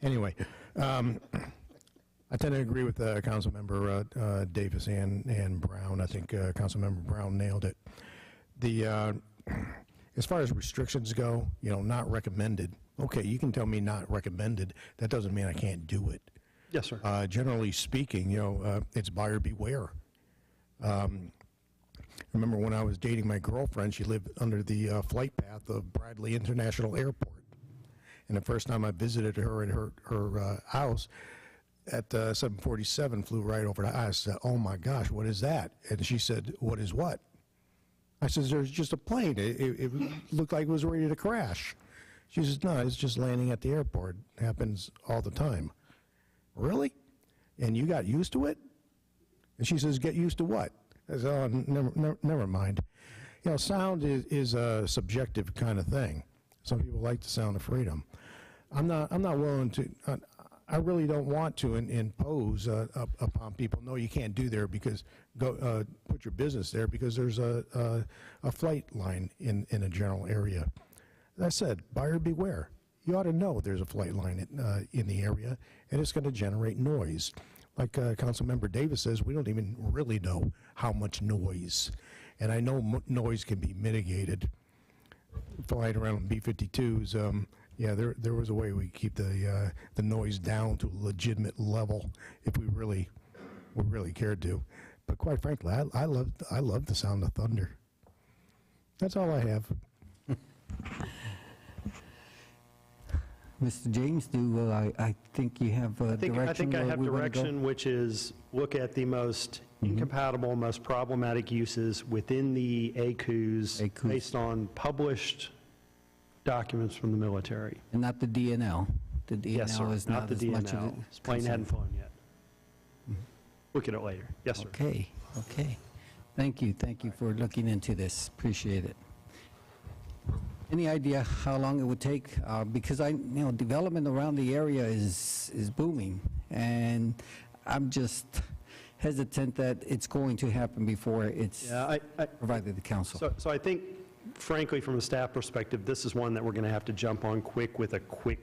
Anyway, I tend to agree with Councilmember Davis and Brown. I think Councilmember Brown nailed it. As far as restrictions go, not recommended. Okay, you can tell me not recommended. That doesn't mean I can't do it. Yes, sir. Generally speaking, it's buyer beware. Remember when I was dating my girlfriend, she lived under the flight path of Bradley International Airport. And the first time I visited her at her house, at 747 flew right over to us. I said, "Oh my gosh, what is that?" And she said, "What is what?" I said, "There's just a plane. It looked like it was ready to crash." She says, "No, it's just landing at the airport. It happens all the time." Really? And you got used to it? And she says, "Get used to what?" I said, "Oh, never mind." Sound is a subjective kind of thing. Some people like the sound of freedom. I'm not willing to. I really don't want to impose upon people, no, you can't do there because go put your business there because there's a flight line in a general area. That said, buyer beware. You ought to know there's a flight line in the area, and it's going to generate noise. Like Councilmember Davis says, we don't even really know how much noise. And I know noise can be mitigated. Flying around B-52s, yeah, there was a way we keep the noise down to a legitimate level if we really cared to. But quite frankly, I love the sound of thunder. That's all I have. Mr. James, I think you have direction? I think I where have we wanna go? direction, which is look at the most incompatible, most problematic uses within the ACUs based on published documents from the military. And not the DNL? The DNL Yes, sir, is not the as much of DNL. a This plane hadn't concern. flown yet. Look at it later. Yes, sir. Okay, okay. Thank you for looking into this. Appreciate it. Any idea how long it would take? Because development around the area is booming, and I'm just hesitant that it's going to happen before it's provided to the council. So I think, frankly, from a staff perspective, this is one that we're going to have to jump on quick with a quick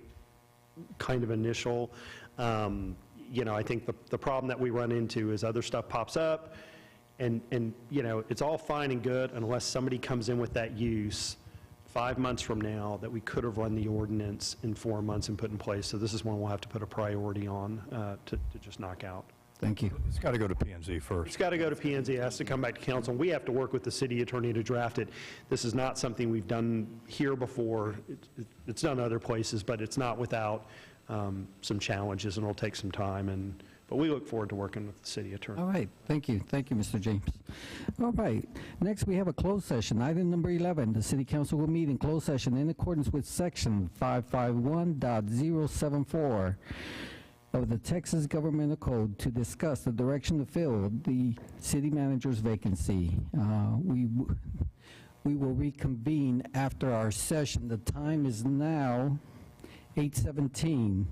kind of initial. I think the problem that we run into is other stuff pops up, and it's all fine and good unless somebody comes in with that use 5 months from now that we could have run the ordinance in 4 months and put in place. So this is one we'll have to put a priority on to just knock out. Thank you. It's got to go to P&Z first. It's got to go to P&Z. It has to come back to council. We have to work with the city attorney to draft it. This is not something we've done here before. It's done other places, but it's not without some challenges, and it'll take some time. But we look forward to working with the city attorney. All right, thank you, Mr. James. All right, next we have a closed session. Item number 11, the city council will meet in closed session in accordance with section 551.074 of the Texas Governmental Code to discuss the direction to fill the city manager's vacancy. We will reconvene after our session. The time is now 8:17.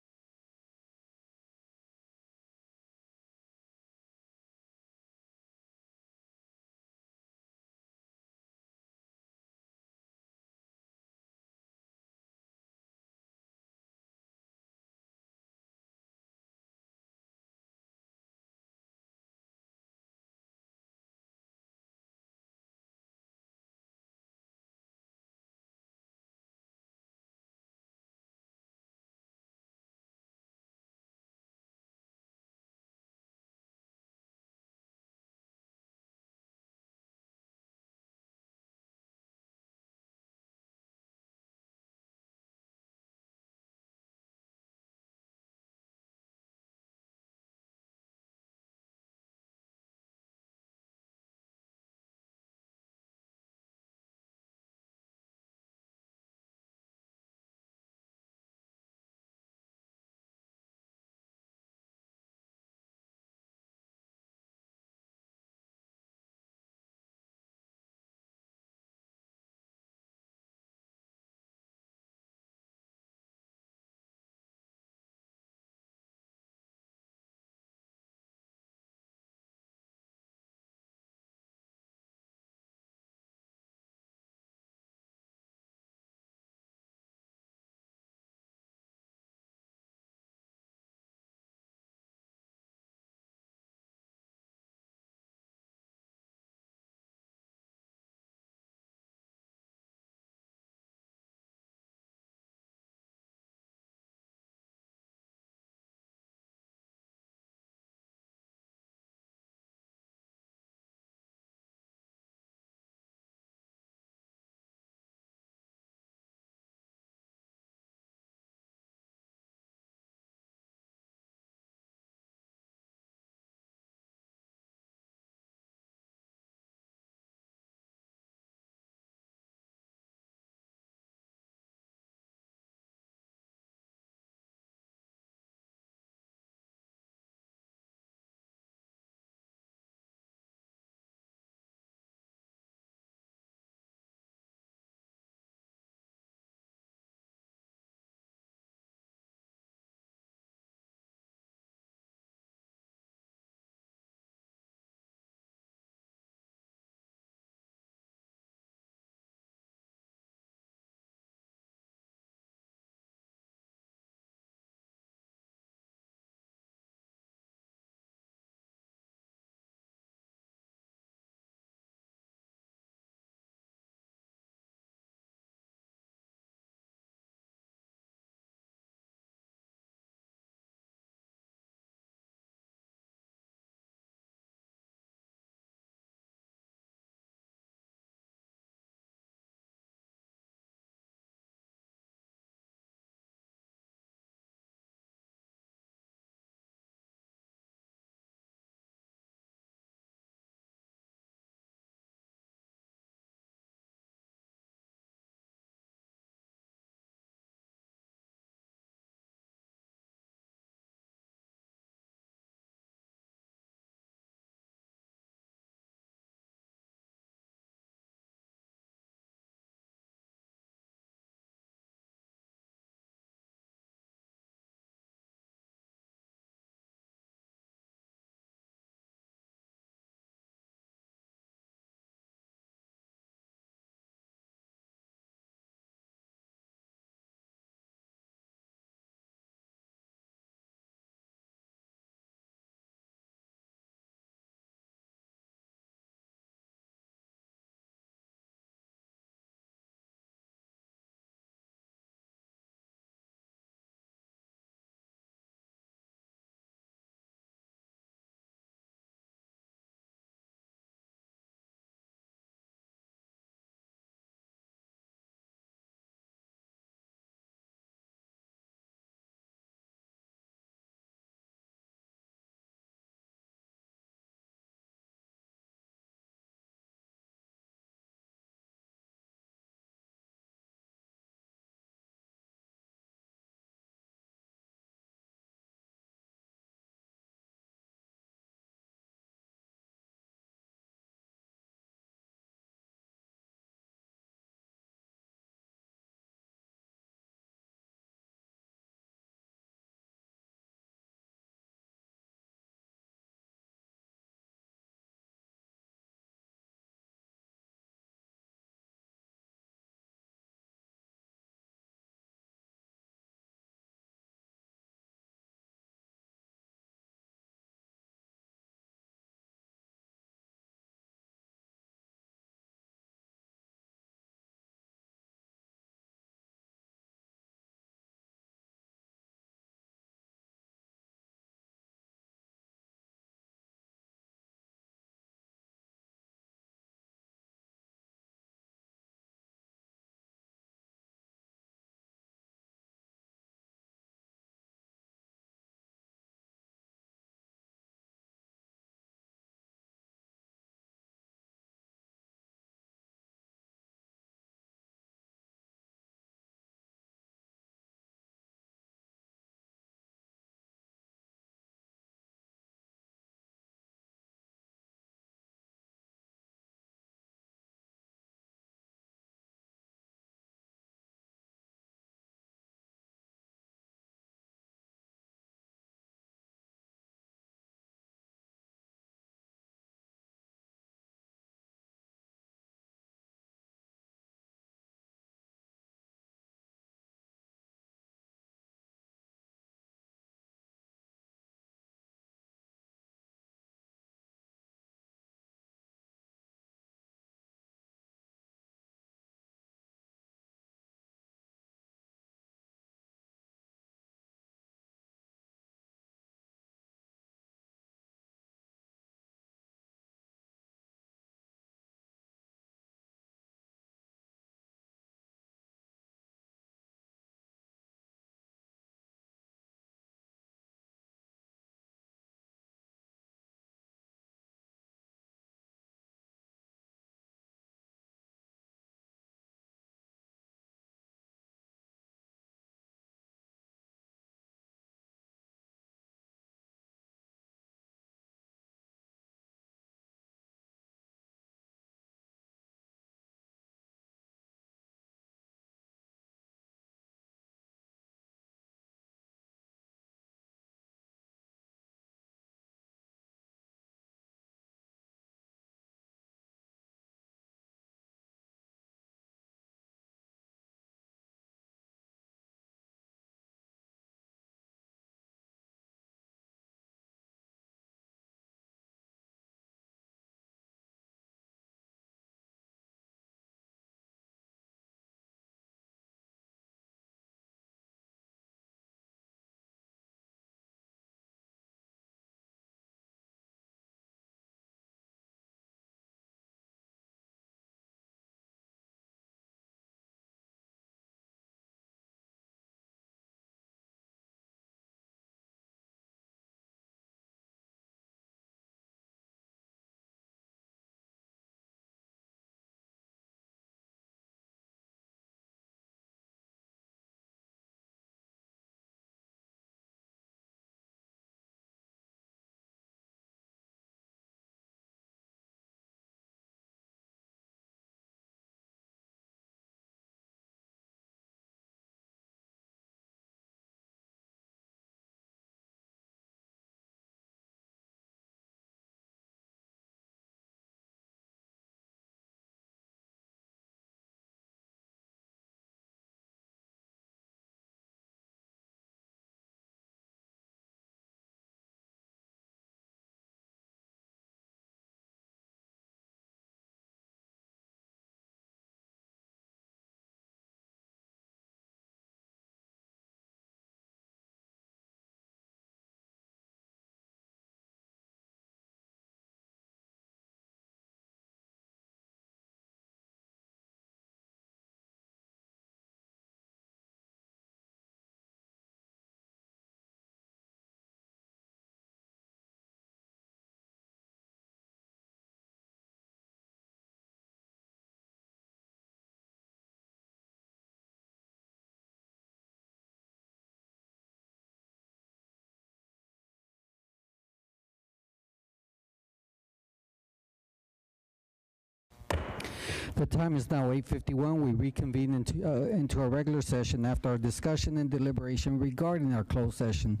The time is now 8:51. We reconvene into our regular session after our discussion and deliberation regarding our closed session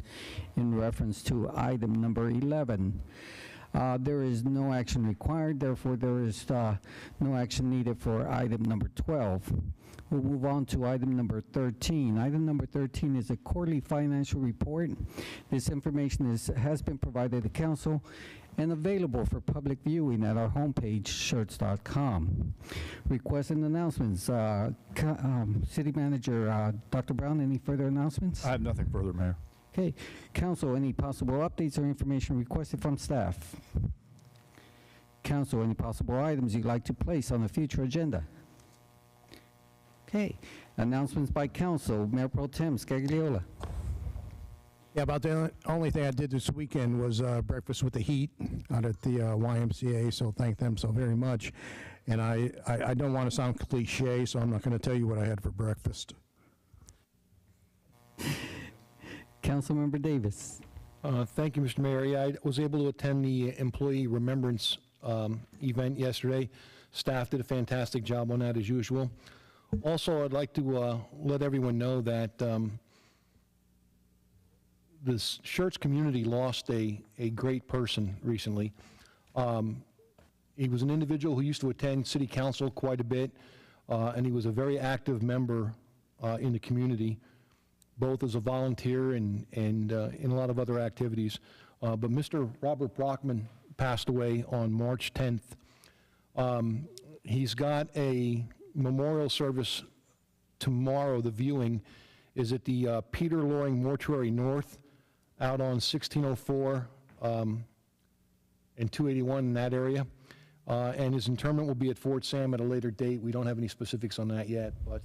in reference to item number 11. There is no action required, therefore there is no action needed for item number 12. We'll move on to item number 13. Item number 13 is a quarterly financial report. This information has been provided to council and available for public viewing at our homepage, Schertz.com. Requests and announcements. City Manager, Dr. Brown, any further announcements? I have nothing further, Mayor. Okay. Council, any possible updates or information requested from staff? Council, any possible items you'd like to place on a future agenda? Okay. Announcements by council. Mayor Pro Tem Scagliola. Yeah, about the only thing I did this weekend was breakfast with the Heat out at the YMCA, so thank them so very much. And I don't want to sound cliche, so I'm not going to tell you what I had for breakfast. Councilmember Davis. Thank you, Mr. Mayor. Yeah, I was able to attend the Employee Remembrance event yesterday. Staff did a fantastic job on that, as usual. Also, I'd like to let everyone know that the Schertz community lost a great person recently. He was an individual who used to attend city council quite a bit, and he was a very active member in the community, both as a volunteer and in a lot of other activities. But Mr. Robert Brockman passed away on March 10th. He's got a memorial service tomorrow. The viewing is at the Peter Loring Mortuary North out on 1604 and 281 in that area. And his interment will be at Fort Sam at a later date. We don't have any specifics on that yet, but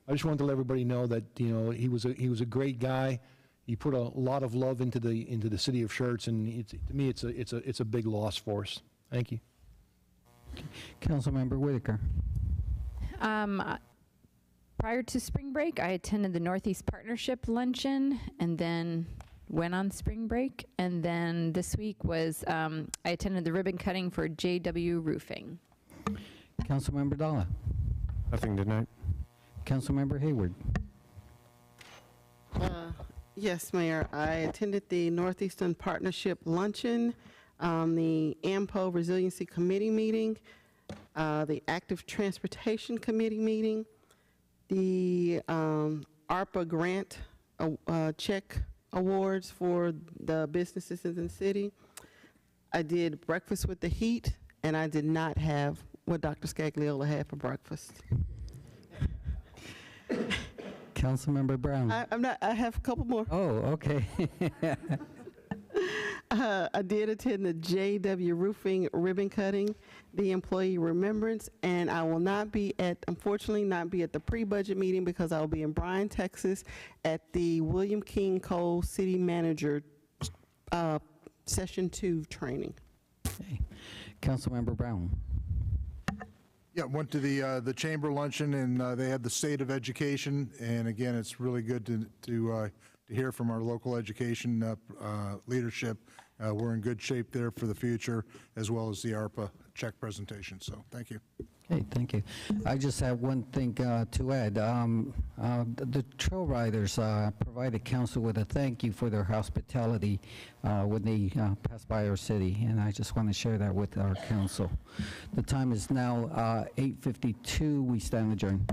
I just wanted to let everybody know that, you know, he was a great guy. He put a lot of love into the city of Schertz, and to me, it's a big loss for us. Thank you. Councilmember Whitaker. Prior to spring break, I attended the Northeast Partnership Luncheon and then went on spring break. And then this week was, I attended the ribbon cutting for JW Roofing. Councilmember Dalla. Nothing tonight. Councilmember Hayward. Yes, Mayor. I attended the Northeastern Partnership Luncheon, the AMPO Resiliency Committee meeting, the Active Transportation Committee meeting, the ARPA grant check awards for the businesses in the city. I did breakfast with the Heat, and I did not have what Dr. Scagliola had for breakfast. Councilmember Brown. I have a couple more. Oh, okay. I did attend the JW Roofing ribbon cutting, the Employee Remembrance, and I will unfortunately not be at the pre-budget meeting because I will be in Bryan, Texas at the William King Cole City Manager Session 2 training. Okay. Councilmember Brown. Yeah, went to the chamber luncheon, and they had the state of education, and again, it's really good to hear from our local education leadership. We're in good shape there for the future, as well as the ARPA check presentation, so thank you. Okay, thank you. I just have one thing to add. The trail riders provided council with a thank you for their hospitality when they passed by our city, and I just want to share that with our council. The time is now 8:52. We stand adjourned.